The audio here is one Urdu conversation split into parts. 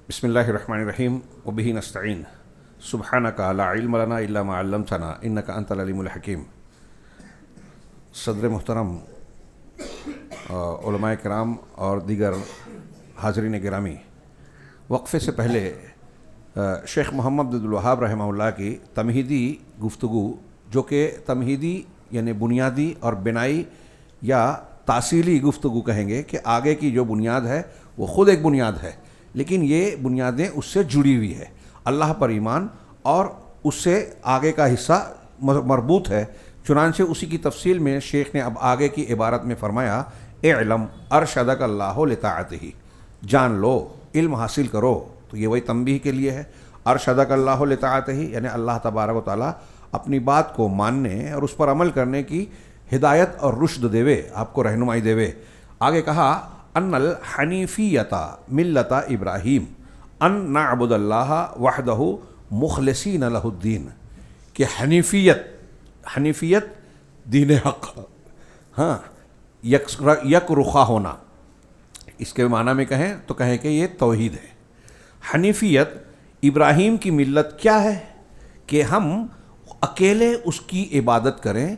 بسم اللہ الرحمن الرحیم وبہ نستعین سبحانک لا علم لنا الا ما علمتنا انک انت العلیم الحکیم۔ صدر محترم، علماء کرام اور دیگر حاضرین گرامی، وقفے سے پہلے شیخ محمد عبد الوہاب رحمہ اللہ کی تمہیدی گفتگو، جو کہ تمہیدی یعنی بنیادی اور بنائی یا تاصیلی گفتگو کہیں گے کہ آگے کی جو بنیاد ہے وہ خود ایک بنیاد ہے، لیکن یہ بنیادیں اس سے جڑی ہوئی ہے، اللہ پر ایمان اور اس سے آگے کا حصہ مربوط ہے۔ چنانچہ اسی کی تفصیل میں شیخ نے اب آگے کی عبارت میں فرمایا، اعلم ارشدک اللہ لطاعتہ، جان لو، علم حاصل کرو۔ تو یہ وہی تنبیہ کے لیے ہے، ارشدک اللہ لطاعتہ یعنی اللہ تبارک و تعالیٰ اپنی بات کو ماننے اور اس پر عمل کرنے کی ہدایت اور رشد دیوے، آپ کو رہنمائی دیوے۔ آگے کہا ان الحنیفیۃ ملت ابراہیم ان نعبد اللہ وحدہ مخلصین لہ الدین، کہ حنیفیت دین حق، ہاں، یک رخا ہونا، اس کے معنی میں کہیں تو کہیں کہ یہ توحید ہے۔ حنیفیت ابراہیم کی ملت کیا ہے کہ ہم اکیلے اس کی عبادت کریں،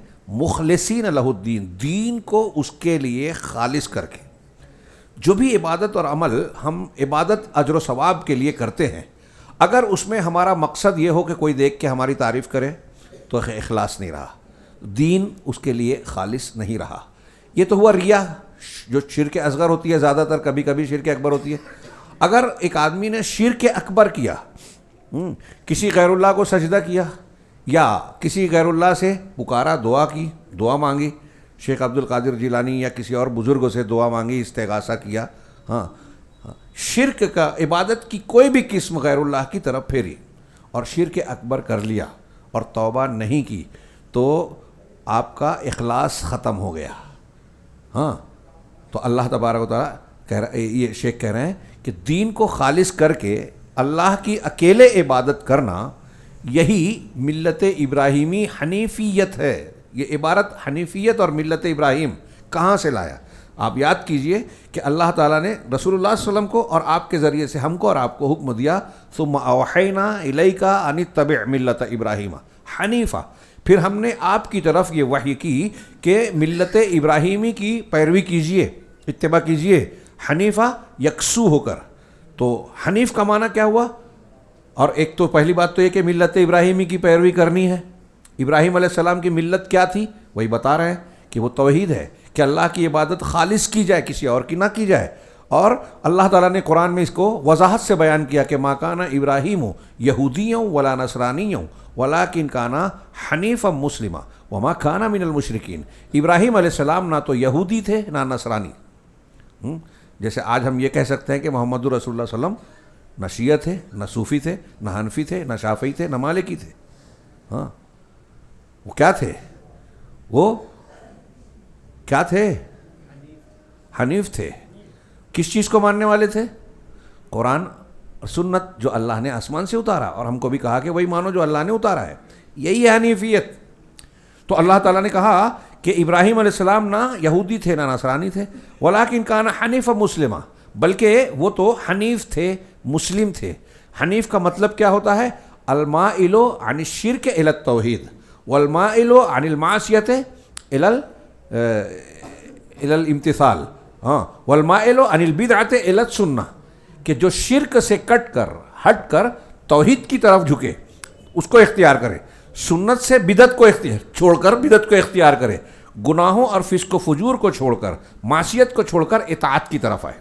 مخلصین لہ الدین، دین کو اس کے لیے خالص کر کے۔ جو بھی عبادت اور عمل ہم عبادت اجر و ثواب کے لیے کرتے ہیں، اگر اس میں ہمارا مقصد یہ ہو کہ کوئی دیکھ کے ہماری تعریف کرے تو اخلاص نہیں رہا، دین اس کے لیے خالص نہیں رہا۔ یہ تو ہوا ریا، جو شرک اصغر ہوتی ہے، زیادہ تر کبھی کبھی شرک اکبر ہوتی ہے۔ اگر ایک آدمی نے شرک اکبر کیا، کسی غیر اللہ کو سجدہ کیا یا کسی غیر اللہ سے پکارا، دعا کی، دعا مانگی، شیخ عبد القادر جیلانی یا کسی اور بزرگوں سے دعا مانگی، استغاثہ کیا، ہاں، شرک کا عبادت کی کوئی بھی قسم غیر اللہ کی طرف پھیری اور شرک اکبر کر لیا اور توبہ نہیں کی، تو آپ کا اخلاص ختم ہو گیا۔ ہاں، تو اللہ تبارک و تعالیٰ یہ شیخ کہہ رہے ہیں کہ دین کو خالص کر کے اللہ کی اکیلے عبادت کرنا، یہی ملت ابراہیمی حنیفیت ہے۔ یہ عبارت حنیفیت اور ملت ابراہیم کہاں سے لایا؟ آپ یاد کیجئے کہ اللہ تعالیٰ نے رسول اللہ صلی اللہ علیہ وسلم کو اور آپ کے ذریعے سے ہم کو اور آپ کو حکم دیا، ثم اوحینا الیک ان اتبع ملت ابراہیم حنیفا، پھر ہم نے آپ کی طرف یہ وحی کی کہ ملت ابراہیمی کی پیروی کیجئے، اتباع کیجئے، حنیفا یکسو ہو کر۔ تو حنیف کا معنی کیا ہوا؟ اور ایک تو پہلی بات تو یہ کہ ملت ابراہیمی کی پیروی کرنی ہے۔ ابراہیم علیہ السلام کی ملت کیا تھی؟ وہی بتا رہے ہیں کہ وہ توحید ہے، کہ اللہ کی عبادت خالص کی جائے، کسی اور کی نہ کی جائے۔ اور اللہ تعالیٰ نے قرآن میں اس کو وضاحت سے بیان کیا کہ ما کان ابراہیم یہودیًا ولا نصرانیًا ولکن کان حنیفا مسلما وما کان من المشرکین۔ ابراہیم علیہ السلام نہ تو یہودی تھے نہ نصرانی، جیسے آج ہم یہ کہہ سکتے ہیں کہ محمد رسول اللہ صلی اللہ علیہ وسلم نہ شیعہ تھے، نہ صوفی تھے، نہ حنفی تھے، نہ شافعی تھے، نہ مالکی تھے۔ ہاں، وہ کیا تھے؟ وہ کیا تھے؟ حنیف تھے۔ کس چیز کو ماننے والے تھے؟ قرآن اور سنت جو اللہ نے آسمان سے اتارا، اور ہم کو بھی کہا کہ وہی مانو جو اللہ نے اتارا ہے، یہی ہے حنیفیت۔ تو اللہ تعالیٰ نے کہا کہ ابراہیم علیہ السلام نہ یہودی تھے نہ نصرانی تھے، ولیکن کان حنیفا مسلما، بلکہ وہ تو حنیف تھے، مسلم تھے۔ حنیف کا مطلب کیا ہوتا ہے؟ المائل عن الشرک الی التوحید والمائل عن المعصیۃ الی الامتثال، ہاں، والمائل عن البدعۃ الی السنہ، کہ جو شرک سے ہٹ کر توحید کی طرف جھکے، اس کو اختیار کرے، سنت سے بدعت کو چھوڑ کر بدعت کو اختیار کرے، گناہوں اور فسق و فجور کو چھوڑ کر، معصیت کو چھوڑ کر اطاعت کی طرف آئے،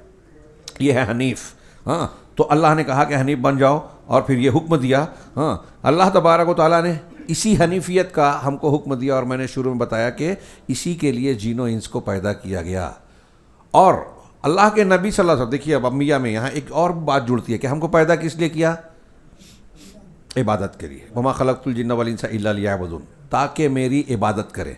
یہ ہے حنیف۔ ہاں، تو اللہ نے کہا کہ حنیف بن جاؤ، اور پھر یہ حکم دیا۔ ہاں، اللہ تبارک و تعالیٰ نے اسی حنیفیت کا ہم کو حکم دیا، اور میں نے شروع میں بتایا کہ اسی کے لیے جین و انس کو پیدا کیا گیا۔ اور اللہ کے نبی صلی اللہ علیہ وسلم، دیکھیے اب انبیاء میں یہاں ایک اور بات جڑتی ہے کہ ہم کو پیدا کس لیے کیا؟ عبادت کے لیے۔ وما خلقت الجن والانس الا لیعبدون، تاکہ میری عبادت کرے۔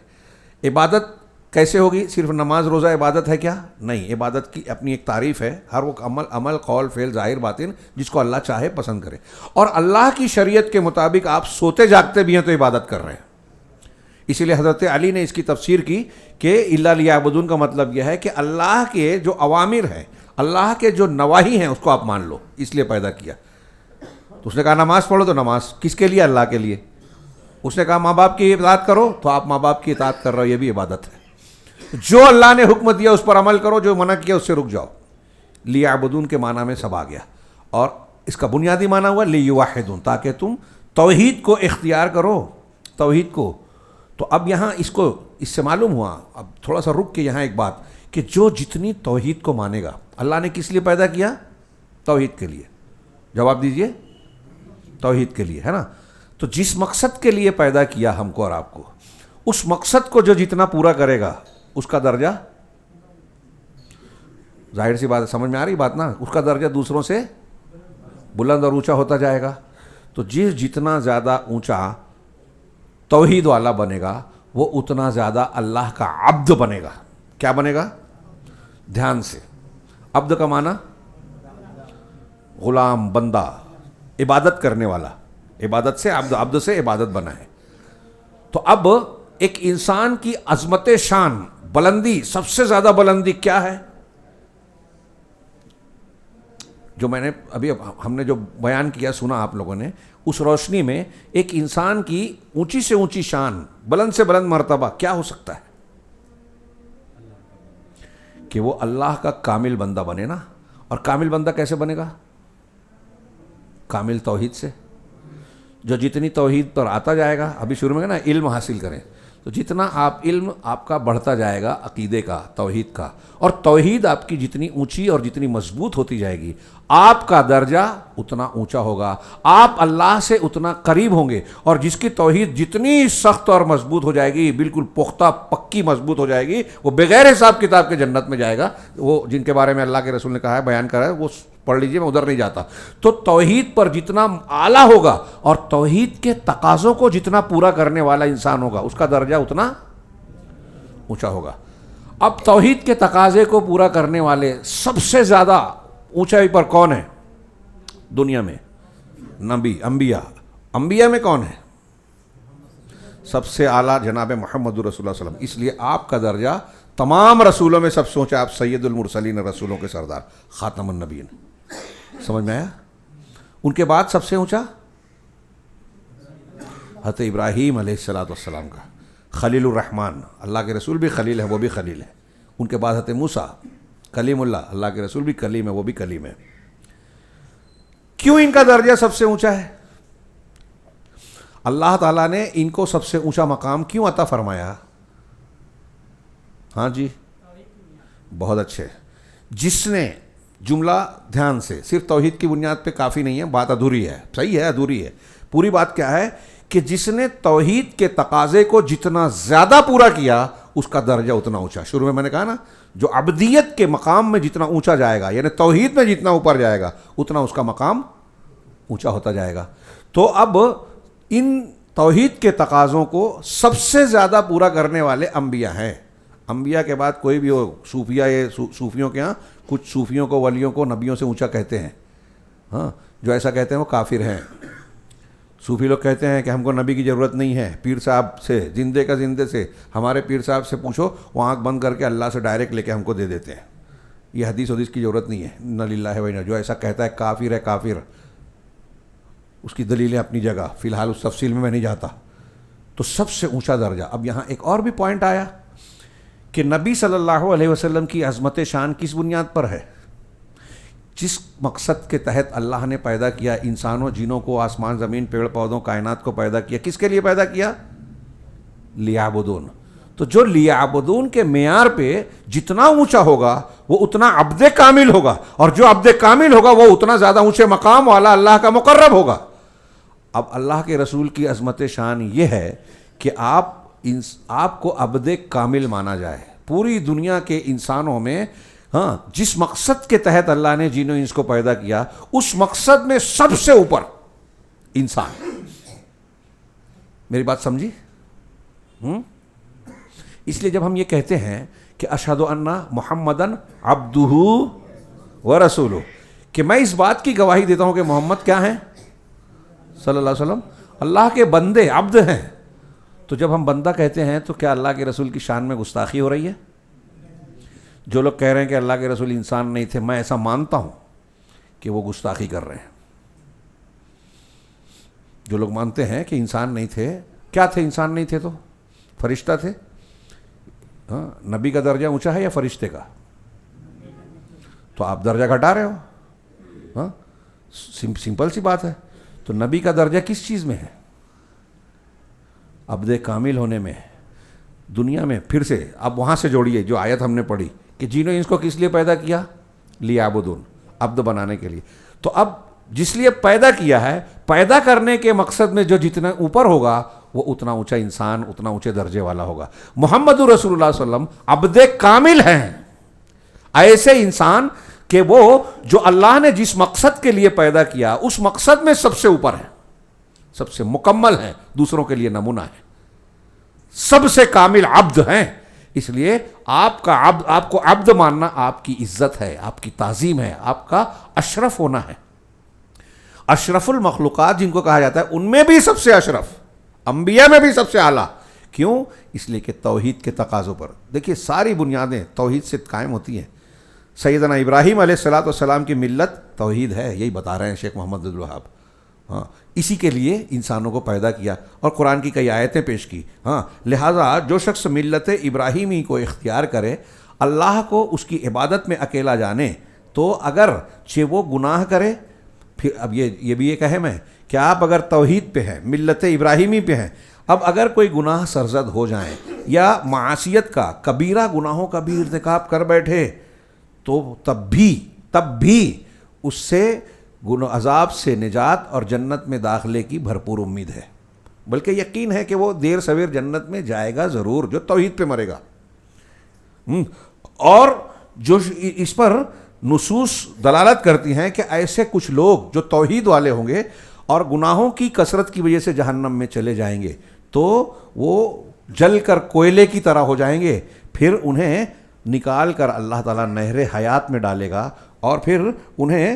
عبادت کیسے ہوگی؟ صرف نماز روزہ عبادت ہے کیا؟ نہیں، عبادت کی اپنی ایک تعریف ہے، ہر وہ عمل قول فعل ظاہر باطن جس کو اللہ چاہے پسند کرے، اور اللہ کی شریعت کے مطابق آپ سوتے جاگتے بھی ہیں تو عبادت کر رہے ہیں۔ اسی لیے حضرت علی نے اس کی تفسیر کی کہ الا لیعبدون کا مطلب یہ ہے کہ اللہ کے جو اوامر ہیں، اللہ کے جو نواہی ہیں اس کو آپ مان لو، اس لیے پیدا کیا۔ تو اس نے کہا نماز پڑھو، تو نماز کس کے لیے؟ اللہ کے لیے۔ اس نے کہا ماں باپ کی اطاعت کرو، تو آپ ماں باپ کی اطاعت کر رہے ہو، یہ بھی عبادت ہے۔ جو اللہ نے حکم دیا اس پر عمل کرو، جو منع کیا اس سے رک جاؤ۔ لیعبدون کے معنی میں سب آ گیا، اور اس کا بنیادی معنی ہوا لیوحدون، تاکہ تم توحید کو اختیار کرو، توحید کو۔ تو اب یہاں اس سے معلوم ہوا، اب تھوڑا سا رک کے یہاں ایک بات، کہ جو جتنی توحید کو مانے گا، اللہ نے کس لیے پیدا کیا؟ توحید کے لیے۔ جواب دیجئے، توحید کے لیے، ہے نا؟ تو جس مقصد کے لیے پیدا کیا ہم کو اور آپ کو، اس مقصد کو جو جتنا پورا کرے گا اس کا درجہ، ظاہر سی بات ہے، سمجھ میں آ رہی بات نا، اس کا درجہ دوسروں سے بلند اور اونچا ہوتا جائے گا۔ تو جتنا زیادہ اونچا توحید والا بنے گا وہ اتنا زیادہ اللہ کا عبد بنے گا۔ کیا بنے گا؟ دھیان سے، عبد کا معنی غلام، بندہ، عبادت کرنے والا، عبادت سے عبد، عبد سے عبادت بنا ہے۔ تو اب ایک انسان کی عظمت شان، بلندی، سب سے زیادہ بلندی کیا ہے؟ جو میں نے ابھی ہم نے جو بیان کیا، سنا آپ لوگوں نے، اس روشنی میں ایک انسان کی اونچی سے اونچی شان، بلند سے بلند مرتبہ کیا ہو سکتا ہے؟ کہ وہ اللہ کا کامل بندہ بنے نا۔ اور کامل بندہ کیسے بنے گا؟ کامل توحید سے۔ جو جتنی توحید پر آتا جائے گا، ابھی شروع میں نا علم حاصل کریں، تو جتنا آپ علم آپ کا بڑھتا جائے گا عقیدے کا، توحید کا، اور توحید آپ کی جتنی اونچی اور جتنی مضبوط ہوتی جائے گی، آپ کا درجہ اتنا اونچا ہوگا، آپ اللہ سے اتنا قریب ہوں گے۔ اور جس کی توحید جتنی سخت اور مضبوط ہو جائے گی، بالکل پختہ پکی مضبوط ہو جائے گی، وہ بغیر حساب کتاب کے جنت میں جائے گا۔ وہ جن کے بارے میں اللہ کے رسول نے کہا ہے، بیان کرا ہے، وہ پڑھ لیجئے، میں ادھر نہیں جاتا۔ تو توحید پر جتنا اعلیٰ ہوگا اور توحید کے تقاضوں کو جتنا پورا کرنے والا انسان ہوگا، اس کا درجہ اتنا اونچا ہوگا۔ اب توحید کے تقاضے کو پورا کرنے والے سب سے زیادہ اونچائی پر کون ہے دنیا میں؟ نبی، انبیاء۔ انبیاء میں کون ہے؟ سب سے اعلیٰ جناب محمد رسول اللہ صلی اللہ علیہ وسلم۔ اس لیے آپ کا درجہ تمام رسولوں میں سب سے اونچا، آپ سید المرسلین، رسولوں کے سردار، خاتم النبیین۔ سمجھ میں آیا؟ ان کے بعد سب سے اونچا حضرت ابراہیم علیہ السلام کا، خلیل الرحمن، اللہ کے رسول بھی خلیل ہے، وہ بھی خلیل ہے۔ ان کے بعد حضرت موسیٰ، کلیم اللہ، اللہ کے رسول بھی کلیم ہے، وہ بھی کلیم ہے۔ کیوں ان کا درجہ سب سے اونچا ہے؟ اللہ تعالیٰ نے ان کو سب سے اونچا مقام کیوں عطا فرمایا؟ ہاں جی، بہت اچھے۔ جس نے، جملہ دھیان سے، صرف توحید کی بنیاد پہ کافی نہیں ہے، بات ادھوری ہے، صحیح ہے، ادھوری ہے۔ پوری بات کیا ہے کہ جس نے توحید کے تقاضے کو جتنا زیادہ پورا کیا اس کا درجہ اتنا اونچا۔ شروع میں نے کہا نا، جو عبدیت کے مقام میں جتنا اونچا جائے گا، یعنی توحید میں جتنا اوپر جائے گا اتنا اس کا مقام اونچا ہوتا جائے گا۔ تو اب ان توحید کے تقاضوں کو سب سے زیادہ پورا کرنے والے انبیاء ہیں۔ انبیاء کے بعد کوئی بھی ہو، صوفیہ، صوفیوں کے ہاں کچھ صوفیوں کو، ولیوں کو نبیوں سے اونچا کہتے ہیں، ہاں، جو ایسا کہتے ہیں وہ کافر ہیں۔ صوفی لوگ کہتے ہیں کہ ہم کو نبی کی ضرورت نہیں ہے، پیر صاحب سے، زندے کا زندے سے، ہمارے پیر صاحب سے پوچھو، وہ آنکھ بند کر کے اللہ سے ڈائریکٹ لے کے ہم کو دے دیتے ہیں، یہ حدیث کی ضرورت نہیں ہے۔ انا للہ و انا، جو ایسا کہتا ہے کافر ہے، کافر۔ اس کی دلیلیں اپنی جگہ، فی الحال اس تفصیل میں نہیں جاتا۔ تو سب سے اونچا درجہ۔ اب یہاں ایک اور بھی پوائنٹ آیا کہ نبی صلی اللہ علیہ وسلم کی عظمت شان کس بنیاد پر ہے؟ جس مقصد کے تحت اللہ نے پیدا کیا، انسانوں، جنوں کو، آسمان زمین، پیڑ پودوں، کائنات کو پیدا کیا، کس کے لیے پیدا کیا؟ لیعبدون۔ تو جو لیعبدون کے معیار پہ جتنا اونچا ہوگا وہ اتنا عبد کامل ہوگا، اور جو عبد کامل ہوگا وہ اتنا زیادہ اونچے مقام والا اللہ کا مقرب ہوگا۔ اب اللہ کے رسول کی عظمت شان یہ ہے کہ آپ کو عبد کامل مانا جائے۔ پوری دنیا کے انسانوں میں، ہاں، جس مقصد کے تحت اللہ نے جن و انس کو پیدا کیا، اس مقصد میں سب سے اوپر انسان۔ میری بات سمجھی؟ اس لیے جب ہم یہ کہتے ہیں کہ اشہد ان محمدن عبدہ ورسولہ، کہ میں اس بات کی گواہی دیتا ہوں کہ محمد کیا ہیں؟ صلی اللہ علیہ وسلم اللہ کے بندے، عبد ہیں، تو جب ہم بندہ کہتے ہیں تو کیا اللہ کے رسول کی شان میں گستاخی ہو رہی ہے؟ جو لوگ کہہ رہے ہیں کہ اللہ کے رسول انسان نہیں تھے، میں ایسا مانتا ہوں کہ وہ گستاخی کر رہے ہیں۔ جو لوگ مانتے ہیں کہ انسان نہیں تھے، کیا تھے؟ انسان نہیں تھے تو فرشتہ تھے۔ ہاں، نبی کا درجہ اونچا ہے یا فرشتے کا؟ تو آپ درجہ گھٹا رہے ہو۔ ہاں، سمپل سی بات ہے۔ تو نبی کا درجہ کس چیز میں ہے؟ عبد کامل ہونے میں ہے۔ دنیا میں پھر سے اب وہاں سے جوڑیے جو آیت ہم نے پڑھی کہ جنہوں نے اس کو کس لیے پیدا کیا؟ لیعبدون، عبد بنانے کے لیے۔ تو اب جس لیے پیدا کیا ہے، پیدا کرنے کے مقصد میں جو جتنا اوپر ہوگا وہ اتنا اونچا انسان، اتنا اونچے درجے والا ہوگا۔ محمد رسول اللہ صلی اللہ علیہ وسلم عبد کامل ہیں، ایسے انسان کہ وہ جو اللہ نے جس مقصد کے لیے پیدا کیا اس مقصد میں سب سے اوپر ہے، سب سے مکمل ہے، دوسروں کے لیے نمونہ ہے، سب سے کامل عبد ہیں۔ اس لیے آپ کو عبد ماننا آپ کی عزت ہے، آپ کی تعظیم ہے، آپ کا اشرف ہونا ہے۔ اشرف المخلوقات جن کو کہا جاتا ہے ان میں بھی سب سے اشرف، انبیاء میں بھی سب سے اعلیٰ۔ کیوں؟ اس لیے کہ توحید کے تقاضوں پر دیکھیے ساری بنیادیں توحید سے قائم ہوتی ہیں۔ سیدنا ابراہیم علیہ الصلاۃ والسلام کی ملت توحید ہے، یہی بتا رہے ہیں شیخ محمد عبدالوہاب۔ ہاں، اسی کے لیے انسانوں کو پیدا کیا اور قرآن کی کئی آیتیں پیش کی۔ ہاں، لہٰذا جو شخص ملت ابراہیمی کو اختیار کرے، اللہ کو اس کی عبادت میں اکیلا جانے، تو اگر وہ گناہ کرے، پھر اب یہ بھی ایک اہم ہے کہ آپ اگر توحید پہ ہیں، ملت ابراہیمی پہ ہیں، اب اگر کوئی گناہ سرزد ہو جائیں یا معاشیت کا کبیرہ گناہوں کا بھی ارتکاب کر بیٹھے تو تب بھی اس سے عذاب سے نجات اور جنت میں داخلے کی بھرپور امید ہے، بلکہ یقین ہے کہ وہ دیر سویر جنت میں جائے گا ضرور، جو توحید پہ مرے گا۔ اور جو اس پر نصوص دلالت کرتی ہیں کہ ایسے کچھ لوگ جو توحید والے ہوں گے اور گناہوں کی کثرت کی وجہ سے جہنم میں چلے جائیں گے تو وہ جل کر کوئلے کی طرح ہو جائیں گے، پھر انہیں نکال کر اللہ تعالیٰ نہر حیات میں ڈالے گا، اور پھر انہیں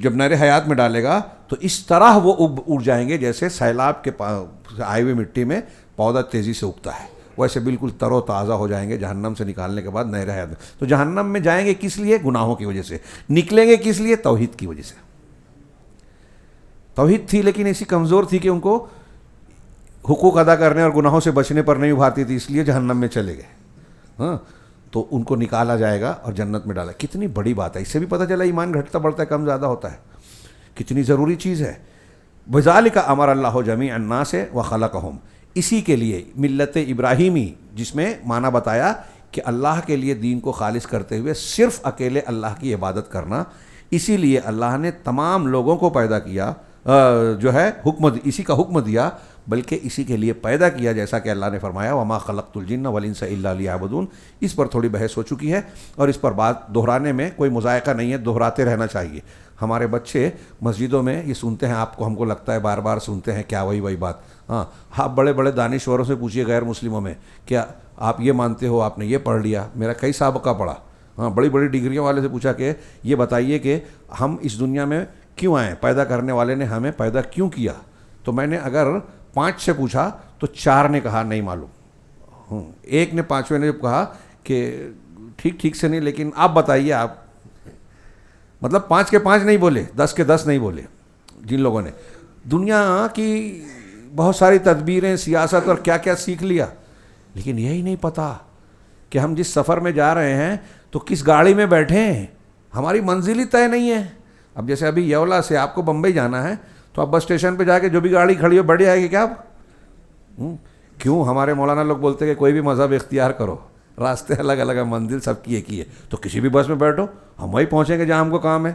جب نہر حیات میں ڈالے گا تو اس طرح وہ اگ جائیں گے جیسے سیلاب کے آئے ہوئے مٹی میں پودا تیزی سے اگتا ہے، ویسے بالکل تر و تازہ ہو جائیں گے جہنم سے نکالنے کے بعد نہر حیات میں۔ تو جہنم میں جائیں گے کس لیے؟ گناہوں کی وجہ سے۔ نکلیں گے کس لیے؟ توحید کی وجہ سے۔ توحید تھی لیکن ایسی کمزور تھی کہ ان کو حقوق ادا کرنے اور گناہوں سے بچنے پر نہیں ابھارتی تھی، اس لیے جہنم میں چلے گئے۔ ہاں، تو ان کو نکالا جائے گا اور جنت میں ڈالا۔ کتنی بڑی بات ہے، اس سے بھی پتہ چلا ایمان گھٹتا بڑھتا ہے، کم زیادہ ہوتا ہے، کتنی ضروری چیز ہے۔ بذالک امر اللہ جمیع الناس وخلقہم، اسی کے لیے ملت ابراہیمی جس میں معنی بتایا کہ اللہ کے لیے دین کو خالص کرتے ہوئے صرف اکیلے اللہ کی عبادت کرنا، اسی لیے اللہ نے تمام لوگوں کو پیدا کیا، جو ہے اسی کا حکم دیا، بلکہ اسی کے لیے پیدا کیا، جیسا کہ اللہ نے فرمایا وما خلقت الجن والانس الا لیعبدون۔ اس پر تھوڑی بحث ہو چکی ہے اور اس پر بات دہرانے میں کوئی مذائقہ نہیں ہے، دہراتے رہنا چاہیے۔ ہمارے بچے مسجدوں میں یہ سنتے ہیں، ہم کو لگتا ہے بار بار سنتے ہیں، کیا وہی بات۔ ہاں، آپ بڑے بڑے دانشوروں سے پوچھیے غیر مسلموں میں، کیا آپ یہ مانتے ہو، آپ نے یہ پڑھ لیا؟ میرا کئی سابقہ پڑھا، ہاں، بڑی بڑی ڈگریوں والے سے پوچھا کہ یہ بتائیے کہ ہم اس دنیا میں کیوں آئے، پیدا کرنے والے نے ہمیں پیدا کیوں کیا؟ تو میں نے اگر 5 سے پوچھا تو 4 نے کہا نہیں معلوم، ایک نے 5ویں نے کہا کہ ٹھیک سے نہیں، لیکن آپ بتائیے، آپ مطلب 5 کے 5 نہیں بولے، 10 کے 10 نہیں بولے۔ جن لوگوں نے دنیا کی بہت ساری تدبیریں، سیاست اور کیا کیا سیکھ لیا، لیکن یہی نہیں پتہ کہ ہم جس سفر میں جا رہے ہیں تو کس گاڑی میں بیٹھے ہیں، ہماری منزل ہی طے نہیں ہے۔ اب جیسے ابھی یولا سے آپ کو بمبئی جانا ہے تو آپ بس اسٹیشن پہ جا کے جو بھی گاڑی کھڑی ہو بڑھ جائے گی کیا آپ؟ کیوں؟ ہمارے مولانا لوگ بولتے ہیں کہ کوئی بھی مذہب اختیار کرو، راستے الگ الگ ہیں، منزل سب کی ایک ہی ہے، تو کسی بھی بس میں بیٹھو، ہم وہی پہنچیں گے جہاں ہم کو کام ہے۔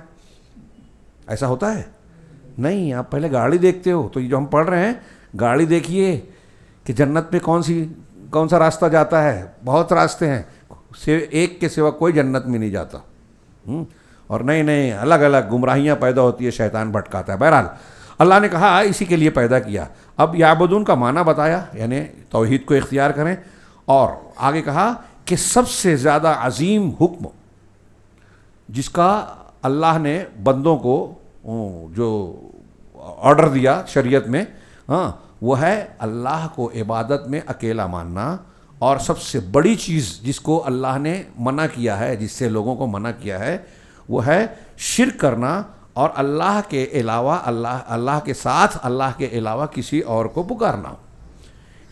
ایسا ہوتا ہے؟ نہیں، آپ پہلے گاڑی دیکھتے ہو۔ تو یہ جو ہم پڑھ رہے ہیں، گاڑی دیکھیے کہ جنت میں کون سا راستہ جاتا ہے، بہت راستے ہیں، ایک کے سوا کوئی جنت میں نہیں جاتا۔ اور نئے الگ الگ گمراہیاں پیدا ہوتی ہے، شیطان بھٹکاتا ہے۔ بہرحال اللہ نے کہا اسی کے لیے پیدا کیا۔ اب یعبدون کا معنی بتایا، یعنی توحید کو اختیار کریں، اور آگے کہا کہ سب سے زیادہ عظیم حکم جس کا اللہ نے بندوں کو جو آرڈر دیا شریعت میں، ہاں، وہ ہے اللہ کو عبادت میں اکیلا ماننا، اور سب سے بڑی چیز جس کو اللہ نے منع کیا ہے، جس سے لوگوں کو منع کیا ہے، وہ ہے شرک کرنا، اور اللہ کے علاوہ اللہ کے ساتھ اللہ کے علاوہ کسی اور کو پکارنا۔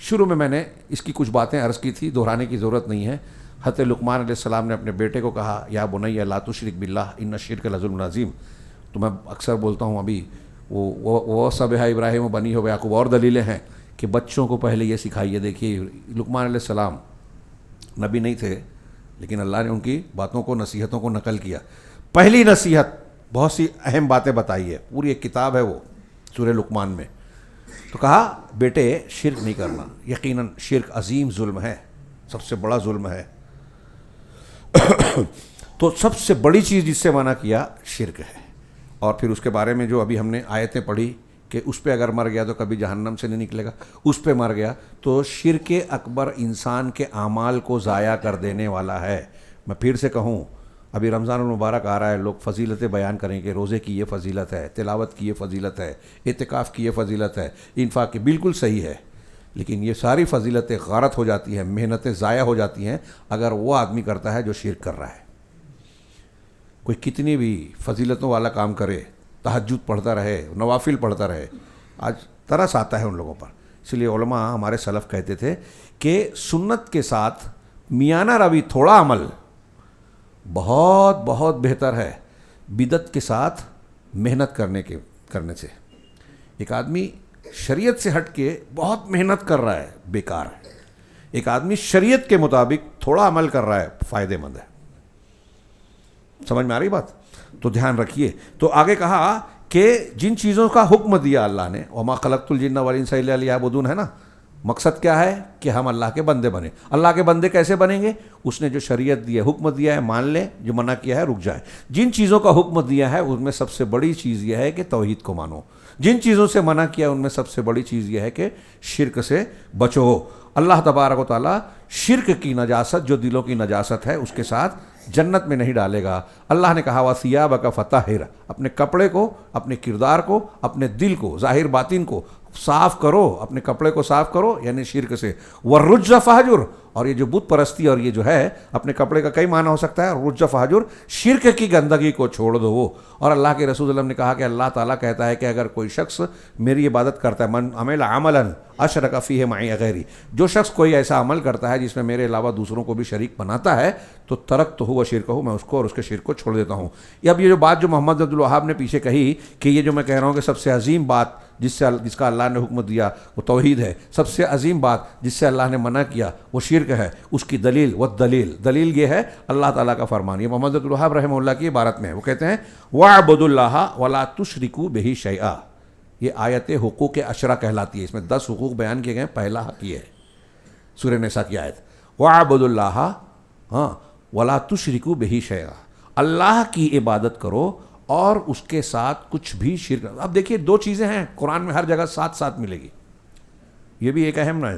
شروع میں نے اس کی کچھ باتیں عرض کی تھی، دہرانے کی ضرورت نہیں ہے۔ حضرت لقمان علیہ السلام نے اپنے بیٹے کو کہا یا بنی لا تشرک باللہ ان الشرک لظلم عظیم۔ تو میں اکثر بولتا ہوں ابھی وہ سب ہے ابراہیم و بنی ہو یعقوب، اور دلیلیں ہیں کہ بچوں کو پہلے یہ سکھائیے۔ دیکھیے لقمان علیہ السلام نبی نہیں تھے، لیکن اللہ نے ان کی باتوں کو، نصیحتوں کو نقل کیا۔ پہلی نصیحت، بہت سی اہم باتیں بتائی ہے، پوری ایک کتاب ہے وہ سورہ لقمان میں۔ تو کہا بیٹے شرک نہیں کرنا، یقیناً شرک عظیم ظلم ہے، سب سے بڑا ظلم ہے۔ تو سب سے بڑی چیز جس سے منع کیا شرک ہے، اور پھر اس کے بارے میں جو ابھی ہم نے آیتیں پڑھی کہ اس پہ اگر مر گیا تو کبھی جہنم سے نہیں نکلے گا، اس پہ مر گیا تو شرک اکبر انسان کے اعمال کو ضائع کر دینے والا ہے۔ میں پھر سے کہوں، ابھی رمضان المبارک آ رہا ہے، لوگ فضیلتیں بیان کریں کہ روزے کی یہ فضیلت ہے، تلاوت کی یہ فضیلت ہے، اعتکاف کی یہ فضیلت ہے، انفاق کی، بالکل صحیح ہے، لیکن یہ ساری فضیلتیں غارت ہو جاتی ہیں، محنتیں ضائع ہو جاتی ہیں اگر وہ آدمی کرتا ہے جو شرک کر رہا ہے۔ کوئی کتنی بھی فضیلتوں والا کام کرے، تہجد پڑھتا رہے، نوافل پڑھتا رہے، آج ترس آتا ہے ان لوگوں پر۔ اس لیے علماء ہمارے سلف کہتے تھے کہ سنت کے ساتھ میانہ روی تھوڑا عمل بہت بہت بہتر ہے بدعت کے ساتھ محنت کرنے سے۔ ایک آدمی شریعت سے ہٹ کے بہت محنت کر رہا ہے، بیکار ہے۔ ایک آدمی شریعت کے مطابق تھوڑا عمل کر رہا ہے، فائدہ مند ہے۔ سمجھ میں آ رہی بات؟ تو دھیان رکھیے۔ تو آگے کہا کہ جن چیزوں کا حکم دیا اللہ نے، وما خلقت الجن والانس الا لیعبدون، ہے نا، مقصد کیا ہے کہ ہم اللہ کے بندے بنیں۔ اللہ کے بندے کیسے بنیں گے؟ اس نے جو شریعت دی ہے، حکم دیا ہے، مان لیں، جو منع کیا ہے رک جائے۔ جن چیزوں کا حکم دیا ہے ان میں سب سے بڑی چیز یہ ہے کہ توحید کو مانو، جن چیزوں سے منع کیا ان میں سب سے بڑی چیز یہ ہے کہ شرک سے بچو۔ اللہ تبارک و تعالیٰ شرک کی نجاست، جو دلوں کی نجاست ہے، اس کے ساتھ جنت میں نہیں ڈالے گا۔ اللہ نے کہا وَثِيَابَكَ فَطَهِّرْ، اپنے کپڑے کو، اپنے کردار کو، اپنے دل کو، ظاہر باطن کو صاف کرو، اپنے کپڑے کو صاف کرو، یعنی شرک سے۔ وَالرُّجَّ فَاهْجُرْ، اور یہ جو بت پرستی اور یہ جو ہے، اپنے کپڑے کا کئی معنی ہو سکتا ہے، رُجَّ فَاهْجُرْ، شرک کی گندگی کو چھوڑ دو۔ اور اللہ کے رسول صلی اللہ علیہ وسلم نے کہا کہ اللہ تعالیٰ کہتا ہے کہ اگر کوئی شخص میری عبادت کرتا ہے، من عمل عملا اشرک فیہ معی غیری، جو شخص کوئی ایسا عمل کرتا ہے جس میں میرے علاوہ دوسروں کو بھی شریک بناتا ہے، تو ترکتہ وشرکہ، میں اس کو اور اس کے شرک کو چھوڑ دیتا ہوں۔ اب یہ جو بات جو محمد عبد الوہاب نے پیچھے کہی کہ یہ جو میں کہہ رہا ہوں کہ سب سے عظیم بات جس کا اللہ نے حکم دیا وہ توحید ہے، سب سے عظیم بات جس سے اللہ نے منع کیا وہ شرک ہے، اس کی دلیل دلیل یہ ہے اللہ تعالیٰ کا فرمان۔ یہ محمد عبد الوہاب رحمہ اللہ کی عبارت میں ہے، وہ کہتے ہیں وَاعْبُدُوا اللَّهَ وَلَا تُشْرِكُوا بِهِ شَيْئًا۔ یہ آیت حقوق عشرہ کہلاتی ہے، اس میں 10 حقوق بیان کیے گئے ہیں، پہلا حق یہ ہے، سورہ نساء کی آیت وَاعْبُدُوا اللَّهَ وَلَا تُشْرِكُوا بِهِ شَيْئًا، اللہ کی عبادت کرو اور اس کے ساتھ کچھ بھی شرک۔ اب دیکھیے دو چیزیں ہیں قرآن میں ہر جگہ ساتھ ملے گی، یہ بھی ایک اہم ہے۔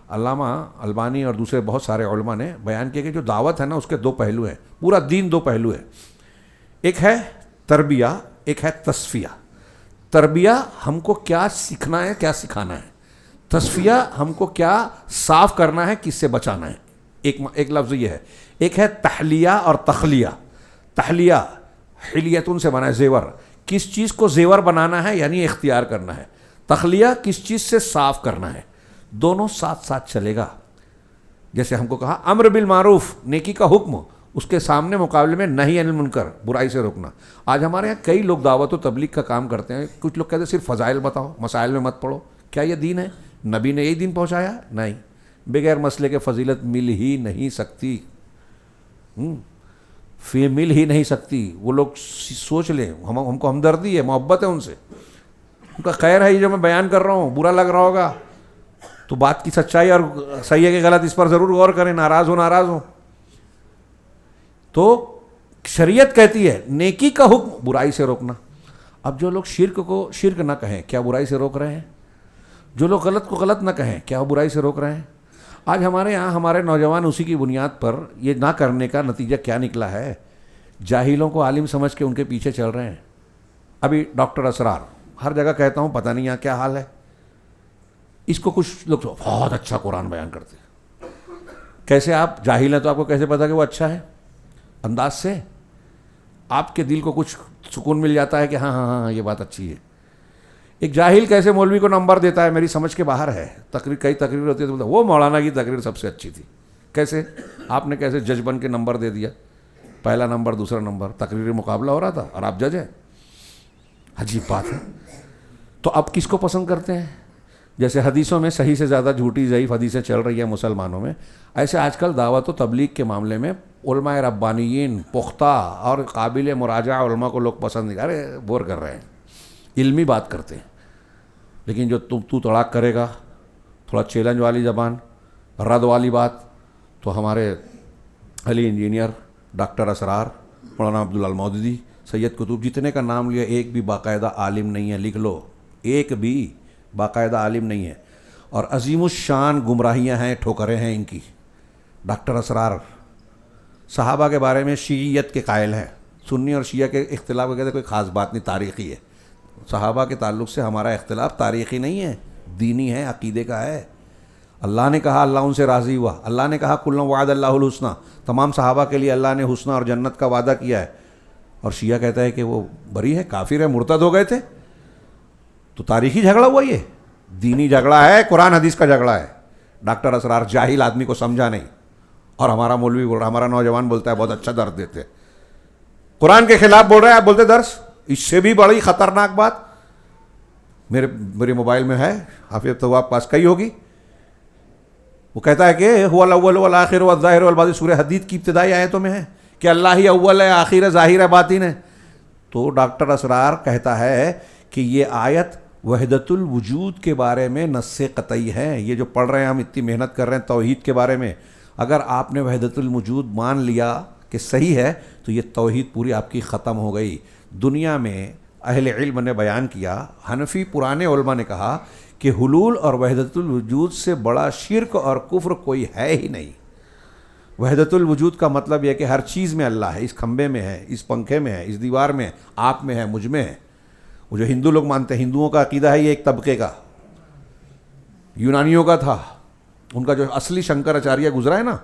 علامہ البانی اور دوسرے بہت سارے علماء نے بیان کیا کہ جو دعوت ہے نا اس کے دو پہلو ہیں، پورا دین دو پہلو ہے، ایک ہے تربیہ، ایک ہے تصفیہ۔ تربیہ ہم کو کیا سیکھنا ہے، کیا سکھانا ہے، تصفیہ ہم کو کیا صاف کرنا ہے، کس سے بچانا ہے۔ ایک لفظ یہ ہے، ایک ہے تحلیہ اور تخلیہ۔ تحلیہ حلیتن سے بنا ہے زیور، کس چیز کو زیور بنانا ہے یعنی اختیار کرنا ہے، تخلیہ کس چیز سے صاف کرنا ہے، دونوں ساتھ چلے گا۔ جیسے ہم کو کہا امر بالمعروف، نیکی کا حکم، اس کے سامنے مقابلے میں نہی عن المنکر، برائی سے روکنا۔ آج ہمارے یہاں کئی لوگ دعوت و تبلیغ کا کام کرتے ہیں، کچھ لوگ کہتے ہیں صرف فضائل بتاؤ، مسائل میں مت پڑھو۔ کیا یہ دین ہے؟ نبی نے یہی دین پہنچایا؟ نہیں، بغیر مسئلے کے فضیلت مل ہی نہیں سکتی، مل ہی نہیں سکتی۔ وہ لوگ سوچ لیں، ہم کو ہمدردی ہے، محبت ہے ان سے، ان کا خیر ہے یہ جو میں بیان کر رہا ہوں، برا لگ رہا ہوگا تو بات کی سچائی اور صحیح ہے کہ غلط اس پر ضرور غور کریں، ناراض ہو۔ تو شریعت کہتی ہے نیکی کا حکم، برائی سے روکنا۔ اب جو لوگ شرک کو شرک نہ کہیں، کیا برائی سے روک رہے ہیں؟ جو لوگ غلط کو غلط نہ کہیں، کیا وہ برائی سے روک رہے ہیں؟ آج ہمارے یہاں ہمارے نوجوان اسی کی بنیاد پر یہ نہ کرنے کا نتیجہ کیا نکلا ہے؟ جاہلوں کو عالم سمجھ کے ان کے پیچھے چل رہے ہیں۔ ابھی ڈاکٹر اسرار ہر جگہ کہتا ہوں، پتہ نہیں یہاں کیا حال ہے، اس کو کچھ لوگ بہت اچھا قرآن بیان کرتے ہیں. کیسے؟ آپ جاہل ہیں تو آپ کو کیسے پتا کہ وہ اچھا ہے؟ انداز سے آپ کے دل کو کچھ سکون مل جاتا ہے کہ ہاں ہاں ہاں یہ بات اچھی ہے. ایک جاہل کیسے مولوی کو نمبر دیتا ہے میری سمجھ کے باہر ہے. کئی تقریر ہوتی ہے تو وہ مولانا کی تقریر سب سے اچھی تھی. کیسے؟ آپ نے کیسے جج بن کے نمبر دے دیا؟ پہلا نمبر دوسرا نمبر، تقریری مقابلہ ہو رہا تھا اور آپ جج ہیں. عجیب بات ہے. تو اب کس کو پسند کرتے ہیں؟ جیسے حدیثوں میں صحیح سے زیادہ جھوٹی ضعیف حدیثیں چل رہی ہیں مسلمانوں میں، ایسے آج کل دعوت و تبلیغ کے معاملے میں علماء ربانیین پختہ اور قابل مراجعہ علماء کو لوگ پسند نہیں. ارے بور کر رہے ہیں، علمی بات کرتے ہیں. لیکن جو تو تڑاک کرے گا، تھوڑا چیلنج والی زبان، رد والی بات، تو ہمارے علی انجینئر، ڈاکٹر اسرار، مولانا عبداللہ المودودی، سید قطب، جتنے کا نام لیا ایک بھی باقاعدہ عالم نہیں ہے. لکھ لو، ایک بھی باقاعدہ عالم نہیں ہے. اور عظیم الشان گمراہیاں ہیں، ٹھوکریں ہیں ان کی. ڈاکٹر اسرار صحابہ کے بارے میں شیعیت کے قائل ہیں. سنی اور شیعہ کے اختلاف کا کہتے ہیں کوئی خاص بات نہیں، تاریخی ہے. صحابہ کے تعلق سے ہمارا اختلاف تاریخی نہیں ہے، دینی ہے، عقیدے کا ہے. اللہ نے کہا، اللہ ان سے راضی ہوا. اللہ نے کہا کل وعد اللہ الحسنہ، تمام صحابہ کے لیے اللہ نے حسنہ اور جنت کا وعدہ کیا ہے. اور شیعہ کہتا ہے کہ وہ بری ہے، کافر ہے، مرتد ہو گئے تھے. تو تاریخی جھگڑا ہوا، یہ دینی جھگڑا ہے، قرآن حدیث کا جھگڑا ہے. ڈاکٹر اسرار جاہل آدمی کو سمجھا نہیں، اور ہمارا مولوی بول رہا، ہمارا نوجوان بولتا ہے بہت اچھا درس دیتے. قرآن کے خلاف بول رہے ہیں آپ، بولتے درس. اس سے بھی بڑی خطرناک بات میرے موبائل میں ہے، حافظ تو آپ پاس کئی ہوگی. وہ کہتا ہے کہ هو الاول والآخر والظاہر والباطن، سورہ حدید کی ابتدائی آیتوں میں ہے کہ اللہ ہی اول ہے، آخر ہے، ظاہر ہے، باطن ہے. تو ڈاکٹر اسرار کہتا ہے کہ یہ آیت وحدت الوجود کے بارے میں نص قطعی ہے. یہ جو پڑھ رہے ہیں ہم، اتنی محنت کر رہے ہیں توحید کے بارے میں، اگر آپ نے وحدت الوجود مان لیا کہ صحیح ہے تو یہ توحید پوری آپ کی ختم ہو گئی. دنیا میں اہل علم نے بیان کیا، حنفی پرانے علماء نے کہا کہ حلول اور وحدت الوجود سے بڑا شرک اور کفر کوئی ہے ہی نہیں. وحدت الوجود کا مطلب یہ کہ ہر چیز میں اللہ ہے، اس کھمبے میں ہے، اس پنکھے میں ہے، اس دیوار میں ہے، آپ میں ہے، مجھ میں ہے. وہ جو ہندو لوگ مانتے ہیں، ہندوؤں کا عقیدہ ہے یہ ایک طبقے کا، یونانیوں کا تھا، ان کا جو اصلی شنکر اچاریہ گزرا ہے نا،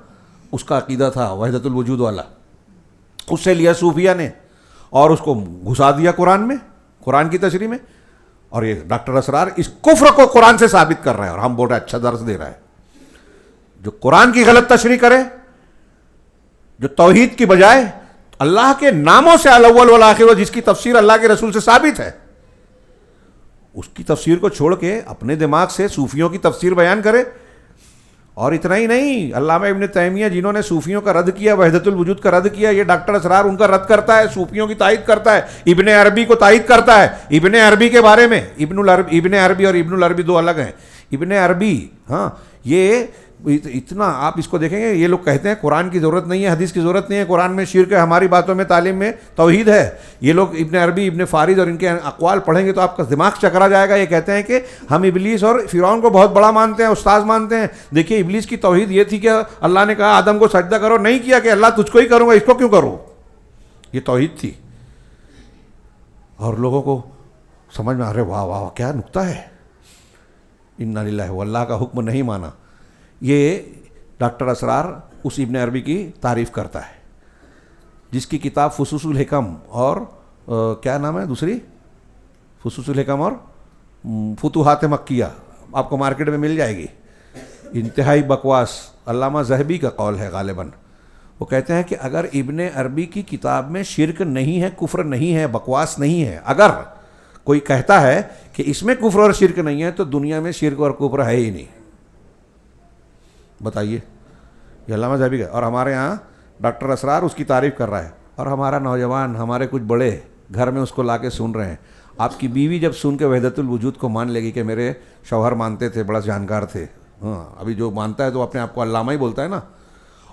اس کا عقیدہ تھا وحدت الوجود والا. اس سے لیا صوفیہ نے اور اس کو گھسا دیا قرآن میں، قرآن کی تشریح میں. اور یہ ڈاکٹر اسرار اس کفر کو قرآن سے ثابت کر رہے ہیں، اور ہم بول رہے ہیں اچھا درس دے رہا ہے. جو قرآن کی غلط تشریح کرے، جو توحید کی بجائے اللہ کے ناموں سے الاول والآخر، جس کی تفسیر اللہ کے رسول سے ثابت ہے، اس کی تفسیر کو چھوڑ کے اپنے دماغ سے صوفیوں کی تفسیر بیان کرے. اور اتنا ہی نہیں، علامہ ابن تیمیہ جنہوں نے صوفیوں کا رد کیا، وحدت الوجود کا رد کیا، یہ ڈاکٹر اسرار ان کا رد کرتا ہے، صوفیوں کی تائید کرتا ہے، ابن عربی کو تائید کرتا ہے. ابن عربی کے بارے میں، ابن عربی اور ابن العربی دو الگ ہیں. ابن عربی، ہاں، یہ اتنا آپ اس کو دیکھیں گے، یہ لوگ کہتے ہیں قرآن کی ضرورت نہیں ہے، حدیث کی ضرورت نہیں ہے، قرآن میں شرک ہے، ہماری باتوں میں تعلیم میں توحید ہے. یہ لوگ ابن عربی، ابن فارض اور ان کے اقوال پڑھیں گے تو آپ کا دماغ چکرا جائے گا. یہ کہتے ہیں کہ ہم ابلیس اور فرعون کو بہت بڑا مانتے ہیں، استاذ مانتے ہیں. دیکھیے ابلیس کی توحید یہ تھی کہ اللہ نے کہا آدم کو سجدہ کرو، نہیں کیا کہ اللہ تجھ کو ہی کروں گا، اس کو کیوں کروں. یہ توحید تھی. اور لوگوں کو سمجھ میں آ رہے، واہ واہ کیا نکتہ ہے، انا للہ، وہ اللہ کا حکم نہیں مانا. یہ ڈاکٹر اسرار اس ابن عربی کی تعریف کرتا ہے، جس کی کتاب فصوص الحکم اور کیا نام ہے دوسری، فصوص الحکم اور فتوحات مکیہ، آپ کو مارکیٹ میں مل جائے گی. انتہائی بکواس، علامہ ذہبی کا قول ہے غالباً. وہ کہتے ہیں کہ اگر ابن عربی کی کتاب میں شرک نہیں ہے، کفر نہیں ہے، بکواس نہیں ہے، اگر کوئی کہتا ہے کہ اس میں کفر اور شرک نہیں ہے تو دنیا میں شرک اور کفر ہے ہی نہیں. بتائیے، یہ علامہ ذہبی کا. اور ہمارے ہاں ڈاکٹر اسرار اس کی تعریف کر رہا ہے، اور ہمارا نوجوان، ہمارے کچھ بڑے گھر میں اس کو لا کے سن رہے ہیں. آپ کی بیوی جب سن کے وحدت الوجود کو مان لے گی کہ میرے شوہر مانتے تھے، بڑا جانکار تھے، ہاں، ابھی جو مانتا ہے تو اپنے آپ کو علامہ ہی بولتا ہے نا.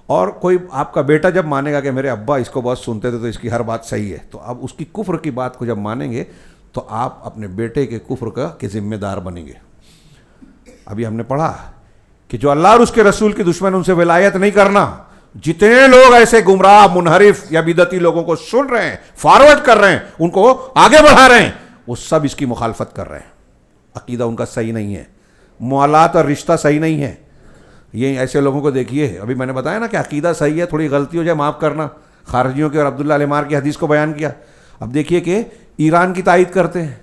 اور کوئی آپ کا بیٹا جب مانے گا کہ میرے ابا اس کو بہت سنتے تھے تو اس کی ہر بات صحیح ہے، تو اب اس کی کفر کی بات کو جب مانیں گے تو آپ اپنے بیٹے کے کفر کے ذمہ دار بنیں گے. ابھی ہم نے پڑھا کہ جو اللہ اور اس کے رسول کی دشمن، ان سے ولایت نہیں کرنا. جتنے لوگ ایسے گمراہ، منحرف یا بدعتی لوگوں کو سن رہے ہیں، فارورڈ کر رہے ہیں، ان کو آگے بڑھا رہے ہیں، وہ سب اس کی مخالفت کر رہے ہیں. عقیدہ ان کا صحیح نہیں ہے. موالات اور رشتہ صحیح نہیں ہے. یہ ایسے لوگوں کو دیکھیے, ابھی میں نے بتایا نا کہ عقیدہ صحیح ہے, تھوڑی غلطی ہو جائے معاف کرنا, خارجیوں کے اور عبداللہ العمار کی حدیث کو بیان کیا. اب دیکھیے کہ ایران کی تائید کرتے ہیں,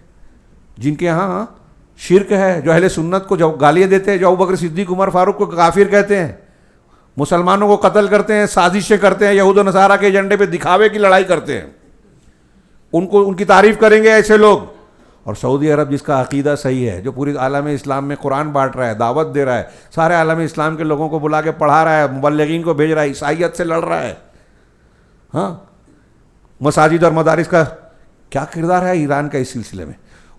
جن کے ہاں شرک ہے, جو اہل سنت کو جو گالیاں دیتے ہیں, جو ابوبکر صدیق عمر فاروق کو کافر کہتے ہیں, مسلمانوں کو قتل کرتے ہیں, سازشیں کرتے ہیں, یہود و نصارہ کے ایجنڈے پہ دکھاوے کی لڑائی کرتے ہیں, ان کی تعریف کریں گے ایسے لوگ. اور سعودی عرب جس کا عقیدہ صحیح ہے, جو پوری عالم اسلام میں قرآن بانٹ رہا ہے, دعوت دے رہا ہے, سارے عالم اسلام کے لوگوں کو بلا کے پڑھا رہا ہے, مبلغین کو بھیج رہا ہے, عیسائیت سے لڑ رہا ہے, ہاں مساجد اور مدارس کا کیا کردار ہے ایران کا اس سلسلے میں.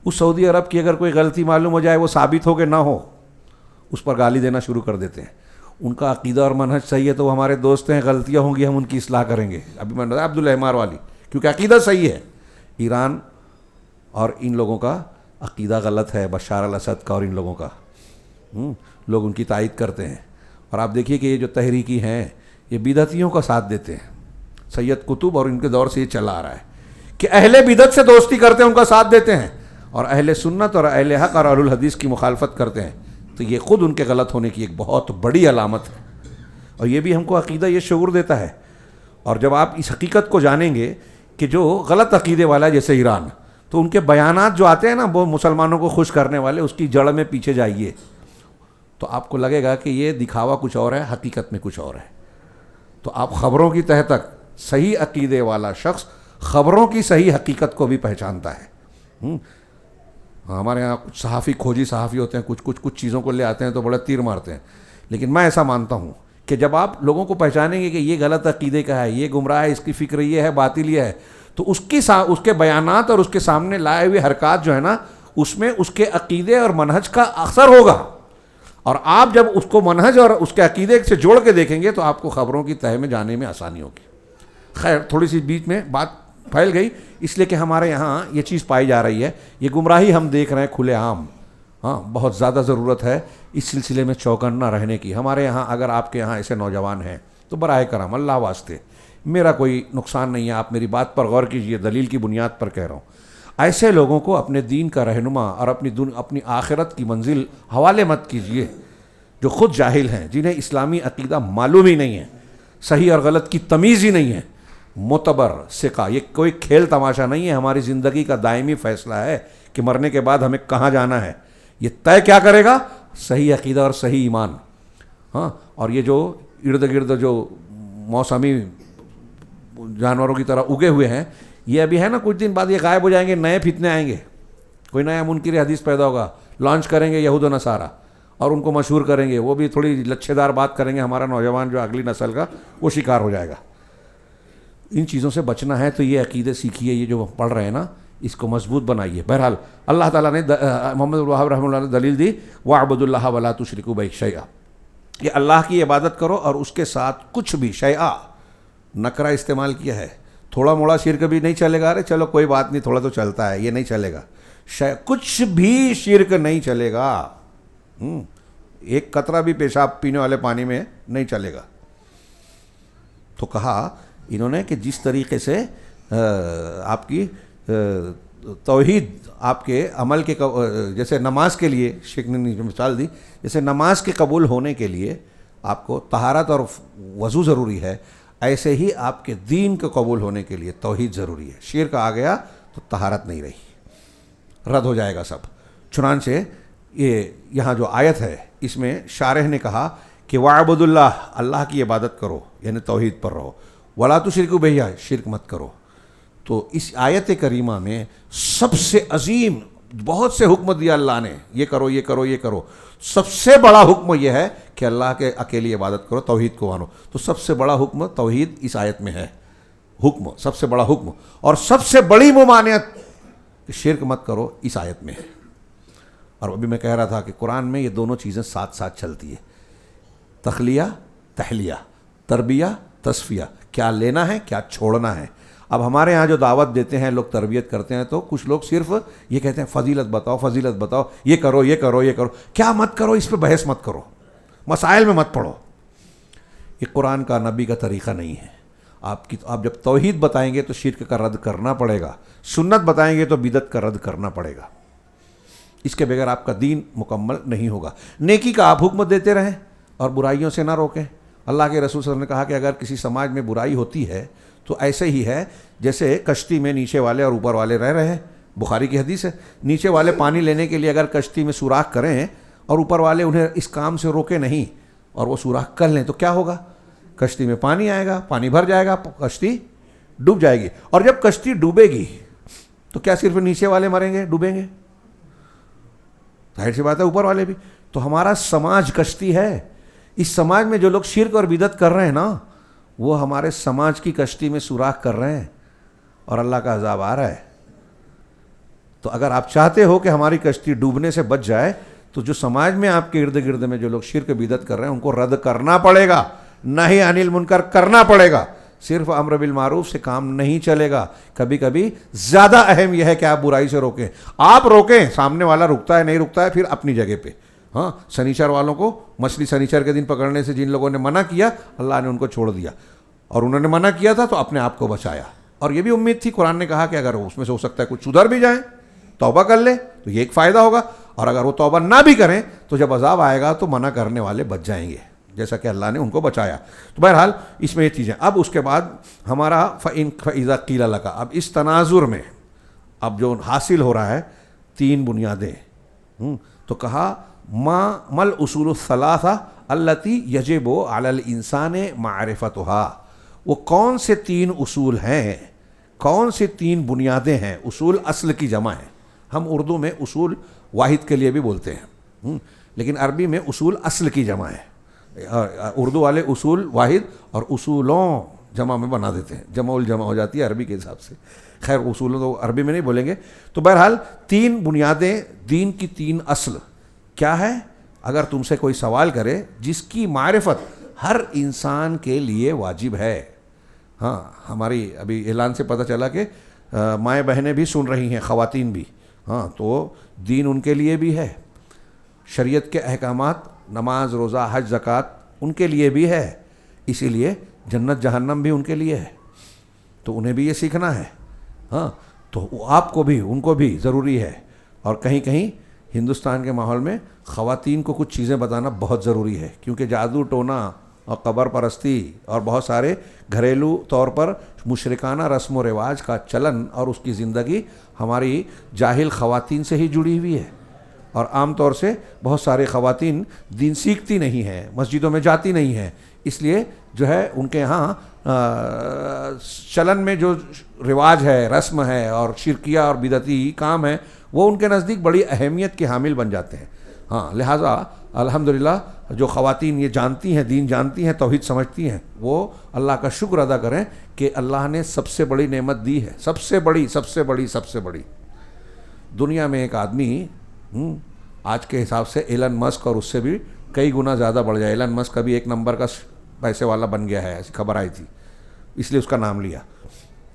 اس سعودی عرب کی اگر کوئی غلطی معلوم ہو جائے, وہ ثابت ہو کہ نہ ہو, اس پر گالی دینا شروع کر دیتے ہیں. ان کا عقیدہ اور منہج صحیح ہے تو وہ ہمارے دوست ہیں, غلطیاں ہوں گی ہم ان کی اصلاح کریں گے. ابھی میں نے بتایا عبداللہ العمار والی, کیونکہ عقیدہ صحیح ہے. ایران اور ان لوگوں کا عقیدہ غلط ہے, بشار الاسد کا اور ان لوگوں کا, لوگ ان کی تائید کرتے ہیں. اور آپ دیکھیے کہ یہ جو تحریکی ہیں یہ بدعتیوں کا ساتھ دیتے ہیں. سید قطب اور ان کے دور سے یہ چلا آ رہا ہے کہ اہل بدعت سے دوستی کرتے ہیں, ان کا ساتھ دیتے ہیں, اور اہل سنت اور اہل حق اور اہل الحدیث کی مخالفت کرتے ہیں. تو یہ خود ان کے غلط ہونے کی ایک بہت بڑی علامت ہے. اور یہ بھی ہم کو عقیدہ یہ شعور دیتا ہے. اور جب آپ اس حقیقت کو جانیں گے کہ جو غلط عقیدے والا ہے جیسے ایران, تو ان کے بیانات جو آتے ہیں نا وہ مسلمانوں کو خوش کرنے والے, اس کی جڑ میں پیچھے جائیے تو آپ کو لگے گا کہ یہ دکھاوا کچھ اور ہے, حقیقت میں کچھ اور ہے. تو آپ خبروں کی تہ تک, صحیح عقیدے والا شخص خبروں کی صحیح حقیقت کو بھی پہچانتا ہے. ہمارے یہاں کچھ صحافی, کھوجی صحافی ہوتے ہیں, کچھ چیزوں کو لے آتے ہیں تو بڑا تیر مارتے ہیں. لیکن میں ایسا مانتا ہوں کہ جب آپ لوگوں کو پہچانیں گے کہ یہ غلط عقیدے کا ہے, یہ گمراہ ہے, اس کی فکر یہ ہے, باطل یہ ہے, تو اس کے بیانات اور اس کے سامنے لائے ہوئے حرکات جو ہے نا, اس میں اس کے عقیدے اور منہج کا اثر ہوگا. اور آپ جب اس کو منہج اور اس کے عقیدے سے جوڑ کے دیکھیں گے تو آپ کو خبروں کی تہ میں جانے میں آسانی ہوگی. خیر, تھوڑی سی بیچ میں بات پھیل گئی اس لیے کہ ہمارے یہاں یہ چیز پائی جا رہی ہے, یہ گمراہی ہم دیکھ رہے ہیں کھلے عام. ہاں, بہت زیادہ ضرورت ہے اس سلسلے میں چوکنا رہنے کی. ہمارے یہاں اگر آپ کے یہاں ایسے نوجوان ہیں تو براہ کرم اللہ واسطے, میرا کوئی نقصان نہیں ہے, آپ میری بات پر غور کیجئے, دلیل کی بنیاد پر کہہ رہا ہوں. ایسے لوگوں کو اپنے دین کا رہنما اور اپنی آخرت کی منزل حوالے مت کیجئے جو خود جاہل ہیں, جنہیں اسلامی عقیدہ معلوم ہی نہیں ہے, صحیح اور غلط کی تمیز ہی نہیں ہے. معتبر ثقہ, یہ کوئی کھیل تماشا نہیں ہے, ہماری زندگی کا دائمی فیصلہ ہے کہ مرنے کے بعد ہمیں کہاں جانا ہے. یہ طے کیا کرے گا؟ صحیح عقیدہ اور صحیح ایمان. ہاں, اور یہ جو ارد گرد جو موسمی جانوروں کی طرح اگے ہوئے ہیں, یہ ابھی ہے نا, کچھ دن بعد یہ غائب ہو جائیں گے, نئے فتنے آئیں گے, کوئی نیا منکر حدیث پیدا ہوگا, لانچ کریں گے یہود و نصارہ اور ان کو مشہور کریں گے, وہ بھی تھوڑی لچھے دار بات کریں گے, ہمارا نوجوان جو اگلی نسل کا وہ شکار ہو جائے گا. ان چیزوں سے بچنا ہے تو یہ عقیدے سیکھیے, یہ جو پڑھ رہے ہیں نا اس کو مضبوط بنائیے. بہرحال اللہ تعالیٰ نے محمد الوہاب رحمہ اللہ نے دلیل دی, وَاعْبُدُوا اللَّهَ وَلَا تُشْرِكُوا بِهِ شَيْئًا, کہ اللہ کی عبادت کرو اور اس کے ساتھ کچھ بھی, شیئا نکرہ استعمال کیا ہے, تھوڑا موڑا شرک بھی نہیں چلے گا. ارے چلو کوئی بات نہیں, تھوڑا تو چلتا ہے, یہ نہیں چلے گا. کچھ بھی شرک نہیں چلے گا, ایک قطرہ بھی پیشاب پینے والے پانی میں نہیں چلے گا. تو کہا انہوں نے کہ جس طریقے سے آپ کی توحید آپ کے عمل کے, جیسے نماز کے لیے شیخ نے مثال دی, جیسے نماز کے قبول ہونے کے لیے آپ کو طہارت اور وضو ضروری ہے, ایسے ہی آپ کے دین کو قبول ہونے کے لیے توحید ضروری ہے. شرک آ گیا تو طہارت نہیں رہی, رد ہو جائے گا سب. چنانچہ یہ یہاں جو آیت ہے اس میں شارح نے کہا کہ وَاعْبُدُوا اللَّهَ, اللہ کی عبادت کرو یعنی توحید پر رہو, وَلَا تُشْرِكُوا بِهِ, شرک مت کرو. تو اس آیت کریمہ میں سب سے عظیم بہت سے حکم دیا اللہ نے, یہ کرو یہ کرو یہ کرو. سب سے بڑا حکم یہ ہے کہ اللہ کے اکیلی عبادت کرو, توحید کو مانو. تو سب سے بڑا حکم توحید اس آیت میں ہے, حکم سب سے بڑا حکم. اور سب سے بڑی ممانعت کہ شرک مت کرو اس آیت میں ہے. اور ابھی میں کہہ رہا تھا کہ قرآن میں یہ دونوں چیزیں ساتھ ساتھ چلتی ہے, تخلیہ تحلیہ, تربیہ تصفیہ, کیا لینا ہے کیا چھوڑنا ہے. اب ہمارے ہاں جو دعوت دیتے ہیں لوگ, تربیت کرتے ہیں, تو کچھ لوگ صرف یہ کہتے ہیں فضیلت بتاؤ فضیلت بتاؤ, یہ کرو یہ کرو یہ کرو. کیا مت کرو, اس پہ بحث مت کرو, مسائل میں مت پڑھو. یہ قرآن کا نبی کا طریقہ نہیں ہے. آپ جب توحید بتائیں گے تو شرک کا رد کرنا پڑے گا, سنت بتائیں گے تو بدعت کا رد کرنا پڑے گا. اس کے بغیر آپ کا دین مکمل نہیں ہوگا. نیکی کا آپ حکم دیتے رہیں اور برائیوں سے نہ روکیں. اللہ کے رسول صلی اللہ علیہ وسلم نے کہا کہ اگر کسی سماج میں برائی ہوتی ہے تو ایسے ہی ہے جیسے کشتی میں نیچے والے اور اوپر والے رہ رہے ہیں. بخاری کی حدیث ہے. نیچے والے پانی لینے کے لیے اگر کشتی میں سوراخ کریں اور اوپر والے انہیں اس کام سے روکے نہیں اور وہ سوراخ کر لیں تو کیا ہوگا؟ کشتی میں پانی آئے گا, پانی بھر جائے گا, کشتی ڈوب جائے گی. اور جب کشتی ڈوبے گی تو کیا صرف نیچے والے مریں گے, ڈوبیں گے؟ ظاہر سی بات ہے اوپر والے بھی. تو ہمارا سماج کشتی ہے. اس سماج میں جو لوگ شرک اور بدعت کر رہے ہیں نا, وہ ہمارے سماج کی کشتی میں سوراخ کر رہے ہیں اور اللہ کا عذاب آ رہا ہے. تو اگر آپ چاہتے ہو کہ ہماری کشتی ڈوبنے سے بچ جائے تو جو سماج میں آپ کے ارد گرد میں جو لوگ شرک بدعت کر رہے ہیں ان کو رد کرنا پڑے گا, نہی عن المنکر کرنا پڑے گا. صرف امر بالمعروف سے کام نہیں چلے گا. کبھی کبھی زیادہ اہم یہ ہے کہ آپ برائی سے روکیں. آپ روکیں, سامنے والا رکتا ہے نہیں رکتا ہے پھر اپنی جگہ پہ. ہاں, سنیچر والوں کو مچھلی سنیچر کے دن پکڑنے سے جن لوگوں نے منع کیا, اللہ نے ان کو چھوڑ دیا, اور انہوں نے منع کیا تھا تو اپنے آپ کو بچایا. اور یہ بھی امید تھی, قرآن نے کہا کہ اگر اس میں سے ہو سکتا ہے کچھ سدھر بھی جائیں, توبہ کر لیں تو یہ ایک فائدہ ہوگا. اور اگر وہ توبہ نہ بھی کریں تو جب عذاب آئے گا تو منع کرنے والے بچ جائیں گے, جیسا کہ اللہ نے ان کو بچایا. تو بہرحال اس میں یہ چیزیں. اب اس کے بعد ہمارا فَإِذَا قِيلَ لَكَ, اب اس تناظر میں اب جو حاصل ہو رہا ہے 3 بنیادیں. تو کہا مل اصول الثلاثہ التی یجب علی الانسان معرفتها, وہ کون سے 3 اصول ہیں, کون سے 3 بنیادیں ہیں. اصول اصل کی جمع ہے. ہم اردو میں اصول واحد کے لیے بھی بولتے ہیں, لیکن عربی میں اصول اصل کی جمع ہے. اردو والے اصول واحد اور اصولوں جمع میں بنا دیتے ہیں, جمع الجمع ہو جاتی ہے عربی کے حساب سے. خیر اصولوں تو عربی میں نہیں بولیں گے. تو بہرحال 3 بنیادیں, دین کی 3 اصل کیا ہے. اگر تم سے کوئی سوال کرے جس کی معرفت ہر انسان کے لیے واجب ہے. ہاں, ہماری ابھی اعلان سے پتہ چلا کہ مائیں بہنیں بھی سن رہی ہیں, خواتین بھی. ہاں, تو دین ان کے لیے بھی ہے, شریعت کے احکامات, نماز روزہ حج زکوٰۃ ان کے لیے بھی ہے, اسی لیے جنت جہنم بھی ان کے لیے ہے. تو انہیں بھی یہ سیکھنا ہے. ہاں, تو آپ کو بھی ان کو بھی ضروری ہے. اور کہیں کہیں ہندوستان کے ماحول میں خواتین کو کچھ چیزیں بتانا بہت ضروری ہے, کیونکہ جادو ٹونا اور قبر پرستی اور بہت سارے گھریلو طور پر مشرکانہ رسم و رواج کا چلن اور اس کی زندگی ہماری جاہل خواتین سے ہی جڑی ہوئی ہے. اور عام طور سے بہت سارے خواتین دین سیکھتی نہیں ہیں, مسجدوں میں جاتی نہیں ہیں, اس لیے جو ہے ان کے ہاں چلن میں جو رواج ہے, رسم ہے اور شرکیہ اور بدعتی کام ہے, وہ ان کے نزدیک بڑی اہمیت کے حامل بن جاتے ہیں. ہاں, لہٰذا الحمدللہ جو خواتین یہ جانتی ہیں, دین جانتی ہیں, توحید سمجھتی ہیں, وہ اللہ کا شکر ادا کریں کہ اللہ نے سب سے بڑی نعمت دی ہے. سب سے بڑی سب سے بڑی سب سے بڑی دنیا میں ایک آدمی آج کے حساب سے ایلن مسک, اور اس سے بھی کئی گنا زیادہ بڑھ جائے. ایلن مسک ابھی 1 نمبر کا پیسے والا بن گیا ہے, ایسی خبر آئی تھی, اس لیے اس کا نام لیا.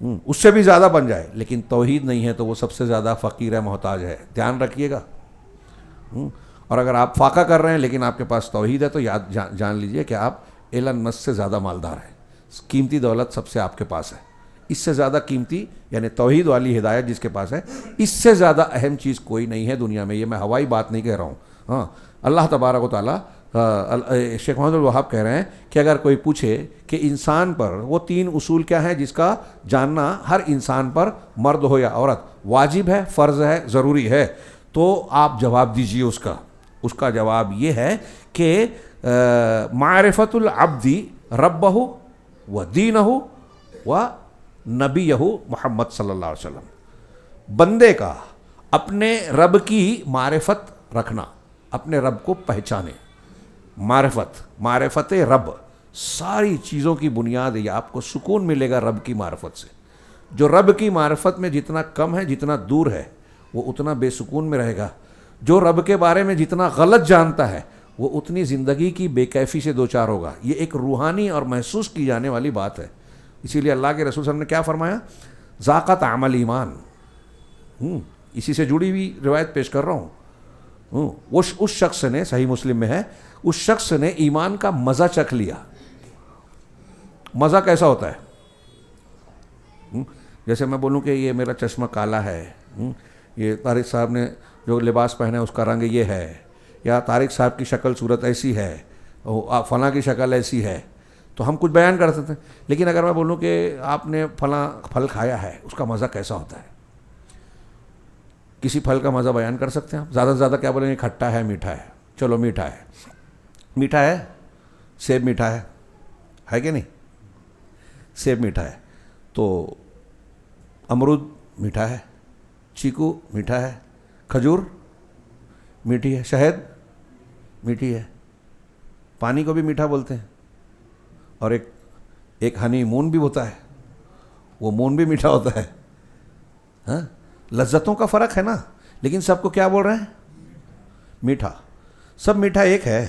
اس سے بھی زیادہ بن جائے, لیکن توحید نہیں ہے تو وہ سب سے زیادہ فقیر ہے, محتاج ہے. دھیان رکھیے گا. اور اگر آپ فاقہ کر رہے ہیں لیکن آپ کے پاس توحید ہے تو یاد جان لیجئے کہ آپ ایلن مسک سے زیادہ مالدار ہیں. قیمتی دولت سب سے آپ کے پاس ہے. اس سے زیادہ قیمتی, یعنی توحید والی ہدایت جس کے پاس ہے, اس سے زیادہ اہم چیز کوئی نہیں ہے دنیا میں. یہ میں ہوائی بات نہیں کہہ رہا ہوں. ہاں, اللہ تبارک و تعالیٰ, شیخ محمد الوہاب کہہ رہے ہیں کہ اگر کوئی پوچھے کہ انسان پر وہ 3 اصول کیا ہیں جس کا جاننا ہر انسان پر, مرد ہو یا عورت, واجب ہے, فرض ہے, ضروری ہے, تو آپ جواب دیجئے اس کا. اس کا جواب یہ ہے کہ معرفت العبد ربہ و دینہ و نبیہ محمد صلی اللہ علیہ وسلم. بندے کا اپنے رب کی معرفت رکھنا, اپنے رب کو پہچانے. معرفت رب ساری چیزوں کی بنیاد ہے. آپ کو سکون ملے گا رب کی معرفت سے. جو رب کی معرفت میں جتنا کم ہے, جتنا دور ہے, وہ اتنا بے سکون میں رہے گا. جو رب کے بارے میں جتنا غلط جانتا ہے وہ اتنی زندگی کی بے کیفی سے دوچار ہوگا. یہ ایک روحانی اور محسوس کی جانے والی بات ہے. اسی لیے اللہ کے رسول صلی اللہ علیہ وسلم نے کیا فرمایا, ذاقت عمل ایمان. اسی سے جڑی ہوئی روایت پیش کر رہا ہوں. اس شخص نے, صحیح مسلم میں ہے, اس شخص نے ایمان کا مزہ چکھ لیا. مزہ کیسا ہوتا ہے؟ جیسے میں بولوں کہ یہ میرا چشمہ کالا ہے, یہ طارق صاحب نے جو لباس پہنا ہے اس کا رنگ یہ ہے، یا طارق صاحب کی شکل صورت ایسی ہے، فلاں کی شکل ایسی ہے، تو ہم کچھ بیان کر سکتے ہیں. لیکن اگر میں بولوں کہ آپ نے فلاں پھل کھایا ہے، اس کا مزہ کیسا ہوتا ہے، کسی پھل کا مزہ بیان کر سکتے ہیں آپ؟ زیادہ سے زیادہ کیا بولیں گے؟ کھٹا ہے، میٹھا ہے. چلو میٹھا ہے، میٹھا ہے، سیب میٹھا ہے کہ نہیں؟ سیب میٹھا ہے تو امرود میٹھا ہے، چیکو میٹھا ہے، کھجور میٹھی ہے، شہد میٹھی ہے، پانی کو بھی میٹھا بولتے ہیں. اور ایک ہنی مون بھی ہوتا ہے، وہ مون بھی میٹھا ہوتا ہے. ہاں، لذتوں کا فرق ہے نا، لیکن سب کو کیا بول رہے ہیں؟ میٹھا. سب میٹھا ایک ہے.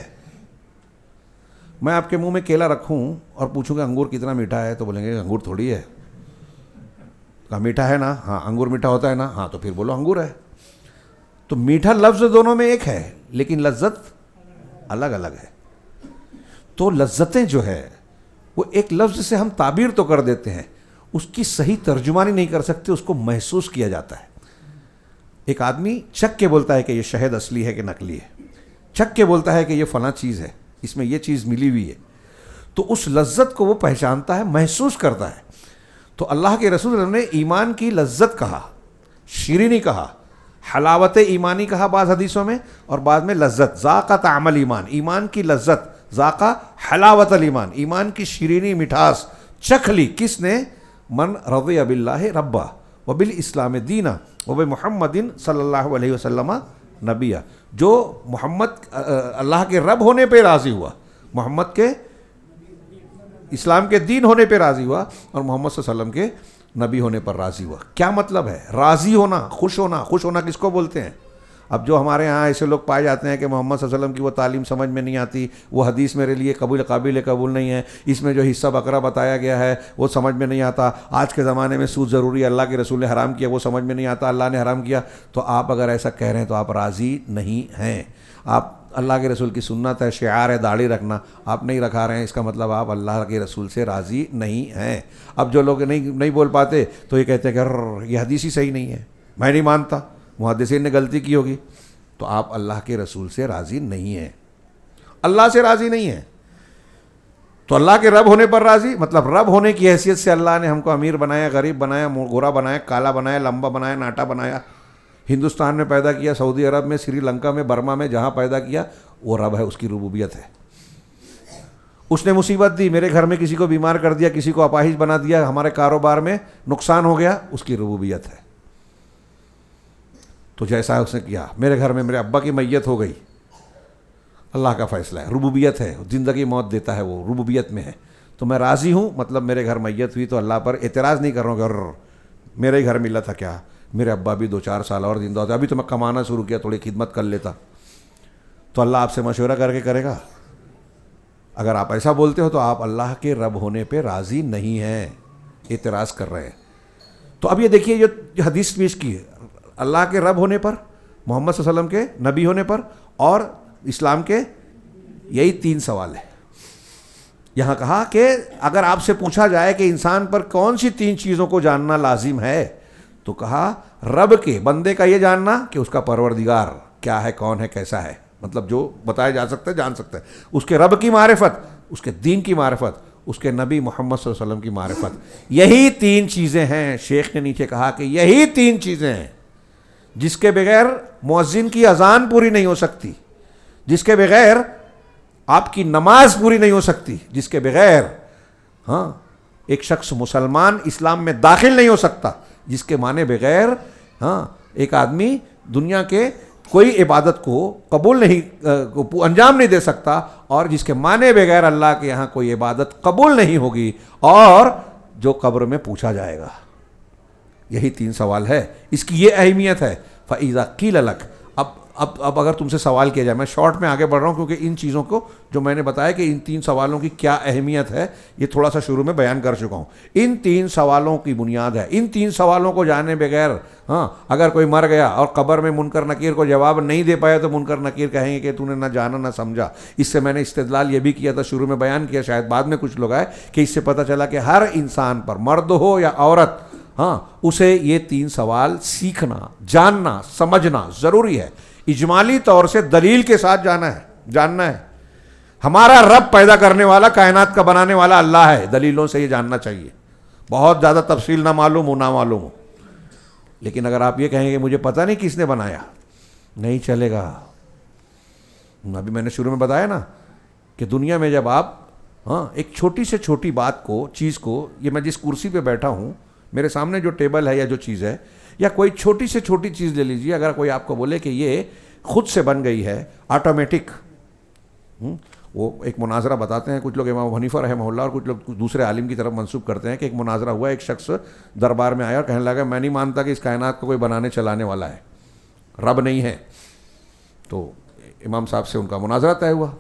میں آپ کے منہ میں کیلا رکھوں اور پوچھوں کہ انگور کتنا میٹھا ہے، تو بولیں گے انگور تھوڑی ہے. کہا میٹھا ہے نا؟ ہاں. انگور میٹھا ہوتا ہے نا؟ ہاں. تو پھر بولو انگور ہے. تو میٹھا لفظ دونوں میں ایک ہے، لیکن لذت الگ الگ ہے. تو لذتیں جو ہے وہ ایک لفظ سے ہم تعبیر تو کر دیتے ہیں، اس کی صحیح ترجمانی نہیں کر سکتے، اس کو محسوس کیا جاتا ہے. ایک آدمی چکھ کے بولتا ہے کہ یہ شہد اصلی ہے کہ نقلی ہے، چکھ کے بولتا ہے کہ یہ فلاں چیز ہے، اس میں یہ چیز ملی ہوئی ہے. تو اس لذت کو وہ پہچانتا ہے، محسوس کرتا ہے. تو اللہ کے رسول نے ایمان کی لذت کہا، شیرینی کہا، حلاوت ایمانی کہا بعض حدیثوں میں، اور بعد میں لذت. ذاقہ طعم الایمان، ایمان کی لذت. ذاقہ حلاوت الایمان، ایمان کی شیرینی مٹھاس چکھ لی. کس نے؟ من رضی باللہ ربا وبالاسلام دینا وبمحمد صلی اللہ علیہ وسلم نبیہ. جو محمد اللہ کے رب ہونے پہ راضی ہوا، محمد کے اسلام کے دین ہونے پہ راضی ہوا، اور محمد صلی اللہ علیہ وسلم کے نبی ہونے پر راضی ہوا. کیا مطلب ہے؟ راضی ہونا، خوش ہونا. خوش ہونا کس کو بولتے ہیں؟ اب جو ہمارے ہاں ایسے لوگ پائے جاتے ہیں کہ محمد صلی اللہ علیہ وسلم کی وہ تعلیم سمجھ میں نہیں آتی، وہ حدیث میرے لیے قابل قبول نہیں ہے، اس میں جو حصہ بقرہ بتایا گیا ہے وہ سمجھ میں نہیں آتا، آج کے زمانے میں سود ضروری ہے، اللہ کے رسول نے حرام کیا، وہ سمجھ میں نہیں آتا، اللہ نے حرام کیا. تو آپ اگر ایسا کہہ رہے ہیں تو آپ راضی نہیں ہیں. آپ اللہ کے رسول کی سنت ہے، شعار ہے داڑھی رکھنا، آپ نہیں رکھا رہے ہیں، اس کا مطلب آپ اللہ کے رسول سے راضی نہیں ہیں. اب جو لوگ نہیں بول پاتے تو یہ کہتے ہیں کہ یہ حدیث ہی صحیح نہیں ہے، میں نہیں مانتا، محدثین نے غلطی کی ہوگی. تو آپ اللہ کے رسول سے راضی نہیں ہیں، اللہ سے راضی نہیں ہیں. تو اللہ کے رب ہونے پر راضی، مطلب رب ہونے کی حیثیت سے اللہ نے ہم کو امیر بنایا، غریب بنایا، گورا بنایا، کالا بنایا، لمبا بنایا، ناٹا بنایا، ہندوستان میں پیدا کیا، سعودی عرب میں، سری لنکا میں، برما میں، جہاں پیدا کیا، وہ رب ہے، اس کی ربوبیت ہے. اس نے مصیبت دی، میرے گھر میں کسی کو بیمار کر دیا، کسی کو اپاہج بنا دیا، ہمارے کاروبار میں نقصان ہو گیا، اس کی ربوبیت ہے. تو جیسا اس نے کیا، میرے گھر میں میرے ابا کی میت ہو گئی، اللہ کا فیصلہ ہے، ربوبیت ہے، زندگی موت دیتا ہے، وہ ربوبیت میں ہے. تو میں راضی ہوں، مطلب میرے گھر میت ہوئی تو اللہ پر اعتراض نہیں کر رہا ہوں کہ میرے ہی گھر ملا تھا کیا، میرے ابا بھی 2-4 سال اور زندہ ہوتے، ابھی تو میں کمانا شروع کیا، تھوڑی خدمت کر لیتا. تو اللہ آپ سے مشورہ کر کے کرے گا؟ اگر آپ ایسا بولتے ہو تو آپ اللہ کے رب ہونے پہ راضی نہیں ہیں، اعتراض کر رہے ہیں. تو اب یہ دیکھیے جو حدیث پیش کی ہے، اللہ کے رب ہونے پر، محمد صلی اللہ علیہ وسلم کے نبی ہونے پر، اور اسلام کے، یہی 3 سوال ہے. یہاں کہا کہ اگر آپ سے پوچھا جائے کہ انسان پر کون سی 3 چیزوں کو جاننا لازم ہے، تو کہا رب کے، بندے کا یہ جاننا کہ اس کا پروردگار کیا ہے، کون ہے، کیسا ہے، مطلب جو بتایا جا سکتا ہے، جان سکتا ہے. اس کے رب کی معرفت، اس کے دین کی معرفت، اس کے نبی محمد صلی اللہ علیہ وسلم کی معرفت. یہی 3 چیزیں ہیں. شیخ نے نیچے کہا کہ یہی 3 چیزیں ہیں جس کے بغیر مؤذن کی اذان پوری نہیں ہو سکتی، جس کے بغیر آپ کی نماز پوری نہیں ہو سکتی، جس کے بغیر ایک شخص مسلمان اسلام میں داخل نہیں ہو سکتا، جس کے معنی بغیر ایک آدمی دنیا کے کوئی عبادت کو قبول نہیں انجام نہیں دے سکتا، اور جس کے معنی بغیر اللہ کے یہاں کوئی عبادت قبول نہیں ہوگی، اور جو قبر میں پوچھا جائے گا. یہی 3 سوال ہے. اس کی یہ اہمیت ہے. فَإِذَا قِيلَ لَكَ، اب اگر تم سے سوال کیا جائے، میں شارٹ میں آگے بڑھ رہا ہوں کیونکہ ان چیزوں کو جو میں نے بتایا کہ ان 3 سوالوں کی کیا اہمیت ہے، یہ تھوڑا سا شروع میں بیان کر چکا ہوں. ان 3 سوالوں کی بنیاد ہے. ان 3 سوالوں کو جانے بغیر اگر کوئی مر گیا اور قبر میں منکر نکیر کو جواب نہیں دے پایا تو منکر نکیر کہیں گے کہ تو نے نہ جانا نہ سمجھا. اس سے میں نے استدلال یہ بھی کیا تھا، شروع میں بیان کیا، شاید بعد میں کچھ لوگ آئے، کہ اس سے پتہ چلا کہ ہر انسان پر، مرد ہو یا عورت، ہاں اسے یہ 3 سوال سیکھنا، جاننا، سمجھنا ضروری ہے. اجمالی طور سے دلیل کے ساتھ جاننا ہے. ہمارا رب پیدا کرنے والا، کائنات کا بنانے والا اللہ ہے، دلیلوں سے یہ جاننا چاہیے. بہت زیادہ تفصیل نہ معلوم ہو. لیکن اگر آپ یہ کہیں کہ مجھے پتہ نہیں کس نے بنایا، نہیں چلے گا. ابھی میں نے شروع میں بتایا نا کہ دنیا میں جب آپ ایک چھوٹی سے چھوٹی بات کو، چیز کو، یہ میں جس کرسی پہ بیٹھا ہوں، میرے سامنے جو ٹیبل ہے یا جو چیز ہے، یا کوئی چھوٹی سے چھوٹی چیز لے لیجیے، اگر کوئی آپ کو بولے کہ یہ خود سے بن گئی ہے، آٹومیٹک. وہ ایک مناظرہ بتاتے ہیں کچھ لوگ، امام حنیفہ رحمہ اللہ اور کچھ لوگ دوسرے عالم کی طرف منسوب کرتے ہیں کہ ایک مناظرہ ہوا، ایک شخص دربار میں آیا اور کہنے لگا میں نہیں مانتا کہ اس کائنات کو کوئی بنانے چلانے والا ہے، رب نہیں ہے. تو امام صاحب سے ان کا مناظرہ طے ہوا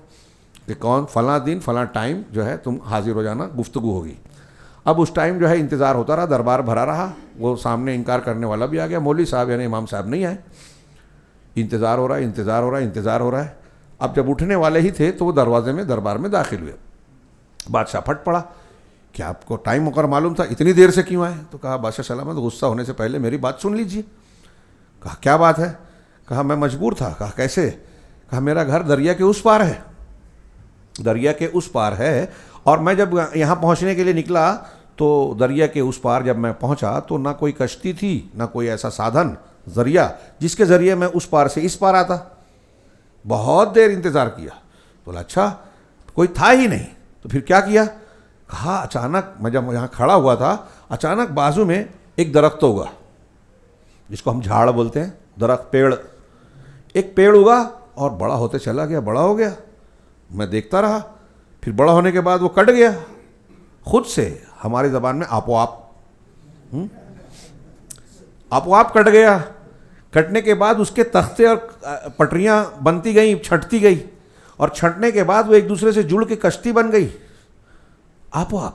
کہ کون فلاں دن فلاں ٹائم جو ہے تم حاضر ہو جانا، گفتگو ہوگی. اب اس ٹائم جو ہے انتظار ہوتا رہا، دربار بھرا رہا. وہ سامنے انکار کرنے والا بھی آ گیا، مولوی صاحب یعنی امام صاحب نہیں آئے. انتظار ہو رہا ہے. اب جب اٹھنے والے ہی تھے تو وہ دروازے میں دربار میں داخل ہوئے. بادشاہ پھٹ پڑا کہ آپ کو ٹائم مقرر معلوم تھا، اتنی دیر سے کیوں آئے؟ تو کہا بادشاہ سلامت غصہ ہونے سے پہلے میری بات سن لیجیے. کہا کیا بات ہے؟ کہا میں مجبور تھا. کہا کیسے؟ کہا میرا گھر دریا کے اس پار ہے، دریا کے اس پار ہے، اور میں جب یہاں پہنچنے کے لیے نکلا تو دریا کے اس پار جب میں پہنچا تو نہ کوئی کشتی تھی، نہ کوئی ایسا سادھن، ذریعہ جس کے ذریعے میں اس پار سے اس پار آتا. بہت دیر انتظار کیا. بولا اچھا کوئی تھا ہی نہیں. تو پھر کیا کیا؟ کہا اچانک میں جب یہاں کھڑا ہوا تھا، اچانک بازو میں ایک درخت ہوگا جس کو ہم جھاڑ بولتے ہیں، درخت، پیڑ. ایک پیڑ ہوگا اور بڑا ہوتے چلا گیا، بڑا ہو گیا. میں دیکھتا رہا. پھر بڑا ہونے کے بعد وہ کٹ گیا خود سے. ہماری زبان میں آپ و آپ کٹ گیا. کٹنے کے بعد اس کے تختے اور پٹریاں بنتی گئیں، چھٹتی گئی، اور چھٹنے کے بعد وہ ایک دوسرے سے جڑ کے کشتی بن گئی. آپ و آپ،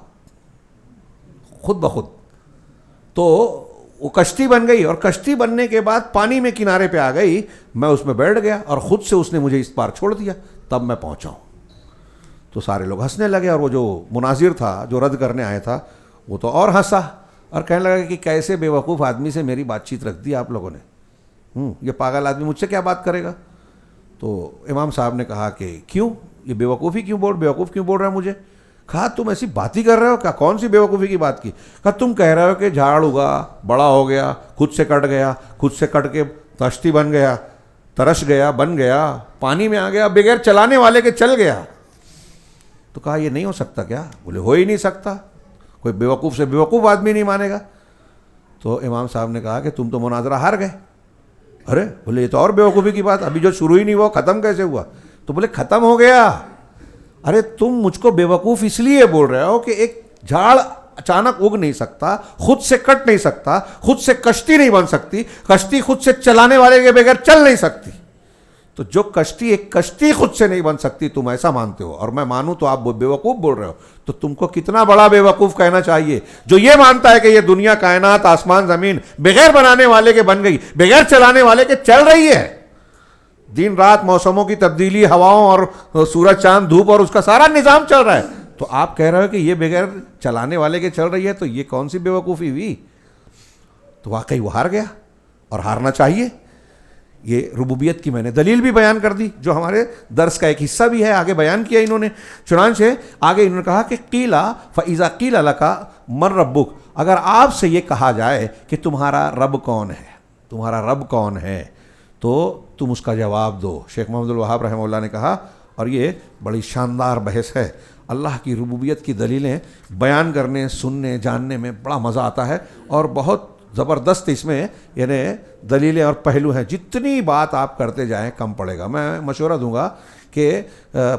خود بخود. تو وہ کشتی بن گئی، اور کشتی بننے کے بعد پانی میں کنارے پہ آ گئی. میں اس میں بیٹھ گیا اور خود سے اس نے مجھے اس پار چھوڑ دیا. تب میں پہنچا ہوں. تو سارے لوگ ہنسنے لگے، اور وہ جو مناظر تھا، جو رد کرنے آیا تھا، وہ تو اور ہنسا اور کہنے لگا کہ کیسے بے وقوف آدمی سے میری بات چیت رکھ دی آپ لوگوں نے. یہ پاگل آدمی مجھ سے کیا بات کرے گا؟ تو امام صاحب نے کہا کہ کیوں یہ بے وقوف کیوں بول رہا ہے مجھے؟ کہا تم ایسی بات ہی کر رہے ہو کیا؟ کون سی بے وقوفی کی بات کی؟ کہا تم کہہ رہے ہو کہ جھاڑ ہوگا، بڑا ہو گیا، خود سے کٹ گیا، خود سے کٹ کے کشتی بن گیا، ترش گیا، بن گیا، پانی میں آ گیا، بغیر چلانے والے کے چل گیا. تو کہا یہ نہیں ہو سکتا کیا؟ بولے ہو ہی نہیں سکتا، کوئی بے وقوف سے بے وقوف آدمی نہیں مانے گا. تو امام صاحب نے کہا کہ تم تو مناظرہ ہار گئے. ارے بولے یہ تو اور بے وقوفی کی بات، ابھی جو شروع ہی نہیں ہوا ختم کیسے ہوا؟ تو بولے ختم ہو گیا. ارے تم مجھ کو بے وقوف اس لیے بول رہے ہو کہ ایک جھاڑ اچانک اگ نہیں سکتا، خود سے کٹ نہیں سکتا، خود سے کشتی نہیں بن سکتی، کشتی خود سے چلانے والے کے بغیر چل نہیں سکتی. تو جو کشتی، ایک کشتی خود سے نہیں بن سکتی، تم ایسا مانتے ہو اور میں مانوں تو آپ بے وقوف بول رہے ہو. تو تم کو کتنا بڑا بے وقوف کہنا چاہیے جو یہ مانتا ہے کہ یہ دنیا، کائنات، آسمان زمین بغیر بنانے والے کے بن گئی، بغیر چلانے والے کے چل رہی ہے. دن رات، موسموں کی تبدیلی، ہواؤں اور سورج چاند دھوپ اور اس کا سارا نظام چل رہا ہے. تو آپ کہہ رہے ہو کہ یہ بغیر چلانے والے کے چل رہی ہے، تو یہ کون سی بے وقوفی ہوئی؟ تو واقعی وہ ہار گیا، اور ہارنا چاہیے. یہ ربوبیت کی میں نے دلیل بھی بیان کر دی، جو ہمارے درس کا ایک حصہ بھی ہے، آگے بیان کیا انہوں نے. چنانچہ آگے انہوں نے کہا کہ قیلا فاذا قیل لک من ربک، اگر آپ سے یہ کہا جائے کہ تمہارا رب کون ہے، تمہارا رب کون ہے، تو تم اس کا جواب دو. شیخ محمد الوہاب رحمہ اللہ نے کہا، اور یہ بڑی شاندار بحث ہے. اللہ کی ربوبیت کی دلیلیں بیان کرنے، سننے، جاننے میں بڑا مزہ آتا ہے، اور بہت زبردست اس میں یعنی دلیلیں اور پہلو ہیں. جتنی بات آپ کرتے جائیں کم پڑے گا. میں مشورہ دوں گا کہ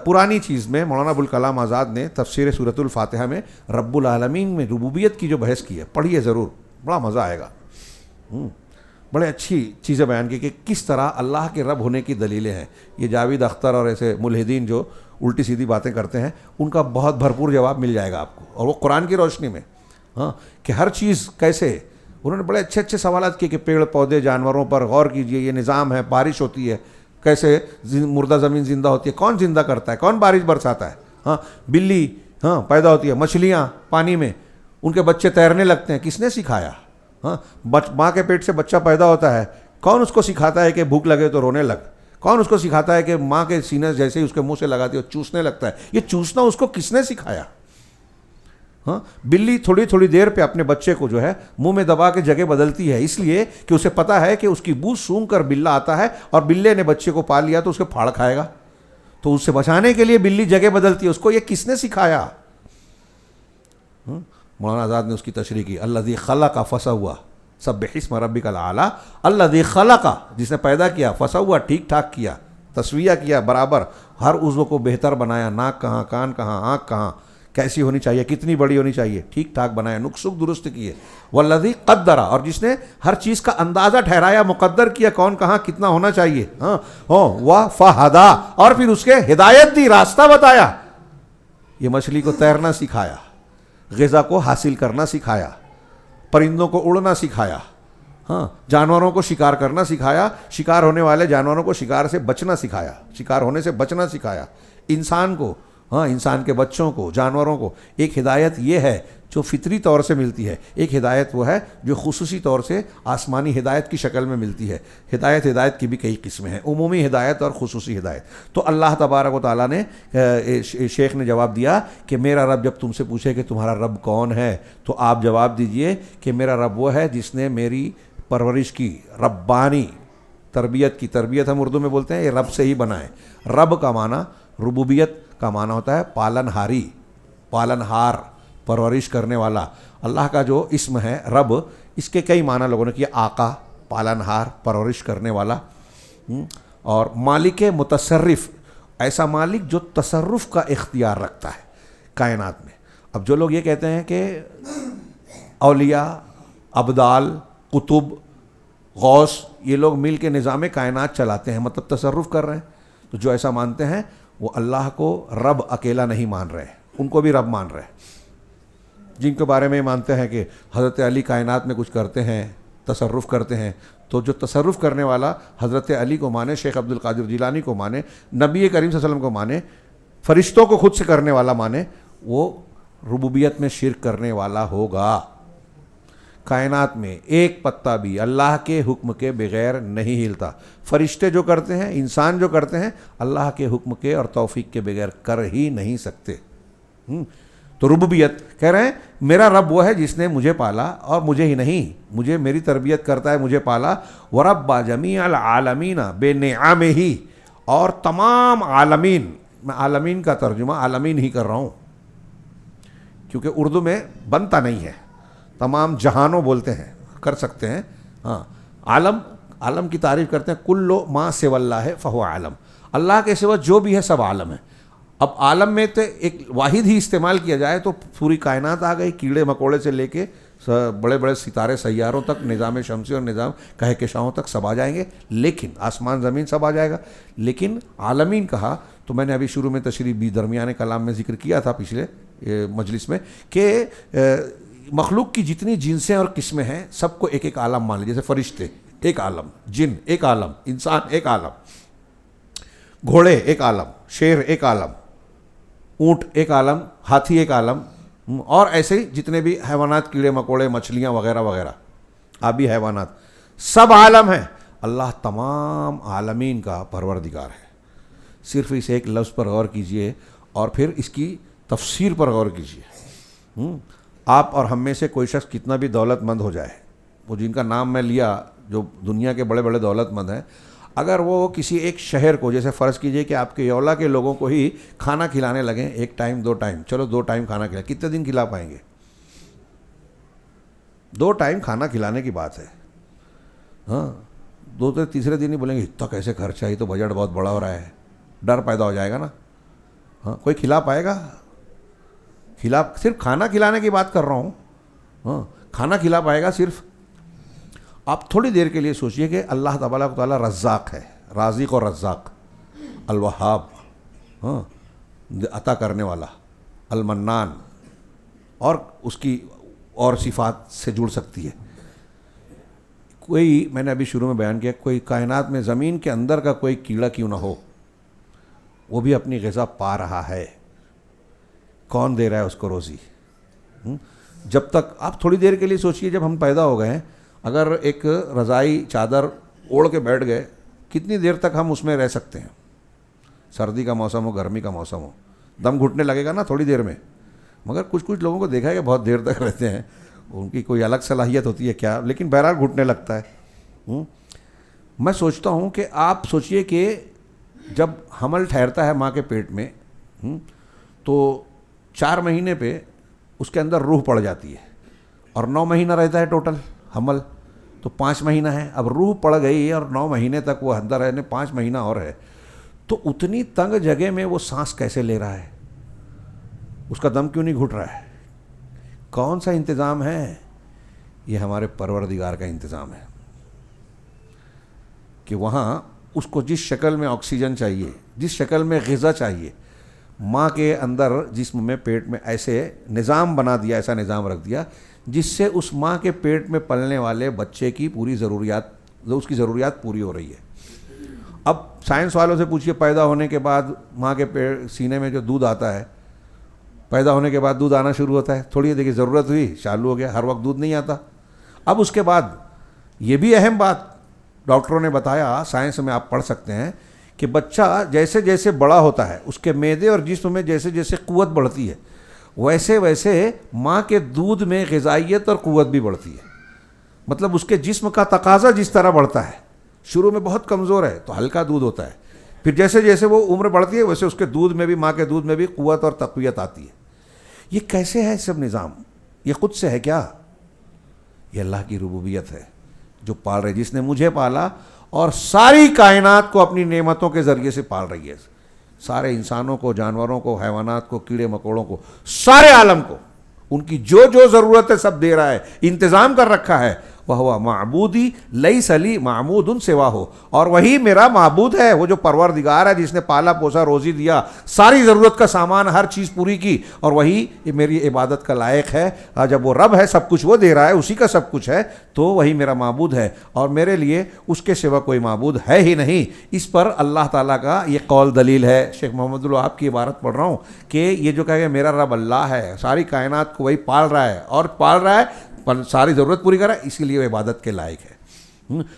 پرانی چیز میں مولانا ابوالکلام آزاد نے تفسیر سورۃ الفاتحہ میں رب العالمین میں ربوبیت کی جو بحث کی ہے، پڑھیے ضرور، بڑا مزہ آئے گا. بڑے اچھی چیزیں بیان کی کہ کس طرح اللہ کے رب ہونے کی دلیلیں ہیں. یہ جاوید اختر اور ایسے ملحدین جو الٹی سیدھی باتیں کرتے ہیں، ان کا بہت بھرپور جواب مل جائے گا آپ کو، اور وہ قرآن کی روشنی میں. کہ ہر چیز کیسے، انہوں نے بڑے اچھے اچھے سوالات کیے کہ پیڑ پودے، جانوروں پر غور کیجئے، یہ نظام ہے، بارش ہوتی ہے کیسے، مردہ زمین زندہ ہوتی ہے، کون زندہ کرتا ہے، کون بارش برساتا ہے، بلی پیدا ہوتی ہے، مچھلیاں پانی میں، ان کے بچے تیرنے لگتے ہیں، کس نے سکھایا؟ ہاں ماں کے پیٹ سے بچہ پیدا ہوتا ہے، کون اس کو سکھاتا ہے کہ بھوک لگے تو رونے لگ؟ کون اس کو سکھاتا ہے کہ ماں کے سینے جیسے ہی اس کے منہ سے لگاتی ہے چوسنے لگتا ہے؟ یہ چوسنا اس کو کس نے سکھایا؟ ہاں بلی تھوڑی تھوڑی دیر پہ اپنے بچے کو جو ہے منہ میں دبا کے جگہ بدلتی ہے، اس لیے کہ اسے پتا ہے کہ اس کی بو سونگھ کر بلا آتا ہے اور بلے نے بچے کو پال لیا تو اس کے پھاڑ کھائے گا، تو اس سے بچانے کے لیے بلی جگہ بدلتی ہے۔ اس کو یہ کس نے سکھایا؟ مولانا آزاد نے اس کی تشریح کی، الذی خلق فسوی سبح اسم ربک الاعلی، الذی خلق، جس نے پیدا کیا، فسوی، ٹھیک ٹھاک کیا، تسویہ کیا، برابر ہر عضو کو بہتر بنایا، ناک کہاں، کان کہاں، آنکھ کہاں، کیسی ہونی چاہیے، کتنی بڑی ہونی چاہیے، ٹھیک ٹھاک بنایا، نقص درست کیے، والذی قدر، اور جس نے ہر چیز کا اندازہ ٹھہرایا، مقدر کیا، کون کہاں کتنا ہونا چاہیے، وفہدا، اور پھر اس کے ہدایت دی، راستہ بتایا۔ یہ مچھلی کو تیرنا سکھایا، غذا کو حاصل کرنا سکھایا، پرندوں کو اڑنا سکھایا، ہاں جانوروں کو شکار کرنا سکھایا، شکار ہونے والے جانوروں کو شکار سے بچنا سکھایا، شکار ہونے سے بچنا سکھایا، انسان کو، ہاں انسان کے بچوں کو، جانوروں کو۔ ایک ہدایت یہ ہے جو فطری طور سے ملتی ہے، ایک ہدایت وہ ہے جو خصوصی طور سے آسمانی ہدایت کی شکل میں ملتی ہے۔ ہدایت کی بھی کئی قسمیں ہیں، عمومی ہدایت اور خصوصی ہدایت۔ تو اللہ تبارک و تعالیٰ نے، شیخ نے جواب دیا کہ میرا رب جب تم سے پوچھے کہ تمہارا رب کون ہے تو آپ جواب دیجئے کہ میرا رب وہ ہے جس نے میری پرورش کی، ربانی تربیت کی۔ تربیت ہم اردو میں بولتے ہیں، یہ رب سے ہی بنا ہے۔ رب کا معنی، ربوبیت کا معنی ہوتا ہے پالن ہاری، پالن ہار، پرورش کرنے والا۔ اللہ کا جو اسم ہے رب، اس کے کئی معنی لوگوں نے کیا، آقا، پالن ہار، پرورش کرنے والا، اور مالک متصرف، ایسا مالک جو تصرف کا اختیار رکھتا ہے کائنات میں۔ اب جو لوگ یہ کہتے ہیں کہ اولیاء، ابدال، قطب، غوث، یہ لوگ مل کے نظام کائنات چلاتے ہیں، مطلب تصرف کر رہے ہیں، تو جو ایسا مانتے ہیں وہ اللہ کو رب اکیلا نہیں مان رہے، ان کو بھی رب مان رہے۔ جن کے بارے میں مانتے ہیں کہ حضرت علی کائنات میں کچھ کرتے ہیں، تصرف کرتے ہیں، تو جو تصرف کرنے والا حضرت علی کو مانے، شیخ عبد القادر جیلانی کو مانے، نبی کریم صلی اللہ علیہ وسلم کو مانے، فرشتوں کو خود سے کرنے والا مانے، وہ ربوبیت میں شرک کرنے والا ہوگا۔ کائنات میں ایک پتا بھی اللہ کے حکم کے بغیر نہیں ہلتا۔ فرشتے جو کرتے ہیں، انسان جو کرتے ہیں، اللہ کے حکم کے اور توفیق کے بغیر کر ہی نہیں سکتے۔ تو ربوبیت کہہ رہے ہیں میرا رب وہ ہے جس نے مجھے پالا، اور مجھے ہی نہیں، مجھے میری تربیت کرتا ہے، مجھے پالا، وَرَبَّ جَمِيعَ الْعَالَمِينَ بِنِعَمِهِ، اور تمام عالمین، میں عالمین کا ترجمہ عالمین ہی کر رہا ہوں کیونکہ اردو میں بنتا نہیں ہے، تمام جہانوں بولتے ہیں، کر سکتے ہیں، ہاں عالم کی تعریف کرتے ہیں، کلو ما سوی اللہ فہو عالم، اللہ کے سوا جو بھی ہے سب عالم ہے۔ اب عالم میں تو ایک واحد ہی استعمال کیا جائے تو پوری کائنات آ گئی، کیڑے مکوڑے سے لے کے بڑے بڑے ستارے سیاروں تک، نظام شمسی اور نظام کہکشاؤں تک سب آ جائیں گے، لیکن آسمان زمین سب آ جائے گا۔ لیکن عالمین کہا تو میں نے ابھی شروع میں تشریح بھی درمیان کلام میں ذکر کیا تھا پچھلے مجلس میں کہ مخلوق کی جتنی جنسیں اور قسمیں ہیں سب کو ایک ایک عالم مان لیں، جیسے فرشتے ایک عالم، جن ایک عالم، انسان ایک عالم، گھوڑے ایک عالم، شیر ایک عالم، اونٹ ایک عالم، ہاتھی ایک عالم، اور ایسے ہی جتنے بھی حیوانات، کیڑے مکوڑے، مچھلیاں وغیرہ وغیرہ، آبی حیوانات، سب عالم ہیں۔ اللہ تمام عالمین کا پروردگار ہے۔ صرف اس ایک لفظ پر غور کیجئے اور پھر اس کی تفسیر پر غور کیجئے۔ آپ اور ہم میں سے کوئی شخص کتنا بھی دولت مند ہو جائے، وہ جن کا نام میں لیا جو دنیا کے بڑے بڑے دولت مند ہیں، اگر وہ کسی ایک شہر کو، جیسے فرض کیجئے کہ آپ کے یولا کے لوگوں کو ہی کھانا کھلانے لگیں، ایک ٹائم، دو ٹائم، چلو 2 ٹائم کھانا کھلائیں، کتنے دن کھلا پائیں گے؟ 2 ٹائم کھانا کھلانے کی بات ہے، ہاں 2 تیسرے دن ہی بولیں گے اتنا کیسے خرچہ، ہی تو بجٹ بہت بڑا ہو رہا ہے، ڈر پیدا ہو جائے گا نا۔ ہاں کوئی کھلا پائے گا؟ صرف کھانا کھلانے کی بات کر رہا ہوں، ہاں کھانا کھلا پائے گا صرف؟ آپ تھوڑی دیر کے لیے سوچئے کہ اللہ تبارک و تعالیٰ رزاق ہے، رازق اور رزاق، الوہاب، ہاں عطا کرنے والا، المنان، اور اس کی اور صفات سے جڑ سکتی ہے۔ کوئی، میں نے ابھی شروع میں بیان کیا، کوئی کائنات میں زمین کے اندر کا کوئی کیڑا کیوں نہ ہو، وہ بھی اپنی غذا پا رہا ہے، کون دے رہا ہے اس کو روزی؟ جب تک آپ تھوڑی دیر کے لیے سوچیے، جب ہم پیدا ہو گئے ہیں، اگر ایک رضائی چادر اوڑھ کے بیٹھ گئے، کتنی دیر تک ہم اس میں رہ سکتے ہیں؟ سردی کا موسم ہو، گرمی کا موسم ہو، دم گھٹنے لگے گا نا تھوڑی دیر میں. مگر کچھ لوگوں کو دیکھا ہے کہ بہت دیر تک رہتے ہیں، ان کی کوئی الگ صلاحیت ہوتی ہے کیا، لیکن بہرحال گھٹنے لگتا ہے. میں سوچتا ہوں کہ آپ سوچئے کہ جب حمل ٹھہرتا ہے ماں کے پیٹ میں تو 4 مہینے پہ اس کے اندر روح پڑ جاتی ہے، اور 9 مہینہ رہتا ہے ٹوٹل حمل، تو 5 مہینہ ہے. اب روح پڑ گئی اور 9 مہینے تک وہ اندر ہے، 5 مہینہ اور ہے، تو اتنی تنگ جگہ میں وہ سانس کیسے لے رہا ہے؟ اس کا دم کیوں نہیں گھٹ رہا ہے؟ کون سا انتظام ہے؟ یہ ہمارے پروردگار کا انتظام ہے کہ وہاں اس کو جس شکل میں آکسیجن چاہیے، جس شکل میں غذا چاہیے، ماں کے اندر جسم میں پیٹ میں ایسے نظام بنا دیا، ایسا نظام رکھ دیا جس سے اس ماں کے پیٹ میں پلنے والے بچے کی پوری ضروریات، اس کی ضروریات پوری ہو رہی ہے. اب سائنس والوں سے پوچھئے، پیدا ہونے کے بعد ماں کے سینے میں جو دودھ آتا ہے، پیدا ہونے کے بعد دودھ آنا شروع ہوتا ہے، تھوڑی دیکھیے ضرورت ہوئی چالو ہو گیا، ہر وقت دودھ نہیں آتا. اب اس کے بعد یہ بھی اہم بات ڈاکٹروں نے بتایا، سائنس میں آپ پڑھ سکتے ہیں کہ بچہ جیسے جیسے بڑا ہوتا ہے، اس کے معدے اور جسم میں جیسے جیسے قوت بڑھتی ہے، ویسے ویسے ماں کے دودھ میں غذائیت اور قوت بھی بڑھتی ہے. مطلب اس کے جسم کا تقاضا جس طرح بڑھتا ہے، شروع میں بہت کمزور ہے تو ہلکا دودھ ہوتا ہے، پھر جیسے جیسے وہ عمر بڑھتی ہے ویسے اس کے دودھ میں بھی، ماں کے دودھ میں بھی قوت اور تقویت آتی ہے. یہ کیسے ہے سب نظام؟ یہ خود سے ہے کیا؟ یہ اللہ کی ربوبیت ہے جو پال رہی، جس نے مجھے پالا اور ساری کائنات کو اپنی نعمتوں کے ذریعے سے پال رہی ہے. سارے انسانوں کو، جانوروں کو، حیوانات کو، کیڑے مکوڑوں کو، سارے عالم کو ان کی جو جو ضرورت ہے سب دے رہا ہے، انتظام کر رکھا ہے. وَهُوَ مَعْبُودِي لَيْسَ لِي مَعْبُودٌ سِوَاهُ، اور وہی میرا معبود ہے، وہ جو پروردگار ہے جس نے پالا پوسا، روزی دیا، ساری ضرورت کا سامان، ہر چیز پوری کی، اور وہی میری عبادت کا لائق ہے. جب وہ رب ہے، سب کچھ وہ دے رہا ہے، اسی کا سب کچھ ہے، تو وہی میرا معبود ہے، اور میرے لیے اس کے سوا کوئی معبود ہے ہی نہیں. اس پر اللہ تعالیٰ کا یہ قول دلیل ہے. شیخ محمد الوہاب کی عبارت پڑھ رہا ہوں کہ یہ جو کہا کہ میرا رب اللہ ہے، ساری کائنات کو وہی پال رہا ہے، اور پال رہا ہے، ساری ضرورت پوری کر رہا ہے، اسی لیے وہ عبادت کے لائق ہے.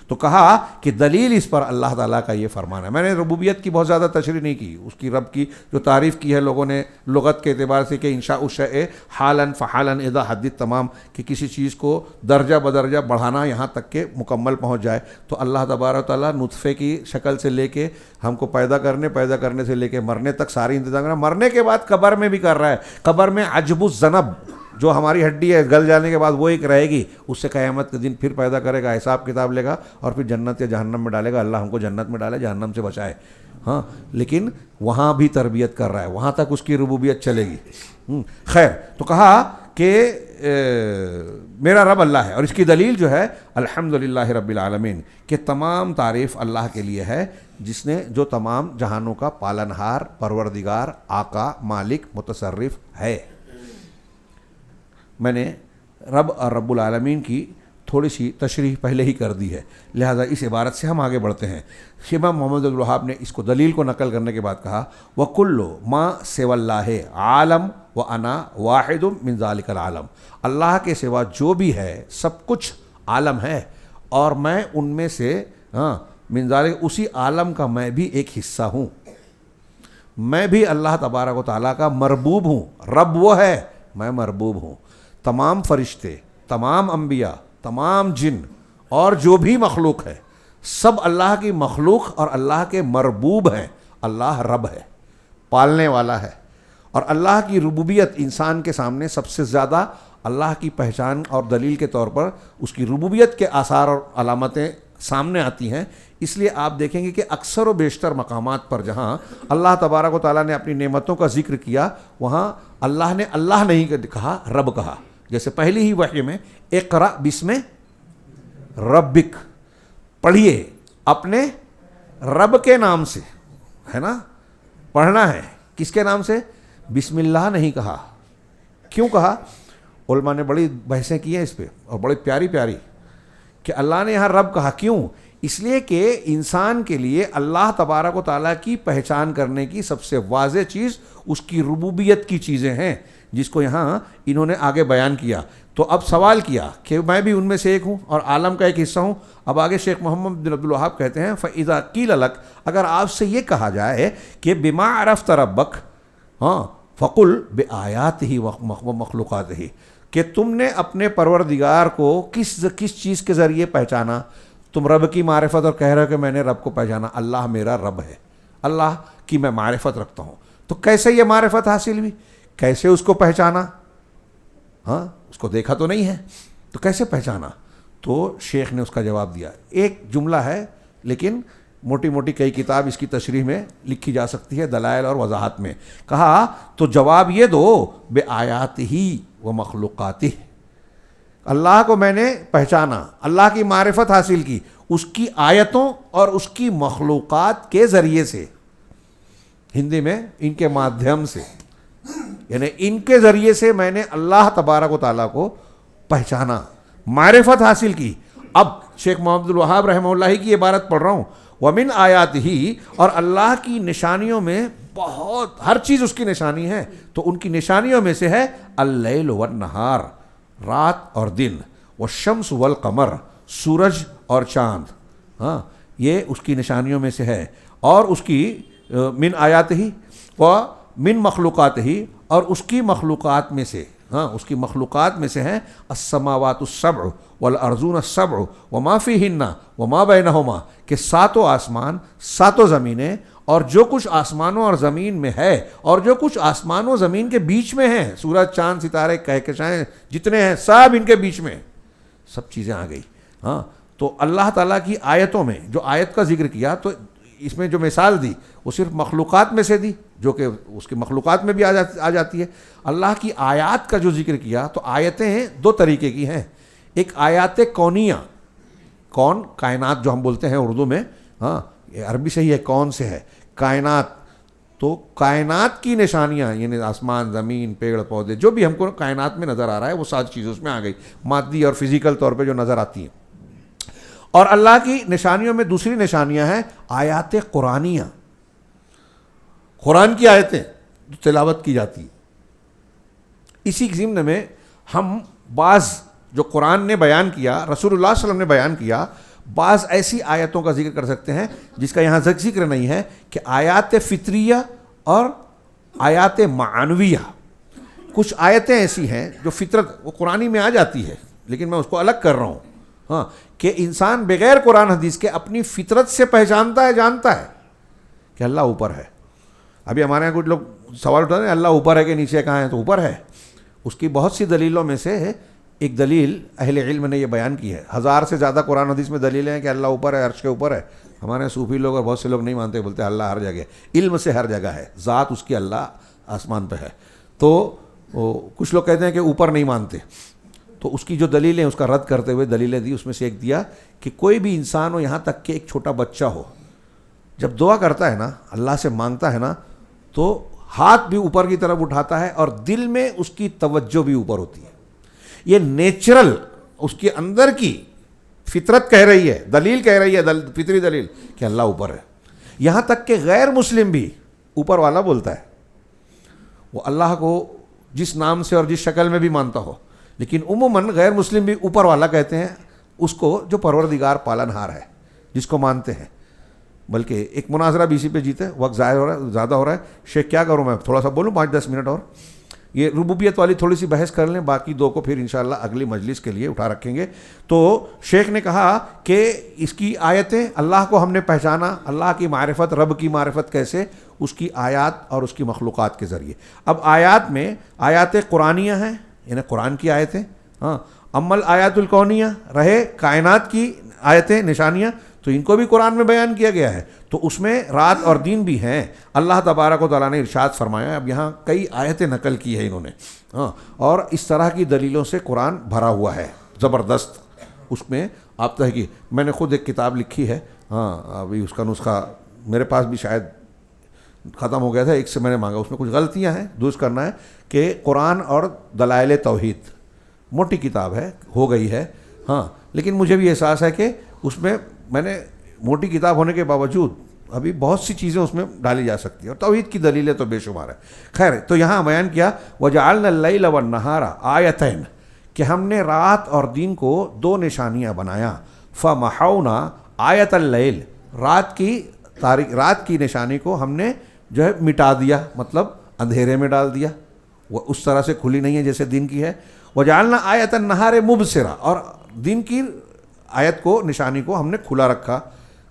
تو کہا کہ دلیل اس پر اللہ تعالیٰ کا یہ فرمان ہے. میں نے ربوبیت کی بہت زیادہ تشریح نہیں کی، اس کی رب کی جو تعریف کی ہے لوگوں نے لغت کے اعتبار سے کہ انشاء الشیء حالاً فحالاً اذا حدث تمام، کہ کسی چیز کو درجہ بدرجہ بڑھانا یہاں تک کہ مکمل پہنچ جائے. تو اللہ تبارک و تعالیٰ نطفے کی شکل سے لے کے ہم کو پیدا کرنے سے لے کے مرنے تک ساری انتظام کر رہا ہے. مرنے کے بعد قبر میں بھی کر رہا ہے. قبر میں عجب الذنب، جو ہماری ہڈی ہے، گل جانے کے بعد وہ ایک رہے گی، اس سے قیامت کے دن پھر پیدا کرے گا، حساب کتاب لے گا، اور پھر جنت یا جہنم میں ڈالے گا. اللہ ہم کو جنت میں ڈالے، جہنم سے بچائے. ہاں، لیکن وہاں بھی تربیت کر رہا ہے، وہاں تک اس کی ربوبیت چلے گی. خیر، تو کہا کہ میرا رب اللہ ہے، اور اس کی دلیل جو ہے الحمدللہ رب العالمین، کہ تمام تعریف اللہ کے لیے ہے جس نے، جو تمام جہانوں کا پالنہار، پروردگار، آقا، مالک، متصرف ہے. میں نے رب اور رب العالمین کی تھوڑی سی تشریح پہلے ہی کر دی ہے، لہذا اس عبارت سے ہم آگے بڑھتے ہیں. امام محمد الوہاب نے اس کو دلیل کو نقل کرنے کے بعد کہا وَكُلُّ مَا سِوَى اللَّهِ عَالَمٌ وَأَنَا وَاحِدٌ مِّن ذَلِكَ الْعَالَمِ، اللہ کے سوا جو بھی ہے سب کچھ عالم ہے، اور میں ان میں سے من ذالک، اسی عالم کا میں بھی ایک حصہ ہوں. میں بھی اللہ تبارک و تعالیٰ کا مربوب ہوں. رب وہ ہے، میں مربوب ہوں. تمام فرشتے، تمام انبیاء، تمام جن اور جو بھی مخلوق ہے، سب اللہ کی مخلوق اور اللہ کے مربوب ہیں. اللہ رب ہے، پالنے والا ہے، اور اللہ کی ربوبیت انسان کے سامنے سب سے زیادہ اللہ کی پہچان اور دلیل کے طور پر اس کی ربوبیت کے آثار اور علامتیں سامنے آتی ہیں. اس لیے آپ دیکھیں گے کہ اکثر و بیشتر مقامات پر جہاں اللہ تبارک و تعالیٰ نے اپنی نعمتوں کا ذکر کیا، وہاں اللہ نے اللہ نہیں کہا، رب کہا. جیسے پہلی ہی وحی میں اقرأ بسم ربک، پڑھیے اپنے رب کے نام سے، ہے نا، پڑھنا ہے. کس کے نام سے؟ بسم اللہ نہیں کہا. کیوں کہا؟ علماء نے بڑی بحثیں کی ہیں اس پہ، اور بڑی پیاری پیاری، کہ اللہ نے یہاں رب کہا. کیوں؟ اس لیے کہ انسان کے لیے اللہ تبارک و تعالیٰ کی پہچان کرنے کی سب سے واضح چیز اس کی ربوبیت کی چیزیں ہیں. جس کو یہاں انہوں نے آگے بیان کیا. تو اب سوال کیا کہ میں بھی ان میں سے ایک ہوں اور عالم کا ایک حصہ ہوں. اب آگے شیخ محمد بن عبدالوہاب کہتے ہیں فَإِذَا قِيلَ لَكَ، اگر آپ سے یہ کہا جائے کہ بِمَا عَرَفْتَ رَبَّكَ فَقُلْ بِآيَاتِهِ وَمَخْلُوقَاتِهِ، کہ تم نے اپنے پروردگار کو کس چیز کے ذریعے پہچانا. تم رب کی معرفت اور کہہ رہے ہو کہ میں نے رب کو پہچانا. اللہ میرا رب ہے، اللہ کی میں معرفت رکھتا ہوں. تو کیسے یہ معرفت حاصل ہوئی، کیسے اس کو پہچانا؟ اس کو دیکھا تو نہیں ہے تو کیسے پہچانا؟ تو شیخ نے اس کا جواب دیا. ایک جملہ ہے لیکن موٹی موٹی کئی کتاب اس کی تشریح میں لکھی جا سکتی ہے، دلائل اور وضاحت میں. کہا تو جواب یہ دو بِآيَاتِهِ وَمَخْلُوقَاتِهِ، اللہ کو میں نے پہچانا، اللہ کی معرفت حاصل کی اس کی آیتوں اور اس کی مخلوقات کے ذریعے سے. ہندی میں ان کے مادھیم سے، یعنی ان کے ذریعے سے میں نے اللہ تبارک و تعالیٰ کو پہچانا، معرفت حاصل کی. اب شیخ محمد عبدالوہاب رحمہ اللہ کی عبارت پڑھ رہا ہوں. وَمِنْ آیَاتِهِ، اور اللہ کی نشانیوں میں بہت، ہر چیز اس کی نشانی ہے. تو ان کی نشانیوں میں سے ہے اللیل والنہار، رات اور دن، والشمس والقمر، سورج اور چاند. یہ اس کی نشانیوں میں سے ہے. اور اس کی من آیاتہ و من مخلوقاتہ، اور اس کی مخلوقات میں سے، اس کی مخلوقات میں سے ہیں السماوات السبع والارضون السبع وما فیہن وما بینہما، کہ ساتوں آسمان، ساتوں زمینیں، اور جو کچھ آسمانوں اور زمین میں ہے اور جو کچھ آسمانوں زمین کے بیچ میں ہیں، سورج چاند ستارے کہکشائیں جتنے ہیں سب ان کے بیچ میں، سب چیزیں آ گئی. تو اللہ تعالیٰ کی آیتوں میں جو آیت کا ذکر کیا، تو اس میں جو مثال دی وہ صرف مخلوقات میں سے دی، جو کہ اس کی مخلوقات میں بھی آ جاتی ہے. اللہ کی آیات کا جو ذکر کیا، تو آیتیں دو طریقے کی ہیں. ایک آیات کونیہ، کون کائنات جو ہم بولتے ہیں اردو میں، یہ عربی سے ہی ہے، کون سے ہے کائنات. تو کائنات کی نشانیاں، یعنی آسمان، زمین، پیڑ پودے، جو بھی ہم کو کائنات میں نظر آ رہا ہے وہ ساری چیزیں اس میں آ گئی، مادی اور فزیکل طور پہ جو نظر آتی ہیں. اور اللہ کی نشانیوں میں دوسری نشانیاں ہیں آیات قرآنیہ، قرآن کی آیتیں جو تلاوت کی جاتی ہیں. اسی ضمن میں ہم بعض جو قرآن نے بیان کیا، رسول اللہ صلی اللہ علیہ وسلم نے بیان کیا، بعض ایسی آیتوں کا ذکر کر سکتے ہیں جس کا یہاں ذکر نہیں ہے، کہ آیات فطریہ اور آیات معنویہ. کچھ آیتیں ایسی ہیں جو فطرت، وہ قرآنی میں آ جاتی ہے لیکن میں اس کو الگ کر رہا ہوں، کہ انسان بغیر قرآن حدیث کے اپنی فطرت سے پہچانتا ہے، جانتا ہے کہ اللہ اوپر ہے. ابھی ہمارے یہاں کچھ لوگ سوال اٹھاتے ہیں اللہ اوپر ہے کہ نیچے کہاں ہے؟ تو اوپر ہے. اس کی بہت سی دلیلوں میں سے ایک دلیل اہل علم نے یہ بیان کی ہے. 1000 سے زیادہ قرآن حدیث میں دلیلیں ہیں کہ اللہ اوپر ہے، عرش کے اوپر ہے. ہمارے صوفی لوگ اور بہت سے لوگ نہیں مانتے، بولتے ہیں اللہ ہر جگہ ہے، علم سے ہر جگہ ہے، ذات اس کی اللہ آسمان پہ ہے. تو کچھ لوگ کہتے ہیں کہ اوپر نہیں مانتے. تو اس کی جو دلیلیں اس کا رد کرتے ہوئے دلیلیں دی، اس میں سے ایک دیا کہ کوئی بھی انسان ہو، یہاں تک کہ ایک چھوٹا بچہ ہو، جب دعا کرتا ہے نا، اللہ سے مانگتا ہے نا، تو ہاتھ بھی اوپر کی طرف اٹھاتا ہے اور دل میں اس کی توجہ بھی اوپر ہوتی ہے. یہ نیچرل اس کے اندر کی فطرت کہہ رہی ہے، دلیل کہہ رہی ہے، فطری دلیل کہ اللہ اوپر ہے. یہاں تک کہ غیر مسلم بھی اوپر والا بولتا ہے، وہ اللہ کو جس نام سے اور جس شکل میں بھی مانتا ہو، لیکن عموماً غیر مسلم بھی اوپر والا کہتے ہیں اس کو جو پروردگار پالنہار ہے، جس کو مانتے ہیں. بلکہ ایک مناظرہ بھی اسی پہ جیتے، وقت زیادہ ہو رہا ہے. شیخ کیا کروں میں تھوڑا سا بولوں 5-10 منٹ اور یہ ربوبیت والی تھوڑی سی بحث کر لیں، باقی دو کو پھر انشاءاللہ اگلی مجلس کے لیے اٹھا رکھیں گے. تو شیخ نے کہا کہ اس کی آیتیں، اللہ کو ہم نے پہچانا، اللہ کی معرفت، رب کی معرفت کیسے؟ اس کی آیات اور اس کی مخلوقات کے ذریعے. اب آیات میں آیات قرآنیہ ہیں، یعنی قرآن کی آیتیں. امل آیات الکونیہ رہے کائنات کی آیتیں، نشانیاں، تو ان کو بھی قرآن میں بیان کیا گیا ہے. تو اس میں رات اور دن بھی ہیں. اللہ تبارک و تعالیٰ نے ارشاد فرمایا. اب یہاں کئی آیتیں نقل کی ہے انہوں نے، اور اس طرح کی دلیلوں سے قرآن بھرا ہوا ہے زبردست. اس میں آپ تحقیق، میں نے خود ایک کتاب لکھی ہے، ابھی اس کا نسخہ میرے پاس بھی شاید ختم ہو گیا تھا، ایک سے میں نے مانگا، اس میں کچھ غلطیاں ہیں، درست کرنا ہے. کہ قرآن اور دلائل توحید، موٹی کتاب ہے، ہو گئی ہے، لیکن مجھے بھی احساس ہے کہ اس میں نے موٹی کتاب ہونے کے باوجود ابھی بہت سی چیزیں اس میں ڈالی جا سکتی ہیں، اور توحید کی دلیلیں تو بے شمار ہے. خیر، تو یہاں بیان کیا وَجَعَلْنَا اللَّيْلَ وَالنَّهَارَ آیَتَيْنِ، کہ ہم نے رات اور دن کو دو نشانیاں بنایا. فَمَحَوْنَا آیَتَ اللَّيْلِ، رات کی نشانی کو ہم نے جو ہے مٹا دیا، مطلب اندھیرے میں ڈال دیا، وہ اس طرح سے کھلی نہیں ہے جیسے دن کی ہے. وَجَعَلْنَا آیَتَ النَّهَارِ مُبْصِرَةً، اور دن کی آیت کو، نشانی کو ہم نے کھلا رکھا.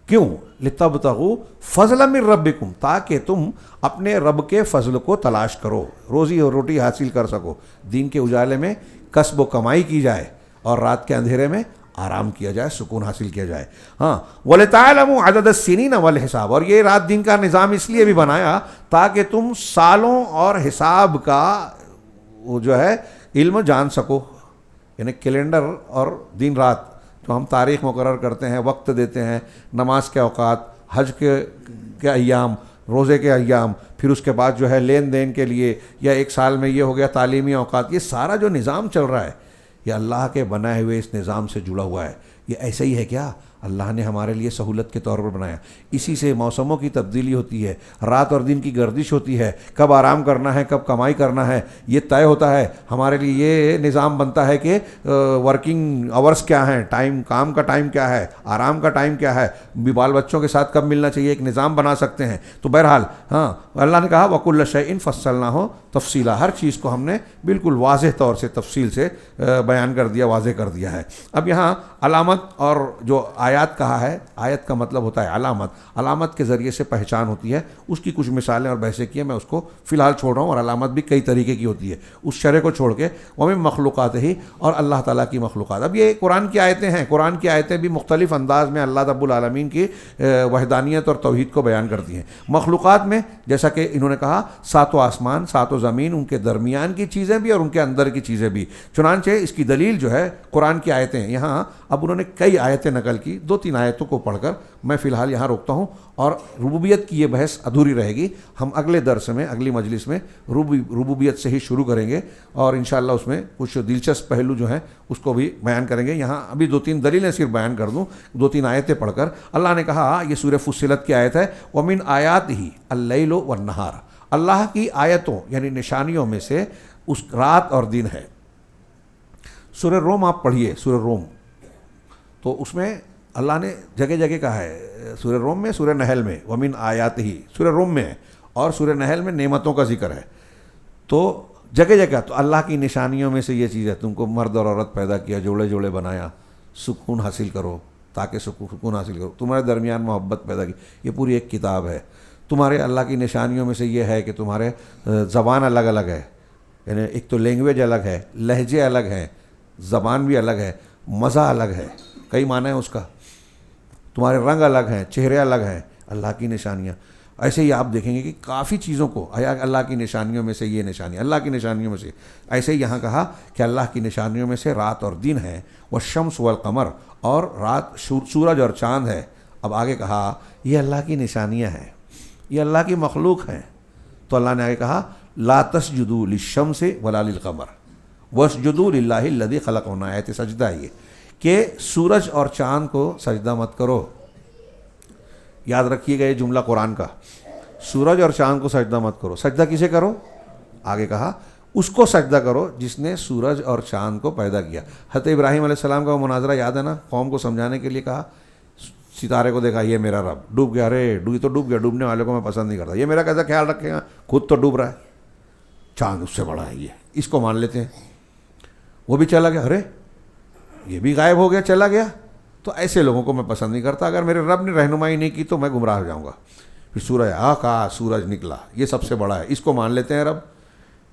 کیوں؟ لِتَبْتَغُوا فَضْلًا مِّن رَبِّكُمْ، تاکہ تم اپنے رب کے فضل کو تلاش کرو، روزی اور روٹی حاصل کر سکو. دن کے اجالے میں کسب و کمائی کی جائے اور رات کے اندھیرے میں آرام کیا جائے، سکون حاصل کیا جائے. ہاں، وَلِتَعْلَمُوا عَدَدَ السِّنِينَ وَالْحِسَابَ، اور یہ رات دن کا نظام اس لیے بھی بنایا تاکہ تم سالوں اور حساب کا وہ جو ہے علم جان سکو. یعنی کیلنڈر اور دن رات جو ہم تاریخ مقرر کرتے ہیں، وقت دیتے ہیں، نماز کے اوقات، حج کے ایام، روزے کے ایام، پھر اس کے بعد جو ہے لین دین کے لیے، یا ایک سال میں یہ ہو گیا تعلیمی اوقات، یہ سارا جو نظام چل رہا ہے یہ اللہ کے بنائے ہوئے اس نظام سے جڑا ہوا ہے. یہ ایسا ہی ہے کیا؟ اللہ نے ہمارے لیے سہولت کے طور پر بنایا. اسی سے موسموں کی تبدیلی ہوتی ہے، رات اور دن کی گردش ہوتی ہے، کب آرام کرنا ہے کب کمائی کرنا ہے یہ طے ہوتا ہے. ہمارے لیے یہ نظام بنتا ہے کہ ورکنگ آورس کیا ہیں، ٹائم، کام کا ٹائم کیا ہے، آرام کا ٹائم کیا ہے، بال بچوں کے ساتھ کب ملنا چاہیے، ایک نظام بنا سکتے ہیں. تو بہرحال ہاں، اللہ نے کہا وَكُلَّ شَيْءٍ فَصَّلْنَاهُ تفصیلا، ہر چیز کو ہم نے بالکل واضح طور سے تفصیل سے بیان کر دیا، واضح کر دیا ہے. اب یہاں علامت اور جو آیات کہا ہے، آیت کا مطلب ہوتا ہے علامت. علامت کے ذریعے سے پہچان ہوتی ہے، اس کی کچھ مثالیں اور بحثیں کی ہیں، میں اس کو فی الحال چھوڑ رہا ہوں. اور علامت بھی کئی طریقے کی ہوتی ہے، اس شرح کو چھوڑ کے وَمِن مخلوقاتہ، اور اللہ تعالیٰ کی مخلوقات. اب یہ قرآن کی آیتیں ہیں، قرآن کی آیتیں بھی مختلف انداز میں اللہ رب العالمین کی وحدانیت اور توحید کو بیان کرتی ہیں. مخلوقات میں جیسا کہ انہوں نے کہا 7 آسمان 7 زمین، ان کے درمیان کی چیزیں بھی اور ان کے اندر کی چیزیں بھی. چنانچہ اس کی دلیل جو ہے قرآن کی آیتیں ہیں. یہاں اب انہوں نے کئی آیتیں نقل کی، 2-3 آیتوں کو پڑھ کر میں فی الحال یہاں روکتا ہوں، اور ربوبیت کی یہ بحث ادھوری رہے گی. ہم اگلے درس میں، اگلی مجلس میں ربوبیت سے ہی شروع کریں گے، اور انشاءاللہ اس میں کچھ دلچسپ پہلو جو ہیں اس کو بھی بیان کریں گے. یہاں ابھی 2-3 دلیلیں صرف بیان کر دوں، 2-3 آیتیں پڑھ کر. اللہ نے کہا، یہ سورہ فصلت کی آیت ہے، وَمِنْ آیَاتِهِ اللَّيْلُ وَالنَّهَارُ، اللہ کی آیتوں یعنی نشانیوں میں سے اس رات اور دن ہے. سورہ روم آپ پڑھیے، سورہ روم، تو اس میں اللہ نے جگہ جگہ کہا ہے. سورہ روم میں، سورہ نحل میں وَمِنْ آیَاتِهِ سورہ روم میں ہے، اور سورہ نحل میں نعمتوں کا ذکر ہے. تو جگہ جگہ تو اللہ کی نشانیوں میں سے یہ چیز ہے، تم کو مرد اور عورت پیدا کیا، جوڑے جوڑے بنایا، سکون حاصل کرو، تاکہ سکون حاصل کرو، تمہارے درمیان محبت پیدا کی. یہ پوری ایک کتاب ہے. تمہارے اللہ کی نشانیوں میں سے یہ ہے کہ تمہارے زبان الگ الگ ہے، یعنی ایک تو لینگویج الگ ہے، لہجے الگ ہیں، زبان بھی الگ ہے، مزہ الگ ہے، کئی معنی ہیں اس کا. تمہارے رنگ الگ ہیں، چہرے الگ ہیں، اللہ کی نشانیاں. ایسے ہی آپ دیکھیں گے کہ کافی چیزوں کو اللہ کی نشانیوں میں سے یہ نشانی، اللہ کی نشانیوں میں سے. ایسے ہی یہاں کہا کہ اللہ کی نشانیوں میں سے رات اور دن ہے، والشمس والقمر، اور رات سورج اور چاند ہے. اب آگے کہا یہ اللہ کی نشانیاں ہیں، یہ اللہ کی مخلوق ہیں. تو اللہ نے آگے کہا لا تسجدوا للشمس ولا للقمر واسجدوا للہ الذی خلقہن. آیت سجدہ یہ کہ سورج اور چاند کو سجدہ مت کرو. یاد رکھیے گا یہ جملہ قرآن کا، سورج اور چاند کو سجدہ مت کرو. سجدہ کسے کرو؟ آگے کہا اس کو سجدہ کرو جس نے سورج اور چاند کو پیدا کیا. حضرت ابراہیم علیہ السلام کا وہ مناظرہ یاد ہے نا، قوم کو سمجھانے کے لیے کہا ستارے کو دیکھا، یہ میرا رب. ڈوب گیا، ارے یہ تو ڈوب گیا، ڈوبنے والے کو میں پسند نہیں کرتا، یہ میرا کیسا خیال رکھے گا، خود تو ڈوب رہا ہے. چاند اس سے بڑا ہے، یہ اس کو مان لیتے ہیں. وہ بھی چلا گیا، ارے یہ بھی غائب ہو گیا، چلا گیا. تو ایسے لوگوں کو میں پسند نہیں کرتا، اگر میرے رب نے رہنمائی نہیں کی تو میں گمراہ ہو جاؤں گا. پھر سورج نکلا، یہ سب سے بڑا ہے، اس کو مان لیتے ہیں رب.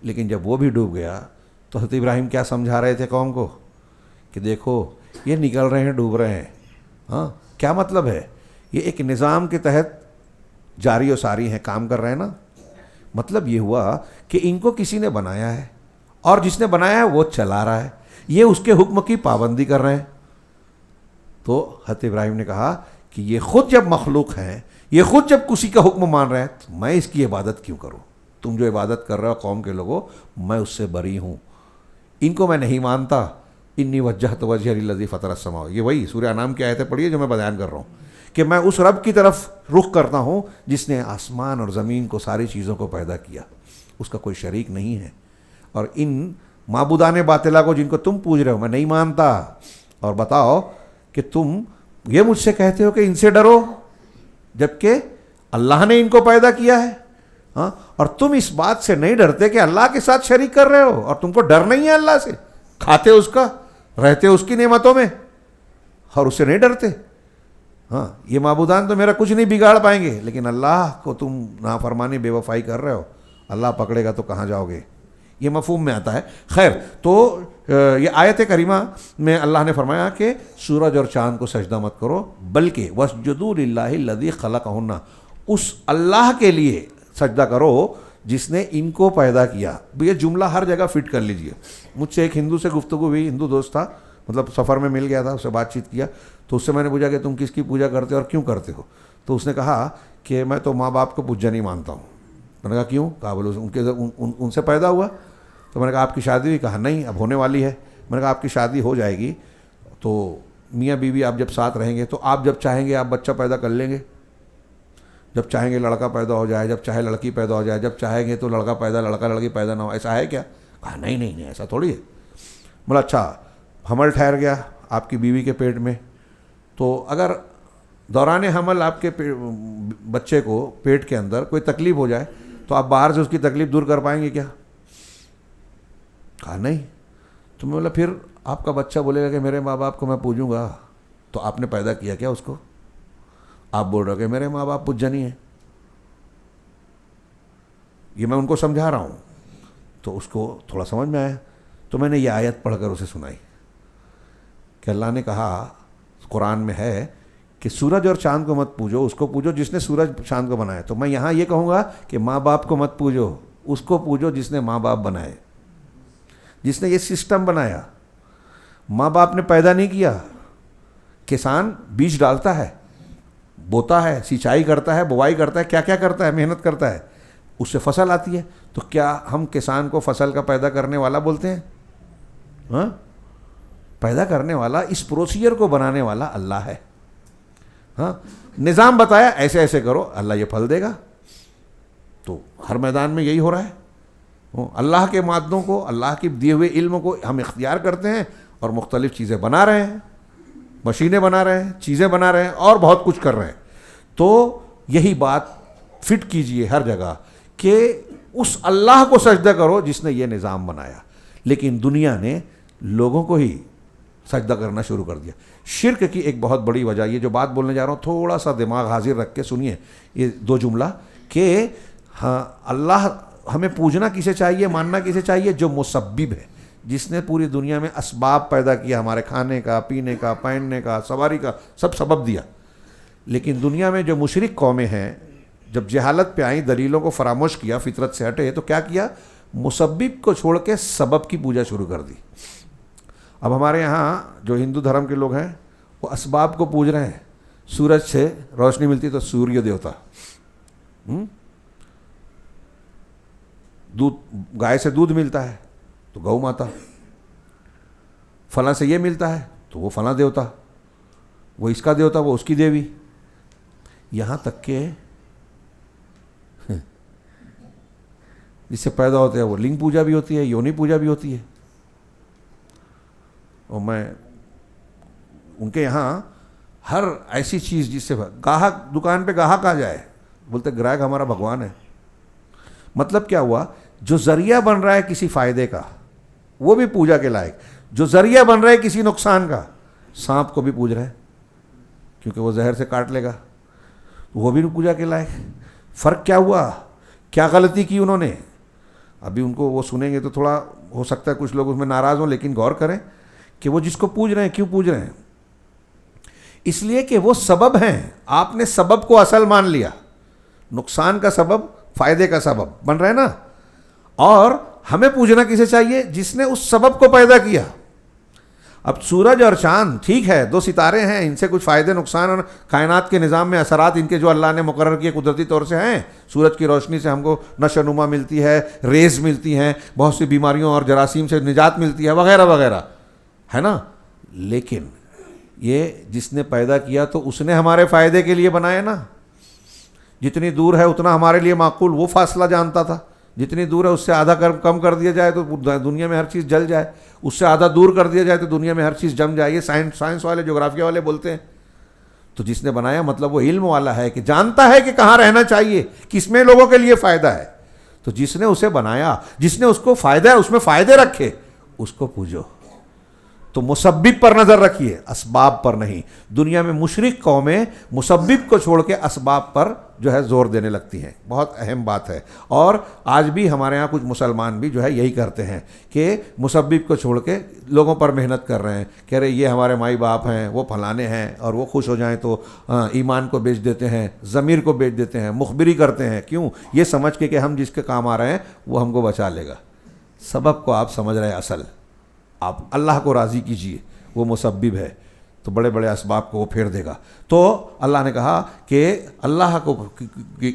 لیکن جب وہ بھی ڈوب گیا تو حضرت ابراہیم کیا سمجھا رہے تھے قوم کو کہ دیکھو یہ نکل رہے ہیں، ڈوب رہے ہیں. ہاں، کیا مطلب ہے؟ یہ ایک نظام کے تحت جاری و ساری ہیں، کام کر رہے ہیں نا. مطلب یہ ہوا کہ ان کو کسی نے بنایا ہے، اور جس نے بنایا ہے وہ چلا رہا ہے، یہ اس کے حکم کی پابندی کر رہے ہیں. تو حضرت ابراہیم نے کہا کہ یہ خود جب مخلوق ہیں، یہ خود جب کسی کا حکم مان رہے ہیں، تو میں اس کی عبادت کیوں کروں؟ تم جو عبادت کر رہے ہو قوم کے لوگوں، میں اس سے بری ہوں، ان کو میں نہیں مانتا. انی وجہت وجہی للذی فطر السماوات، یہ وہی سورہ انعام کی آیتیں پڑھیے جو میں بیان کر رہا ہوں کہ میں اس رب کی طرف رخ کرتا ہوں جس نے آسمان اور زمین کو، ساری چیزوں کو پیدا کیا، اس کا کوئی شریک نہیں ہے. اور ان معبودان باطلہ کو جن کو تم پوج رہے ہو میں نہیں مانتا. اور بتاؤ کہ تم یہ مجھ سے کہتے ہو کہ ان سے ڈرو، جبکہ اللہ نے ان کو پیدا کیا ہے. ہاں، اور تم اس بات سے نہیں ڈرتے کہ اللہ کے ساتھ شریک کر رہے ہو، اور تم کو ڈر نہیں ہے اللہ سے، کھاتے اس کا، رہتے اس کی نعمتوں میں، اور اس سے نہیں ڈرتے. ہاں، یہ معبودان تو میرا کچھ نہیں بگاڑ پائیں گے، لیکن اللہ کو تم نافرمانی بے وفائی کر رہے ہو، اللہ پکڑے گا تو کہاں جاؤ گے. یہ مفہوم میں آتا ہے. خیر، تو یہ آیت کریمہ میں اللہ نے فرمایا کہ سورج اور چاند کو سجدہ مت کرو، بلکہ وَاسْجُدُوا لِلَّهِ الَّذِي خَلَقَهُنَّ، اس اللہ کے لیے سجدہ کرو جس نے ان کو پیدا کیا. یہ جملہ ہر جگہ فٹ کر لیجئے. مجھ سے ایک ہندو سے گفتگو ہوئی، ہندو دوست تھا، مطلب سفر میں مل گیا تھا، اس سے بات چیت کیا، تو اس سے میں نے پوچھا کہ تم کس کی پوجا کرتے ہو اور کیوں کرتے ہو؟ تو اس نے کہا کہ میں تو ماں باپ کو پوجا نہیں مانتا ہوں. میں نے کہا کیوں؟ کہا بولے ان سے پیدا ہوا. تو میں نے کہا آپ کی شادی ہوئی؟ کہا نہیں، اب ہونے والی ہے. میں نے کہا آپ کی شادی ہو جائے گی تو میاں بیوی آپ جب ساتھ رہیں گے تو آپ جب چاہیں گے آپ بچہ پیدا کر لیں گے، جب چاہیں گے لڑکا پیدا ہو جائے، جب چاہے لڑکی پیدا ہو جائے، جب چاہیں گے تو لڑکا پیدا، لڑکا لڑکی پیدا نہ ہو، ایسا ہے کیا؟ کہا نہیں نہیں نہیں، ایسا تھوڑی ہے. بولا اچھا، حمل ٹھہر گیا آپ کی بیوی کے پیٹ میں، تو اگر دوران حمل آپ کے بچے کو پیٹ کے اندر کوئی تکلیف ہو جائے تو آپ باہر سے اس کی تکلیف دور کر پائیں گے کیا؟ کہا نہیں. تو میں بولا پھر آپ کا بچہ بولے گا کہ میرے ماں باپ کو میں پوجوں گا، تو آپ نے پیدا کیا کیا اس کو؟ آپ بول رہے ہو کہ میرے ماں باپ پوجنی ہیں. یہ میں ان کو سمجھا رہا ہوں تو اس کو تھوڑا سمجھ میں آیا. تو میں نے یہ آیت پڑھ کر اسے سنائی کہ اللہ نے کہا قرآن میں ہے کہ سورج اور چاند کو مت پوجو، اس کو پوجو جس نے سورج چاند کو بنایا. تو میں یہاں یہ کہوں گا کہ ماں باپ کو مت پوجو، اس کو پوجو جس نے ماں باپ بنائے، جس نے یہ سسٹم بنایا. ماں باپ نے پیدا نہیں کیا. کسان بیج ڈالتا ہے، بوتا ہے، سینچائی کرتا ہے، بوائی کرتا ہے، کیا کیا کرتا ہے، محنت کرتا ہے، اس سے فصل آتی ہے. تو کیا ہم کسان کو فصل کا پیدا کرنے والا بولتے ہیں؟ ہاں، پیدا کرنے والا، اس پروسیجر کو بنانے والا اللہ ہے. ہاں، نظام بتایا ایسے ایسے کرو، اللہ یہ پھل دے گا. تو ہر میدان میں یہی ہو رہا ہے. اللہ کے مادوں کو، اللہ کے دیے ہوئے علم کو ہم اختیار کرتے ہیں اور مختلف چیزیں بنا رہے ہیں، مشینیں بنا رہے ہیں، چیزیں بنا رہے ہیں، اور بہت کچھ کر رہے ہیں. تو یہی بات فٹ کیجئے ہر جگہ کہ اس اللہ کو سجدہ کرو جس نے یہ نظام بنایا. لیکن دنیا نے لوگوں کو ہی سجدہ کرنا شروع کر دیا. شرک کی ایک بہت بڑی وجہ، یہ جو بات بولنے جا رہا ہوں تھوڑا سا دماغ حاضر رکھ کے سنیے یہ دو جملہ، کہ ہاں اللہ ہمیں پوجنا کسے چاہیے، ماننا کسے چاہیے؟ جو مسبب ہے، جس نے پوری دنیا میں اسباب پیدا کیا، ہمارے کھانے کا، پینے کا، پہننے کا، سواری کا، سب سبب دیا. لیکن دنیا میں جو مشرک قومیں ہیں، جب جہالت پہ آئیں، دلیلوں کو فراموش کیا، فطرت سے ہٹے، تو کیا کیا؟ مسبب کو چھوڑ کے سبب کی پوجا شروع کر دی. اب ہمارے یہاں جو ہندو دھرم کے لوگ ہیں وہ اسباب کو پوج رہے ہیں. سورج سے روشنی ملتی تو سوریہ دیوتا، دودھ، گائے سے دودھ ملتا ہے تو گو ماتا، فلاں سے یہ ملتا ہے تو وہ فلاں دیوتا، وہ اس کا دیوتا، وہ اس کی دیوی. یہاں تک کہ جس سے پیدا ہوتے ہیں وہ لنگ پوجا بھی ہوتی ہے، یونی پوجا بھی ہوتی ہے. اور میں ان کے یہاں ہر ایسی چیز جس سے گاہک، دکان پہ گاہک آ جائے، بولتے گراہک ہمارا بھگوان ہے. مطلب کیا ہوا؟ جو ذریعہ بن رہا ہے کسی فائدے کا وہ بھی پوجا کے لائق، جو ذریعہ بن رہا ہے کسی نقصان کا، سانپ کو بھی پوج رہے ہیں کیونکہ وہ زہر سے کاٹ لے گا، وہ بھی پوجا کے لائق. فرق کیا ہوا؟ کیا غلطی کی انہوں نے؟ ابھی ان کو وہ سنیں گے تو تھوڑا ہو سکتا ہے کچھ لوگ اس میں ناراض ہوں، لیکن غور کریں کہ وہ جس کو پوج رہے ہیں کیوں پوج رہے ہیں؟ اس لیے کہ وہ سبب ہیں. آپ نے سبب کو اصل مان لیا، نقصان کا سبب فائدے کا سبب بن رہے ہیں نا. اور ہمیں پوجنا کسے چاہیے؟ جس نے اس سبب کو پیدا کیا. اب سورج اور چاند ٹھیک ہے، دو ستارے ہیں، ان سے کچھ فائدے نقصان اور کائنات کے نظام میں اثرات ان کے جو اللہ نے مقرر کیے قدرتی طور سے ہیں. سورج کی روشنی سے ہم کو نشو و نما ملتی ہے، ریز ملتی ہیں، بہت سی بیماریوں اور جراثیم سے نجات ملتی ہے، وغیرہ وغیرہ ہے نا. لیکن یہ جس نے پیدا کیا تو اس نے ہمارے فائدے کے لیے بنایا نا. جتنی دور ہے اتنا ہمارے لیے معقول. وہ فاصلہ جانتا تھا جتنی دور ہے اس سے آدھا کم کر دیا جائے تو دنیا میں ہر چیز جل جائے, اس سے آدھا دور کر دیا جائے تو دنیا میں ہر چیز جم جائے. یہ سائنس والے جغرافیہ والے بولتے ہیں. تو جس نے بنایا مطلب وہ علم والا ہے کہ جانتا ہے کہ کہاں رہنا چاہیے, کس میں لوگوں کے لیے فائدہ ہے. تو جس نے اسے بنایا, جس نے اس کو فائدہ ہے اس میں فائدے رکھے, اس کو پوجو. تو مسبب پر نظر رکھیے, اسباب پر نہیں. دنیا میں مشرک قومیں مسبب کو چھوڑ کے اسباب پر جو ہے زور دینے لگتی ہیں. بہت اہم بات ہے. اور آج بھی ہمارے ہاں کچھ مسلمان بھی جو ہے یہی کرتے ہیں کہ مسبب کو چھوڑ کے لوگوں پر محنت کر رہے ہیں. کہہ رہے یہ ہمارے مائی باپ ہیں, وہ پھلانے ہیں, اور وہ خوش ہو جائیں تو ایمان کو بیچ دیتے ہیں, ضمیر کو بیچ دیتے ہیں, مخبری کرتے ہیں. کیوں؟ یہ سمجھ کے کہ ہم جس کے کام آ رہے ہیں وہ ہم کو بچا لے گا. سبب کو آپ سمجھ رہے ہیں, اصل آپ اللہ کو راضی کیجئے, وہ مسبب ہے تو بڑے بڑے اسباب کو وہ پھیر دے گا. تو اللہ نے کہا کہ اللہ کو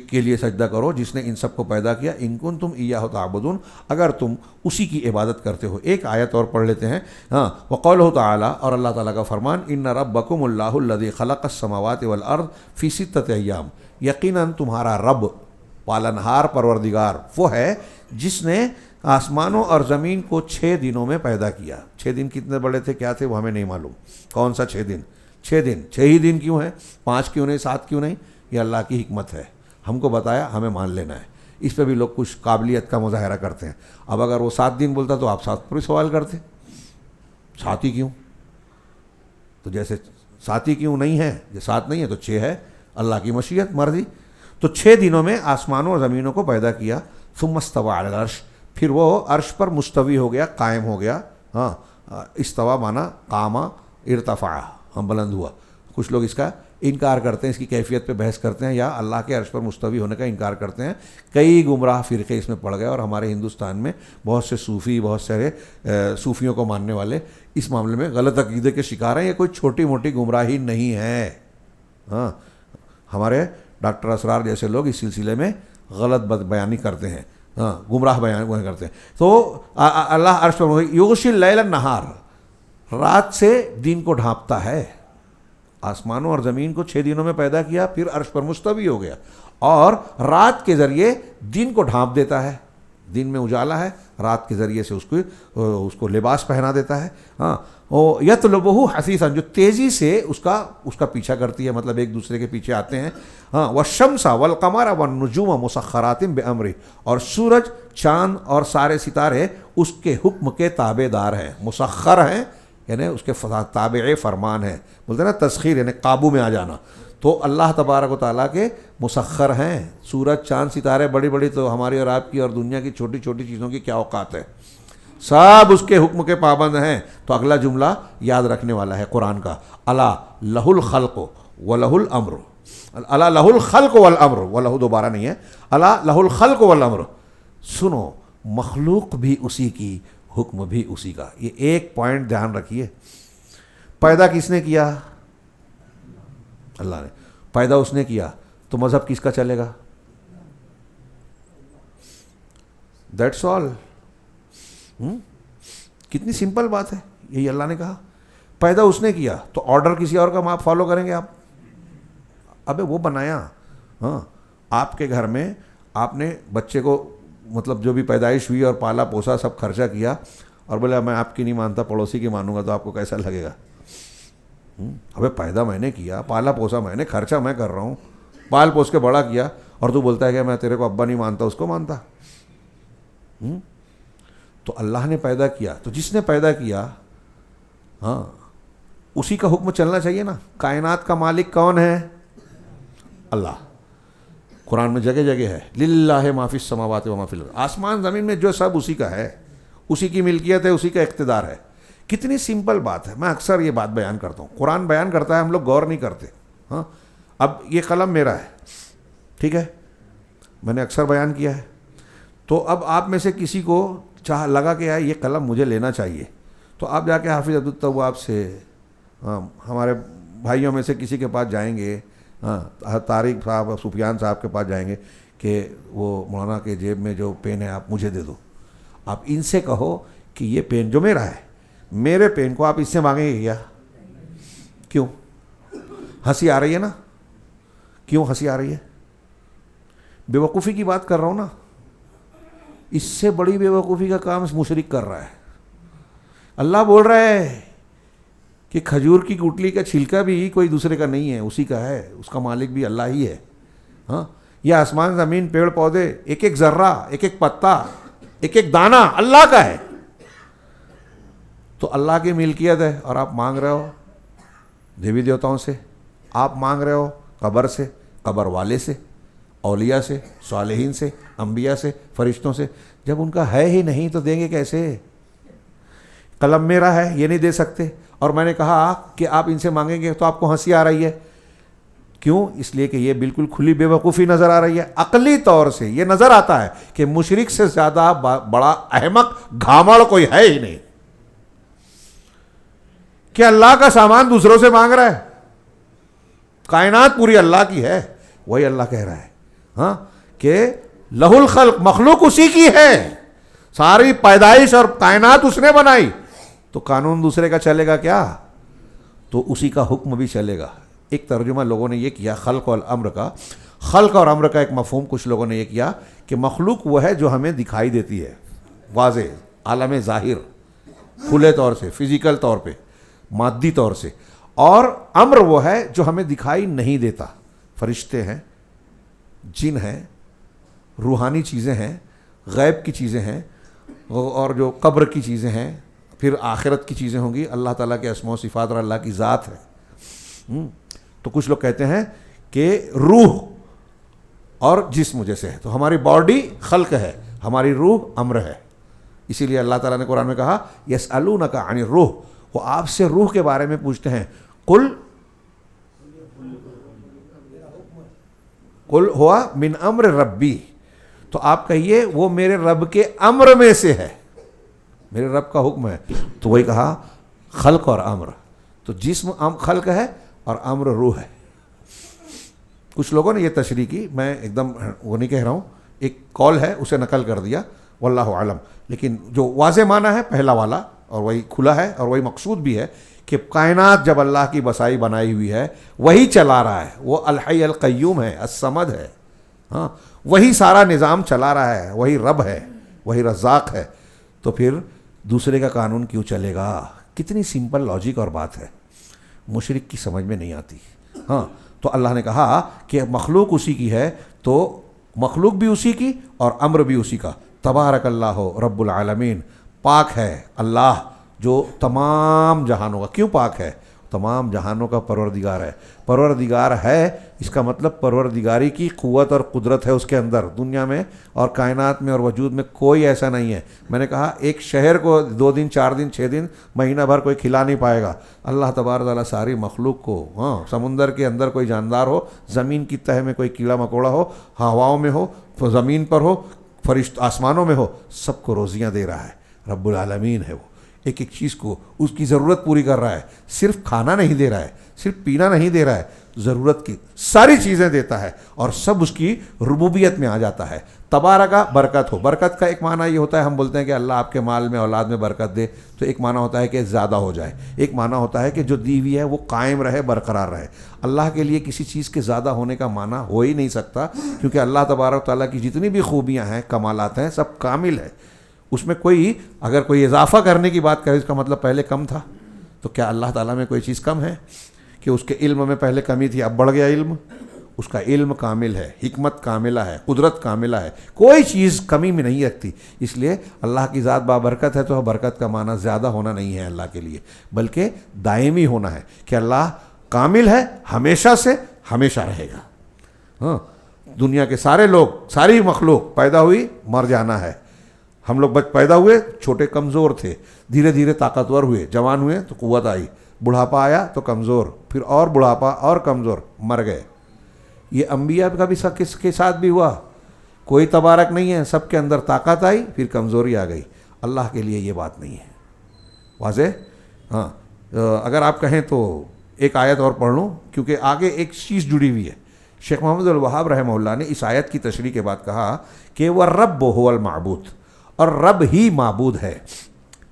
کے لیے سجدہ کرو جس نے ان سب کو پیدا کیا. ان کنتم ایاہ تعبدون, اگر تم اسی کی عبادت کرتے ہو. ایک آیت اور پڑھ لیتے ہیں. وقولہ تعالی, اور اللہ تعالیٰ کا فرمان, ان ربکم اللہ الذی خلق السماوات والارض فی ستۃ ایام, یقیناً تمہارا رب پالنہار پروردگار وہ ہے جس نے آسمانوں اور زمین کو 6 دنوں میں پیدا کیا. 6 دن کتنے بڑے تھے, کیا تھے, وہ ہمیں نہیں معلوم. کون سا 6 دن؟ 6 دن, 6 ہی دن کیوں ہیں, 5 کیوں نہیں, 7 کیوں نہیں؟ یہ اللہ کی حکمت ہے. ہم کو بتایا, ہمیں مان لینا ہے. اس پہ بھی لوگ کچھ قابلیت کا مظاہرہ کرتے ہیں. اب اگر وہ 7 دن بولتا تو آپ 7 پر ہی سوال کرتے, 7 ہی کیوں؟ تو جیسے 7 ہی کیوں نہیں ہے, یہ 7 نہیں ہے تو 6 ہے, اللہ کی مشیت مرضی. تو 6 دنوں میں آسمانوں اور زمینوں کو پیدا کیا. ثم استوى علی العرش, پھر وہ عرش پر مستوی ہو گیا, قائم ہو گیا. ہاں, استوا مانا قاما, ارتفع, ہم بلند ہوا. کچھ لوگ اس کا انکار کرتے ہیں, اس کی کیفیت پہ بحث کرتے ہیں, یا اللہ کے عرش پر مستوی ہونے کا انکار کرتے ہیں. کئی گمراہ فرقے اس میں پڑ گئے, اور ہمارے ہندوستان میں بہت سے صوفی, بہت سارے صوفیوں کو ماننے والے اس معاملے میں غلط عقیدے کے شکار ہیں. یہ کوئی چھوٹی موٹی گمراہی نہیں ہے. ہاں, ہمارے ڈاکٹر اسرار جیسے لوگ اس سلسلے میں غلط بیانی کرتے ہیں, گمراہ بیان کرتے ہیں. تو اللہ عرش پر یغشی اللیل النہار, رات سے دن کو ڈھانپتا ہے. آسمانوں اور زمین کو 6 دنوں میں پیدا کیا, پھر عرش پر مستوی ہو گیا, اور رات کے ذریعے دن کو ڈھانپ دیتا ہے. دن میں اجالا ہے, رات کے ذریعے سے اس کو لباس پہنا دیتا ہے. ہاں, یطلبہ حثیثا, جو تیزی سے اس کا پیچھا کرتی ہے, مطلب ایک دوسرے کے پیچھے آتے ہیں. ہاں, والشمس والقمر والنجوم مسخرات بامرہ, اور سورج, چاند اور سارے ستارے اس کے حکم کے تابع دار ہیں. مسخر ہیں یعنی اس کے تابع فرمان ہیں. بولتے ہیں نا تسخیر, یعنی قابو میں آ جانا. تو اللہ تبارک و تعالیٰ کے مسخر ہیں. سورج, چاند, ستارے بڑی بڑی, تو ہماری اور آپ کی اور دنیا کی چھوٹی چھوٹی چیزوں کی کیا اوقات ہے, سب اس کے حکم کے پابند ہیں. تو اگلا جملہ یاد رکھنے والا ہے قرآن کا, الا لہ الخلق ولہ الامر. الا لہ الخلق والامر, ولہ دوبارہ نہیں ہے, الا لہ الخلق والامر. سنو, مخلوق بھی اسی کی, حکم بھی اسی کا. یہ ایک پوائنٹ دھیان رکھیے. پیدا کس نے کیا؟ اللہ نے. پیدا اس نے کیا تو مذہب کس کا چلے گا؟ That's all. کتنی سمپل بات ہے. یہی اللہ نے کہا, پیدا اس نے کیا تو آرڈر کسی اور کا آپ فالو کریں گے آپ؟ ابے وہ بنایا. ہاں, آپ کے گھر میں آپ نے بچے کو, مطلب جو بھی پیدائش ہوئی اور پالا پوسا سب خرچہ کیا, اور بولا میں آپ کی نہیں مانتا, پڑوسی کی مانوں گا, تو آپ کو کیسا لگے گا؟ ابے پیدا میں نے کیا, پالا پوسا میں نے, خرچہ میں کر رہا ہوں, پال پوس کے بڑا کیا, اور تو بولتا ہے کہ میں تیرے کو ابا نہیں مانتا, اس کو مانتا. تو اللہ نے پیدا کیا, تو جس نے پیدا کیا, ہاں, اسی کا حکم چلنا چاہیے نا. کائنات کا مالک کون ہے؟ اللہ. قرآن میں جگہ جگہ ہے, للہ ما فی السماوات و ما فی الارض. آسمان زمین میں جو سب اسی کا ہے, اسی کی ملکیت ہے, اسی کا اقتدار ہے. کتنی سمپل بات ہے. میں اکثر یہ بات بیان کرتا ہوں, قرآن بیان کرتا ہے, ہم لوگ غور نہیں کرتے. ہاں, اب یہ قلم میرا ہے, ٹھیک ہے, میں نے اکثر بیان کیا ہے. تو اب آپ میں سے کسی کو لگا کہ یار یہ قلم مجھے لینا چاہیے, تو آپ جا کے حافظ عبدالتواب سے, ہمارے بھائیوں میں سے کسی کے پاس جائیں گے, طارق صاحب, سفیان صاحب کے پاس جائیں گے کہ وہ مولانا کے جیب میں جو پین ہے آپ مجھے دے دو. آپ ان سے کہو کہ یہ پین جو میرا ہے, میرے پین کو آپ اس سے مانگیں گے کیا؟ کیوں ہنسی آ رہی ہے نا؟ کیوں ہنسی آ رہی ہے؟ بے وقوفی کی بات کر رہا ہوں نا. اس سے بڑی بے وقوفی کا کام مشرک کر رہا ہے. اللہ بول رہا ہے کہ کھجور کی گٹلی کا چھلکا بھی کوئی دوسرے کا نہیں ہے, اسی کا ہے, اس کا مالک بھی اللہ ہی ہے. ہاں, یہ آسمان زمین پیڑ پودے, ایک ایک ذرہ, ایک ایک پتا, ایک ایک دانہ اللہ کا ہے. تو اللہ کی ملکیت ہے اور آپ مانگ رہے ہو دیوی دیوتاؤں سے, آپ مانگ رہے ہو قبر سے, قبر والے سے, اولیاء سے, صالحین سے, انبیاء سے, فرشتوں سے. جب ان کا ہے ہی نہیں تو دیں گے کیسے؟ قلم میرا ہے, یہ نہیں دے سکتے. اور میں نے کہا کہ آپ ان سے مانگیں گے تو آپ کو ہنسی آ رہی ہے. کیوں؟ اس لیے کہ یہ بالکل کھلی بے وقوفی نظر آ رہی ہے. عقلی طور سے یہ نظر آتا ہے کہ مشرک سے زیادہ بڑا احمق گھامڑ کوئی ہے ہی نہیں کہ اللہ کا سامان دوسروں سے مانگ رہا ہے. کائنات پوری اللہ کی ہے. وہی اللہ کہہ رہا ہے ہاں کہ لہ الخلق, مخلوق اسی کی ہے, ساری پیدائش اور کائنات اس نے بنائی. تو قانون دوسرے کا چلے گا کیا؟ تو اسی کا حکم بھی چلے گا. ایک ترجمہ لوگوں نے یہ کیا خلق اور امر کا. خلق اور امر کا ایک مفہوم کچھ لوگوں نے یہ کیا کہ مخلوق وہ ہے جو ہمیں دکھائی دیتی ہے واضح عالم ظاہر, کھلے طور سے, فزیکل طور پہ, مادی طور سے. اور امر وہ ہے جو ہمیں دکھائی نہیں دیتا. فرشتے ہیں, جن ہیں, روحانی چیزیں ہیں, غیب کی چیزیں ہیں, اور جو قبر کی چیزیں ہیں, پھر آخرت کی چیزیں ہوں گی. اللہ تعالیٰ کے اسماء و صفات اور اللہ کی ذات ہے. تو کچھ لوگ کہتے ہیں کہ روح اور جسم جیسے ہے, تو ہماری باڈی خلق ہے, ہماری روح امر ہے. اسی لیے اللہ تعالیٰ نے قرآن میں کہا یسألونک عن الروح, وہ آپ سے روح کے بارے میں پوچھتے ہیں. قل ہوا من امر ربی, تو آپ کہیے وہ میرے رب کے امر میں سے ہے, میرے رب کا حکم ہے. تو وہی کہا خلق اور امر, تو جسم خلق ہے اور امر روح ہے. کچھ لوگوں نے یہ تشریح کی, میں ایک دم وہ نہیں کہہ رہا ہوں, ایک قول ہے اسے نقل کر دیا, واللہ عالم. لیکن جو واضح معنی ہے پہلا والا, اور وہی کھلا ہے اور وہی مقصود بھی ہے کہ کائنات جب اللہ کی بسائی بنائی ہوئی ہے وہی چلا رہا ہے. وہ الحی القیوم ہے, الصمد ہے, ہاں وہی سارا نظام چلا رہا ہے, وہی رب ہے, وہی رزاق ہے. تو پھر دوسرے کا قانون کیوں چلے گا؟ کتنی سمپل لاجک اور بات ہے, مشرک کی سمجھ میں نہیں آتی. ہاں, تو اللہ نے کہا کہ مخلوق اسی کی ہے, تو مخلوق بھی اسی کی اور امر بھی اسی کا. تبارک اللہ رب العالمین, پاک ہے اللہ جو تمام جہانوں کا. کیوں پاک ہے؟ تمام جہانوں کا پروردگار ہے. پروردگار ہے اس کا مطلب پروردگاری کی قوت اور قدرت ہے اس کے اندر. دنیا میں اور کائنات میں اور وجود میں کوئی ایسا نہیں ہے. میں نے کہا ایک شہر کو 2 دن 4 دن 6 دن مہینہ بھر کوئی کھلا نہیں پائے گا. اللہ تبارک تعالیٰ ساری مخلوق کو, ہاں سمندر کے اندر کوئی جاندار ہو, زمین کی تہ میں کوئی کیڑا مکوڑا ہو, ہواؤں میں ہو, زمین پر ہو, فرشت آسمانوں میں ہو, سب کو روزیاں دے رہا ہے. رب العالمین ہے وہ, ایک ایک چیز کو اس کی ضرورت پوری کر رہا ہے. صرف کھانا نہیں دے رہا ہے, صرف پینا نہیں دے رہا ہے, ضرورت کی ساری چیزیں دیتا ہے, اور سب اس کی ربوبیت میں آ جاتا ہے. تبارکہ برکت ہو. برکت کا ایک معنی یہ ہوتا ہے, ہم بولتے ہیں کہ اللہ آپ کے مال میں اولاد میں برکت دے, تو ایک معنی ہوتا ہے کہ زیادہ ہو جائے, ایک معنی ہوتا ہے کہ جو دی ہوئی ہے وہ قائم رہے, برقرار رہے. اللہ کے لیے کسی چیز کے زیادہ ہونے کا معنی ہو ہی نہیں سکتا, کیونکہ اللہ تبارک تعالیٰ کی جتنی بھی خوبیاں ہیں, کمالات ہیں, سب کامل ہے. اس میں کوئی اگر کوئی اضافہ کرنے کی بات کرے اس کا مطلب پہلے کم تھا. تو کیا اللہ تعالیٰ میں کوئی چیز کم ہے کہ اس کے علم میں پہلے کمی تھی اب بڑھ گیا علم؟ اس کا علم کامل ہے, حکمت کاملہ ہے, قدرت کاملہ ہے, کوئی چیز کمی میں نہیں رکھتی. اس لیے اللہ کی ذات بابرکت ہے, تو برکت کا معنی زیادہ ہونا نہیں ہے اللہ کے لیے, بلکہ دائمی ہونا ہے کہ اللہ کامل ہے, ہمیشہ سے ہمیشہ رہے گا. ہاں, دنیا کے سارے لوگ, ساری مخلوق پیدا ہوئی, مر جانا ہے. ہم لوگ پیدا ہوئے چھوٹے کمزور تھے, دھیرے دھیرے طاقتور ہوئے, جوان ہوئے تو قوت آئی, بڑھاپا آیا تو کمزور, پھر اور بڑھاپا اور کمزور, مر گئے. یہ انبیاء کا بھی کس کے ساتھ بھی ہوا, کوئی تبارک نہیں ہے, سب کے اندر طاقت آئی پھر کمزوری آ گئی. اللہ کے لیے یہ بات نہیں ہے. واضح؟ ہاں, اگر آپ کہیں تو ایک آیت اور پڑھ لوں, کیونکہ آگے ایک چیز جڑی ہوئی ہے. شیخ محمد الوہاب رحمہ اللہ نے اس آیت کی تشریح کے بعد کہا کہ وہ رب هو المعبود, اور رب ہی معبود ہے.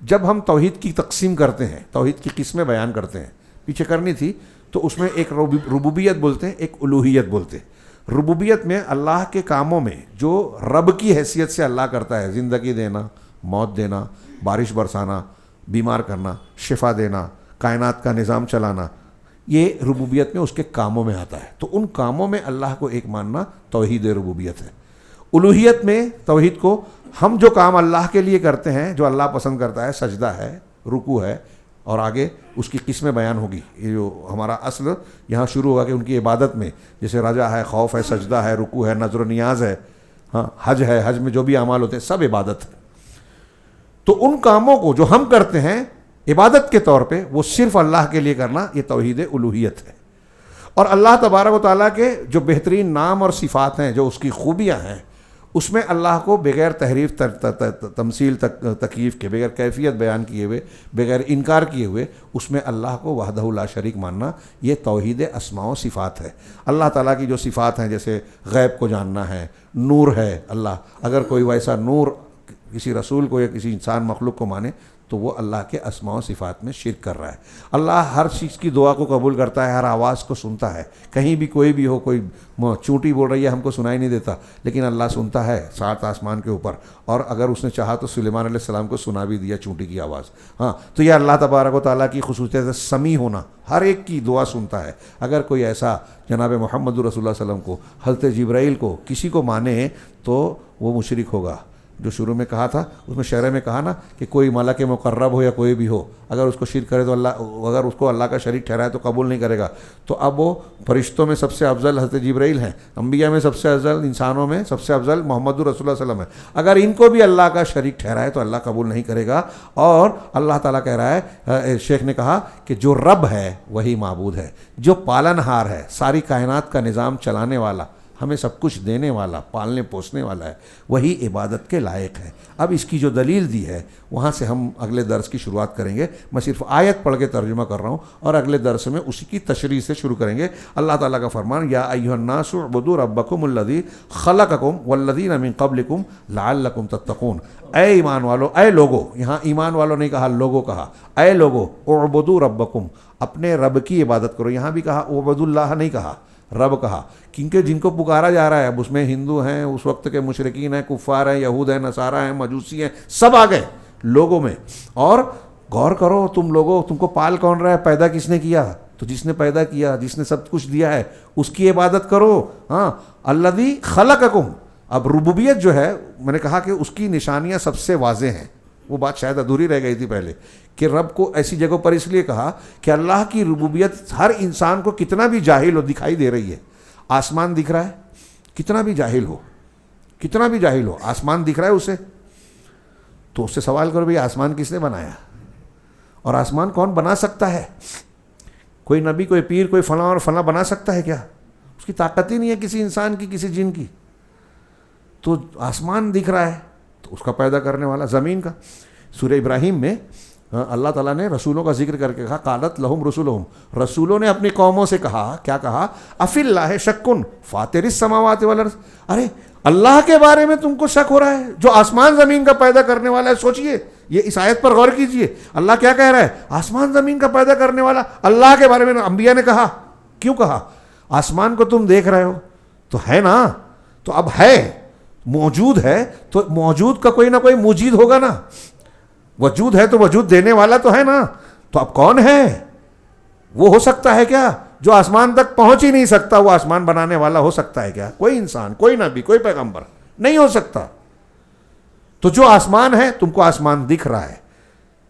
جب ہم توحید کی تقسیم کرتے ہیں, توحید کی قسمیں بیان کرتے ہیں, پیچھے کرنی تھی تو اس میں ایک ربوبیت بولتے ہیں، ایک الوہیت بولتے ہیں۔ ربوبیت میں اللہ کے کاموں میں جو رب کی حیثیت سے اللہ کرتا ہے، زندگی دینا، موت دینا، بارش برسانا، بیمار کرنا، شفا دینا، کائنات کا نظام چلانا، یہ ربوبیت میں اس کے کاموں میں آتا ہے۔ تو ان کاموں میں اللہ کو ایک ماننا توحید ربوبیت ہے۔ الوہیت میں توحید کو ہم جو کام اللہ کے لیے کرتے ہیں، جو اللہ پسند کرتا ہے، سجدہ ہے، رکوع ہے، اور آگے اس کی قسمیں بیان ہوگی۔ یہ جو ہمارا اصل یہاں شروع ہوگا کہ ان کی عبادت میں جیسے رجا ہے، خوف ہے، سجدہ ہے، رکوع ہے، نظر و نیاز ہے، ہاں حج ہے، حج میں جو بھی اعمال ہوتے ہیں سب عبادت ہے۔ تو ان کاموں کو جو ہم کرتے ہیں عبادت کے طور پہ، وہ صرف اللہ کے لیے کرنا، یہ توحید الوہیت ہے۔ اور اللہ تبارک و تعالیٰ کے جو بہترین نام اور صفات ہیں، جو اس کی خوبیاں ہیں، اس میں اللہ کو بغیر تحریف، تمثیل، تکییف کے، بغیر کیفیت بیان کیے ہوئے، بغیر انکار کیے ہوئے، اس میں اللہ کو وحدہ لا شریک ماننا، یہ توحید اسماء و صفات ہے۔ اللہ تعالیٰ کی جو صفات ہیں، جیسے غیب کو جاننا ہے، نور ہے اللہ، اگر کوئی ویسا نور کسی رسول کو یا کسی انسان مخلوق کو مانے تو وہ اللہ کے اسماء و صفات میں شرک کر رہا ہے۔ اللہ ہر چیز کی دعا کو قبول کرتا ہے، ہر آواز کو سنتا ہے، کہیں بھی کوئی بھی ہو، کوئی چونٹی بول رہی ہے ہم کو سنائی نہیں دیتا، لیکن اللہ سنتا ہے 7 آسمان کے اوپر، اور اگر اس نے چاہا تو سلیمان علیہ السلام کو سنا بھی دیا چونٹی کی آواز۔ ہاں، تو یہ اللہ تبارک و تعالیٰ کی خصوصیت ہے، سمیع ہونا، ہر ایک کی دعا سنتا ہے۔ اگر کوئی ایسا جناب محمد رسول اللہ صلی اللہ علیہ وسلم کو، حضرت جبرائیل کو، کسی کو مانے تو وہ مشرک ہوگا۔ جو شروع میں کہا تھا، اس میں شرح میں کہا نا کہ کوئی ملک مقرب ہو یا کوئی بھی ہو، اگر اس کو شرک کرے تو اللہ، اگر اس کو اللہ کا شریک ٹھہرائے تو قبول نہیں کرے گا۔ تو اب وہ فرشتوں میں سب سے افضل حضرت جبرائیل ہیں، انبیاء میں سب سے افضل، انسانوں میں سب سے افضل محمد رسول اللہ صلی اللہ علیہ وسلم ہے۔ اگر ان کو بھی اللہ کا شریک ٹھہرائے تو اللہ قبول نہیں کرے گا۔ اور اللہ تعالیٰ کہہ رہا ہے، شیخ نے کہا کہ جو رب ہے وہی معبود ہے، جو پالن ہار ہے، ساری کائنات کا نظام چلانے والا، ہمیں سب کچھ دینے والا، پالنے پوسنے والا ہے، وہی عبادت کے لائق ہے۔ اب اس کی جو دلیل دی ہے وہاں سے ہم اگلے درس کی شروعات کریں گے۔ میں صرف آیت پڑھ کے ترجمہ کر رہا ہوں، اور اگلے درس میں اسی کی تشریح سے شروع کریں گے۔ اللہ تعالیٰ کا فرمان، یا ایھا الناس اعبدوا ربکم الذی خلقکم والذین من قبلکم لعلکم تتقون۔ اے ایمان والو، اے لوگو، یہاں ایمان والو نہیں کہا، لوگو کہا، اے لوگو اعبدوا ربکم، اپنے رب کی عبادت کرو۔ یہاں بھی کہا اعبدوا اللہ نہیں کہا، رب کہا، کیونکہ جن کو پکارا جا رہا ہے اب اس میں ہندو ہیں، اس وقت کے مشرکین ہیں، کفار ہیں، یہود ہیں، نصارہ ہیں، مجوسی ہیں، سب آ گئے لوگوں میں۔ اور غور کرو تم لوگوں، تم کو پال کون رہا ہے؟ پیدا کس نے کیا؟ تو جس نے پیدا کیا، جس نے سب کچھ دیا ہے، اس کی عبادت کرو۔ ہاں، الذی خلقکم۔ اب ربوبیت جو ہے، میں نے کہا کہ اس کی نشانیاں سب سے واضح ہیں، وہ بات شاید ادھوری رہ گئی تھی پہلے، کہ رب کو ایسی جگہوں پر اس لیے کہا کہ اللہ کی ربوبیت ہر انسان کو کتنا بھی جاہل ہو دکھائی دے رہی ہے۔ آسمان دکھ رہا ہے، کتنا بھی جاہل ہو، کتنا بھی جاہل ہو، آسمان دکھ رہا ہے اسے، تو اس سے سوال کرو بھئی آسمان کس نے بنایا؟ اور آسمان کون بنا سکتا ہے؟ کوئی نبی، کوئی پیر، کوئی فلاں اور فلاں بنا سکتا ہے کیا؟ اس کی طاقت ہی نہیں ہے کسی انسان کی، کسی جن کی۔ تو آسمان دکھ رہا ہے تو اس کا پیدا کرنے والا، زمین کا۔ سورہ ابراہیم میں اللہ تعالیٰ نے رسولوں کا ذکر کر کے کہا، قالت لہم رسولہم، رسولوں نے اپنی قوموں سے کہا، کیا کہا؟ افی اللہ شک فاطر السماوات والارض۔ ارے اللہ کے بارے میں تم کو شک ہو رہا ہے جو آسمان زمین کا پیدا کرنے والا ہے؟ سوچئے، یہ اس آیت پر غور کیجئے، اللہ کیا کہہ رہا ہے؟ آسمان زمین کا پیدا کرنے والا اللہ کے بارے میں انبیاء نے کہا۔ کیوں کہا؟ آسمان کو تم دیکھ رہے ہو تو ہے نا، تو اب ہے، موجود ہے، تو موجود کا کوئی نہ کوئی موجود ہوگا نا، وجود ہے تو وجود دینے والا تو ہے نا، تو اب کون ہے؟ وہ ہو سکتا ہے کیا جو آسمان تک پہنچ ہی نہیں سکتا؟ وہ آسمان بنانے والا ہو سکتا ہے کیا؟ کوئی انسان، کوئی نبی، کوئی پیغمبر نہیں ہو سکتا۔ تو جو آسمان ہے، تم کو آسمان دکھ رہا ہے،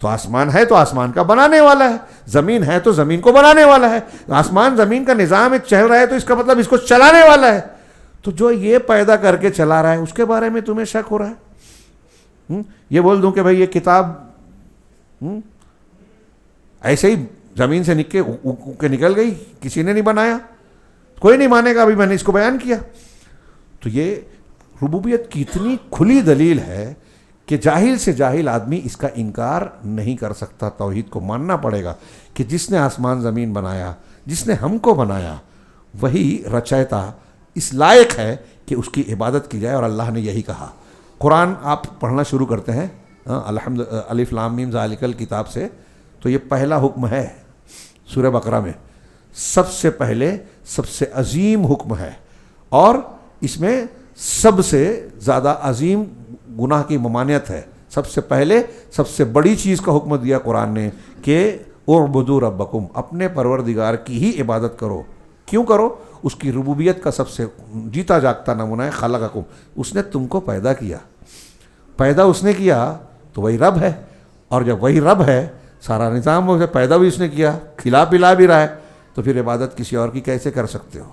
تو آسمان ہے تو آسمان کا بنانے والا ہے، زمین ہے تو زمین کو بنانے والا ہے، آسمان زمین کا نظام چل رہا ہے تو اس کا مطلب اس کو چلانے والا ہے۔ تو جو یہ پیدا کر کے چلا رہا ہے اس کے بارے میں تمہیں شک ہو رہا ہے؟ یہ بول دوں کہ بھئی یہ کتاب ایسے ہی زمین سے نکل گئی، کسی نے نہیں بنایا، کوئی نہیں مانے گا، ابھی میں نے اس کو بیان کیا۔ تو یہ ربوبیت کی اتنی کھلی دلیل ہے کہ جاہل سے جاہل آدمی اس کا انکار نہیں کر سکتا۔ توحید کو ماننا پڑے گا کہ جس نے آسمان زمین بنایا، جس نے ہم کو بنایا، وہی رچیتا اس لائق ہے کہ اس کی عبادت کی جائے، اور اللہ نے یہی کہا۔ قرآن آپ پڑھنا شروع کرتے ہیں الف لام میم ذالک الکتاب سے، تو یہ پہلا حکم ہے سورہ بقرہ میں سب سے پہلے سب سے عظیم حکم ہے، اور اس میں سب سے زیادہ عظیم گناہ کی ممانعت ہے۔ سب سے پہلے سب سے بڑی چیز کا حکم دیا قرآن نے کہ اعبدوا ربکم، اپنے پروردگار کی ہی عبادت کرو۔ کیوں کرو؟ اس کی ربوبیت کا سب سے جیتا جاگتا نمونہ ہے خلقکم، اس نے تم کو پیدا کیا، پیدا اس نے کیا تو وہی رب ہے، اور جب وہی رب ہے سارا نظام ہو، پیدا بھی اس نے کیا، کھلا پلا بھی رہا ہے، تو پھر عبادت کسی اور کی کیسے کر سکتے ہو؟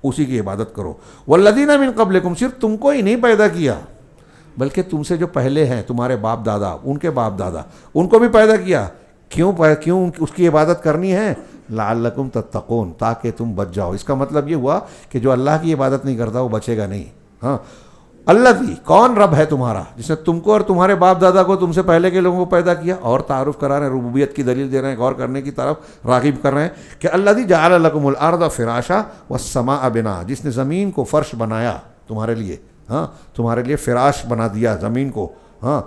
اسی کی عبادت کرو۔ والذین من قبلکم، صرف تم کو ہی نہیں پیدا کیا بلکہ تم سے جو پہلے ہیں، تمہارے باپ دادا، ان کے باپ دادا، ان کو بھی پیدا کیا۔ کیوں اس کی عبادت کرنی ہے؟ لعلکم تتقون، تاکہ تم بچ جاؤ۔ اس کا مطلب یہ ہوا کہ جو اللہ کی عبادت نہیں کرتا وہ بچے گا نہیں۔ ہاں، الذی، کون رب ہے تمہارا جس نے تم کو اور تمہارے باپ دادا کو، تم سے پہلے کے لوگوں کو پیدا کیا؟ اور تعارف کرا رہے ہیں، ربوبیت کی دلیل دے رہے ہیں، غور کرنے کی طرف راغب کر رہے ہیں کہ الذی جعل لکم الارض فراشا والسماء بنا، جس نے زمین کو فرش بنایا تمہارے لیے، ہاں تمہارے لیے فراش بنا دیا زمین کو، ہاں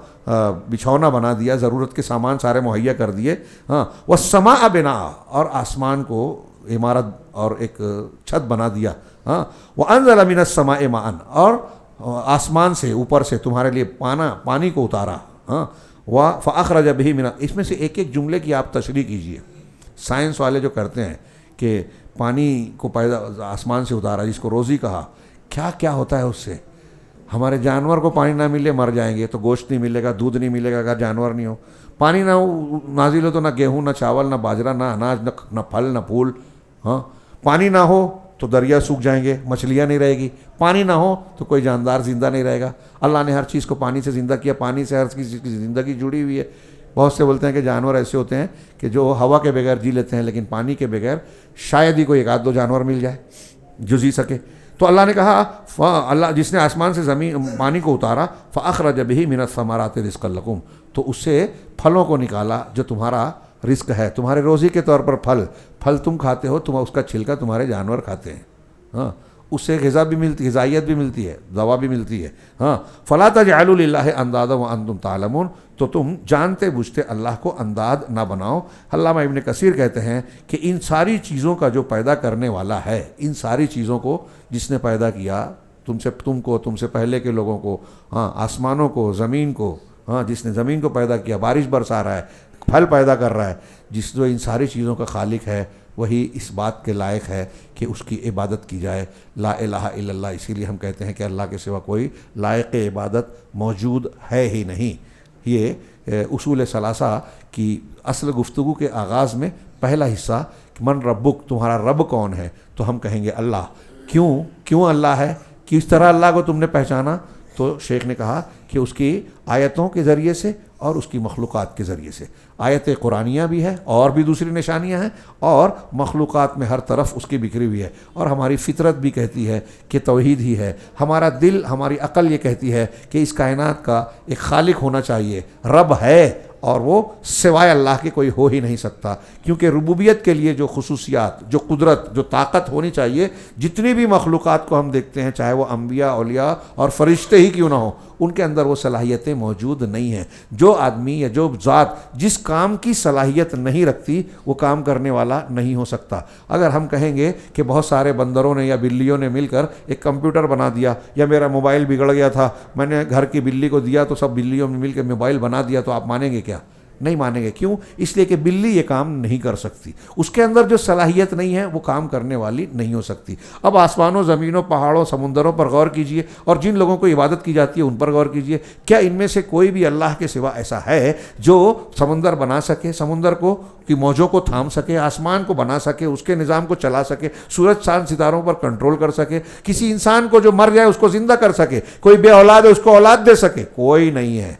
بچھونا بنا دیا، ضرورت کے سامان سارے مہیا کر دیے، ہاں والسماء بنا، اور آسمان کو عمارت اور ایک چھت بنا دیا، ہاں وانزل من السماء ماء، اور آسمان سے اوپر سے تمہارے لیے پانی کو اتارا، ہاں فاخرج به من، اس میں سے ایک ایک جملے کی آپ تشریح کیجئے۔ سائنس والے جو کرتے ہیں کہ پانی کو پیدا آسمان سے اتارا، جس کو روزی کہا، کیا کیا ہوتا ہے اس سے؟ ہمارے جانور کو پانی نہ ملے مر جائیں گے، تو گوشت نہیں ملے گا، دودھ نہیں ملے گا اگر جانور نہیں ہو۔ پانی نہ نازل ہو تو نہ گیہوں، نہ چاول، نہ باجرہ، نہ اناج، نہ پھل، نہ پھول۔ ہاں، پانی نہ ہو تو دریا سوکھ جائیں گے، مچھلیاں نہیں رہے گی۔ پانی نہ ہو تو کوئی جاندار زندہ نہیں رہے گا۔ اللہ نے ہر چیز کو پانی سے زندہ کیا، پانی سے ہر چیز کی زندگی جڑی ہوئی ہے۔ بہت سے بولتے ہیں کہ جانور ایسے ہوتے ہیں کہ جو ہوا کے بغیر جی لیتے ہیں، لیکن پانی کے بغیر شاید ہی کوئی ایک آدھ دو جانور مل جائے جو جی سکے۔ تو اللہ نے کہا اللہ جس نے آسمان سے پانی کو اتارا، فاخرج به من الثمرات رزقا لکم، تو اس سے پھلوں کو نکالا جو تمہارا رزق ہے، تمہارے روزی کے طور پر پھل تم کھاتے ہو، تم اس کا چھلکا تمہارے جانور کھاتے ہیں، ہاں اس سے غذا بھی ملتی، غذائیت بھی ملتی ہے، دوا بھی ملتی ہے، ہاں فلا تجعلوا للہ اندادا وانتم تعلمون، تو تم جانتے بوجھتے اللہ کو انداد نہ بناؤ۔ علامہ ابن کثیر کہتے ہیں کہ ان ساری چیزوں کا جو پیدا کرنے والا ہے، ان ساری چیزوں کو جس نے پیدا کیا، تم سے پہلے کے لوگوں کو، ہاں آسمانوں کو، زمین کو، ہاں جس نے زمین کو پیدا کیا، بارش برسا رہا ہے، پھل پیدا کر رہا ہے، جو ان ساری چیزوں کا خالق ہے، وہی اس بات کے لائق ہے کہ اس کی عبادت کی جائے۔ لا الہ الا اللہ، اسی لیے ہم کہتے ہیں کہ اللہ کے سوا کوئی لائق عبادت موجود ہے ہی نہیں۔ یہ اصول ثلاثہ کی اصل گفتگو کے آغاز میں پہلا حصہ، من ربک، تمہارا رب کون ہے، تو ہم کہیں گے اللہ۔ کیوں اللہ ہے؟ کس طرح اللہ کو تم نے پہچانا؟ تو شیخ نے کہا کہ اس کی آیتوں کے ذریعے سے اور اس کی مخلوقات کے ذریعے سے۔ آیت قرآنیہ بھی ہے اور بھی دوسری نشانیاں ہیں، اور مخلوقات میں ہر طرف اس کی بکھری ہوئی ہے، اور ہماری فطرت بھی کہتی ہے کہ توحید ہی ہے، ہمارا دل، ہماری عقل یہ کہتی ہے کہ اس کائنات کا ایک خالق ہونا چاہیے، رب ہے، اور وہ سوائے اللہ کے کوئی ہو ہی نہیں سکتا، کیونکہ ربوبیت کے لیے جو خصوصیات، جو قدرت، جو طاقت ہونی چاہیے، جتنی بھی مخلوقات کو ہم دیکھتے ہیں، چاہے وہ انبیاء، اولیاء اور فرشتے ہی کیوں نہ ہوں، ان کے اندر وہ صلاحیتیں موجود نہیں ہیں۔ جو آدمی یا جو ذات جس کام کی صلاحیت نہیں رکھتی، وہ کام کرنے والا نہیں ہو سکتا۔ اگر ہم کہیں گے کہ بہت سارے بندروں نے یا بلیوں نے مل کر ایک کمپیوٹر بنا دیا، یا میرا موبائل بگڑ گیا تھا، میں نے گھر کی بلی کو دیا تو سب بلیوں نے مل کے موبائل بنا دیا، تو آپ مانیں گے کیا؟ نہیں مانیں گے۔ کیوں؟ اس لیے کہ بلی یہ کام نہیں کر سکتی، اس کے اندر جو صلاحیت نہیں ہے وہ کام کرنے والی نہیں ہو سکتی۔ اب آسمانوں، زمینوں، پہاڑوں، سمندروں پر غور کیجئے، اور جن لوگوں کو عبادت کی جاتی ہے ان پر غور کیجئے۔ کیا ان میں سے کوئی بھی اللہ کے سوا ایسا ہے جو سمندر بنا سکے، سمندر کو کی موجوں کو تھام سکے، آسمان کو بنا سکے، اس کے نظام کو چلا سکے، سورج چاند ستاروں پر کنٹرول کر سکے، کسی انسان کو جو مر جائے اس کو زندہ کر سکے، کوئی بے اولاد ہے اس کو اولاد دے سکے؟ کوئی نہیں ہے۔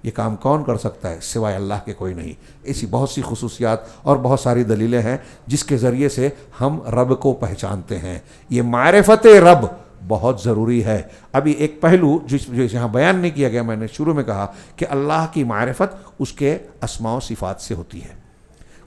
یہ کام کون کر سکتا ہے سوائے اللہ کے؟ کوئی نہیں۔ ایسی بہت سی خصوصیات اور بہت ساری دلیلیں ہیں جس کے ذریعے سے ہم رب کو پہچانتے ہیں۔ یہ معرفت رب بہت ضروری ہے۔ ابھی ایک پہلو جو یہاں بیان نہیں کیا گیا، میں نے شروع میں کہا کہ اللہ کی معرفت اس کے اسماء و صفات سے ہوتی ہے۔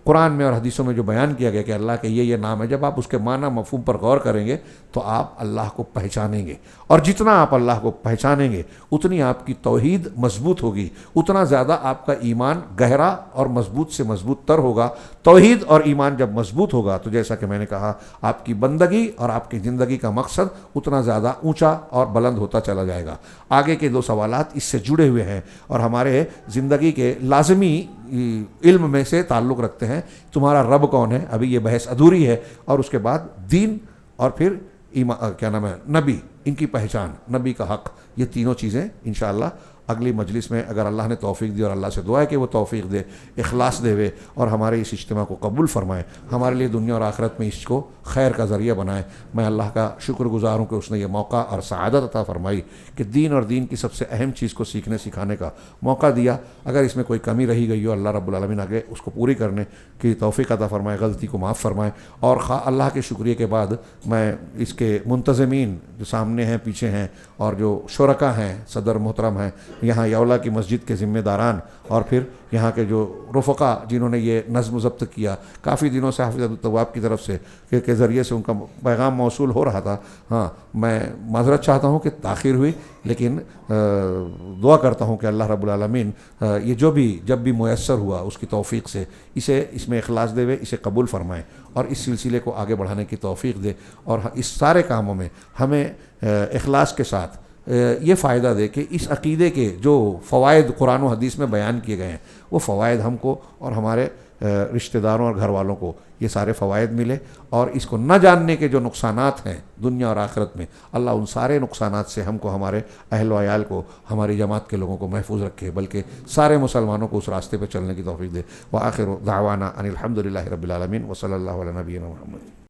قرآن میں اور حدیثوں میں جو بیان کیا گیا کہ اللہ کے یہ نام ہے، جب آپ اس کے معنی مفہوم پر غور کریں گے تو آپ اللہ کو پہچانیں گے، اور جتنا آپ اللہ کو پہچانیں گے اتنی آپ کی توحید مضبوط ہوگی، اتنا زیادہ آپ کا ایمان گہرا اور مضبوط سے مضبوط تر ہوگا۔ توحید اور ایمان جب مضبوط ہوگا تو جیسا کہ میں نے کہا آپ کی بندگی اور آپ کی زندگی کا مقصد اتنا زیادہ اونچا اور بلند ہوتا چلا جائے گا۔ آگے کے دو سوالات اس سے جڑے ہوئے ہیں اور ہمارے زندگی کے لازمی علم میں سے تعلق رکھتے ہیں۔ تمہارا رب کون ہے؟ ابھی یہ بحث ادھوری ہے، اور اس کے بعد دین اور پھر کیا نام ہے نبی، ان کی پہچان، نبی کا حق، یہ تینوں چیزیں انشاءاللہ اگلی مجلس میں اگر اللہ نے توفیق دی، اور اللہ سے دعا ہے کہ وہ توفیق دے، اخلاص دے اور ہمارے اس اجتماع کو قبول فرمائے، ہمارے لیے دنیا اور آخرت میں اس کو خیر کا ذریعہ بنائے۔ میں اللہ کا شکر گزار ہوں کہ اس نے یہ موقع اور سعادت عطا فرمائی کہ دین اور دین کی سب سے اہم چیز کو سیکھنے سکھانے کا موقع دیا۔ اگر اس میں کوئی کمی رہی گئی ہو، اللہ رب العالمین آگے اس کو پوری کرنے کی توفیق عطا فرمائے، غلطی کو معاف فرمائے۔ اور اللہ کے شکریہ کے بعد میں اس کے منتظمین جو سامنے ہیں، پیچھے ہیں، اور جو شرکا ہیں، صدر محترم ہیں، یہاں یولا کی مسجد کے ذمہ داران، اور پھر یہاں کے جو رفقا جنہوں نے یہ نظم و ضبط کیا، کافی دنوں سے حافظ عبدالتواب کی طرف سے کے ذریعے سے ان کا پیغام موصول ہو رہا تھا۔ ہاں، میں معذرت چاہتا ہوں کہ تاخیر ہوئی، لیکن دعا کرتا ہوں کہ اللہ رب العالمین یہ جب بھی میسر ہوا اس کی توفیق سے اس میں اخلاص دے، اسے قبول فرمائے اور اس سلسلے کو آگے بڑھانے کی توفیق دے، اور اس سارے کاموں میں ہمیں اخلاص کے ساتھ یہ فائدہ دے کہ اس عقیدے کے جو فوائد قرآن و حدیث میں بیان کیے گئے ہیں، وہ فوائد ہم کو اور ہمارے رشتہ داروں اور گھر والوں کو یہ سارے فوائد ملے، اور اس کو نہ جاننے کے جو نقصانات ہیں دنیا اور آخرت میں، اللہ ان سارے نقصانات سے ہم کو، ہمارے اہل و عیال کو، ہماری جماعت کے لوگوں کو محفوظ رکھے، بلکہ سارے مسلمانوں کو اس راستے پہ چلنے کی توفیق دے۔ وآخر دعوانا ان الحمد للہ رب العالمین، وصلی اللہ علی نبینا محمد۔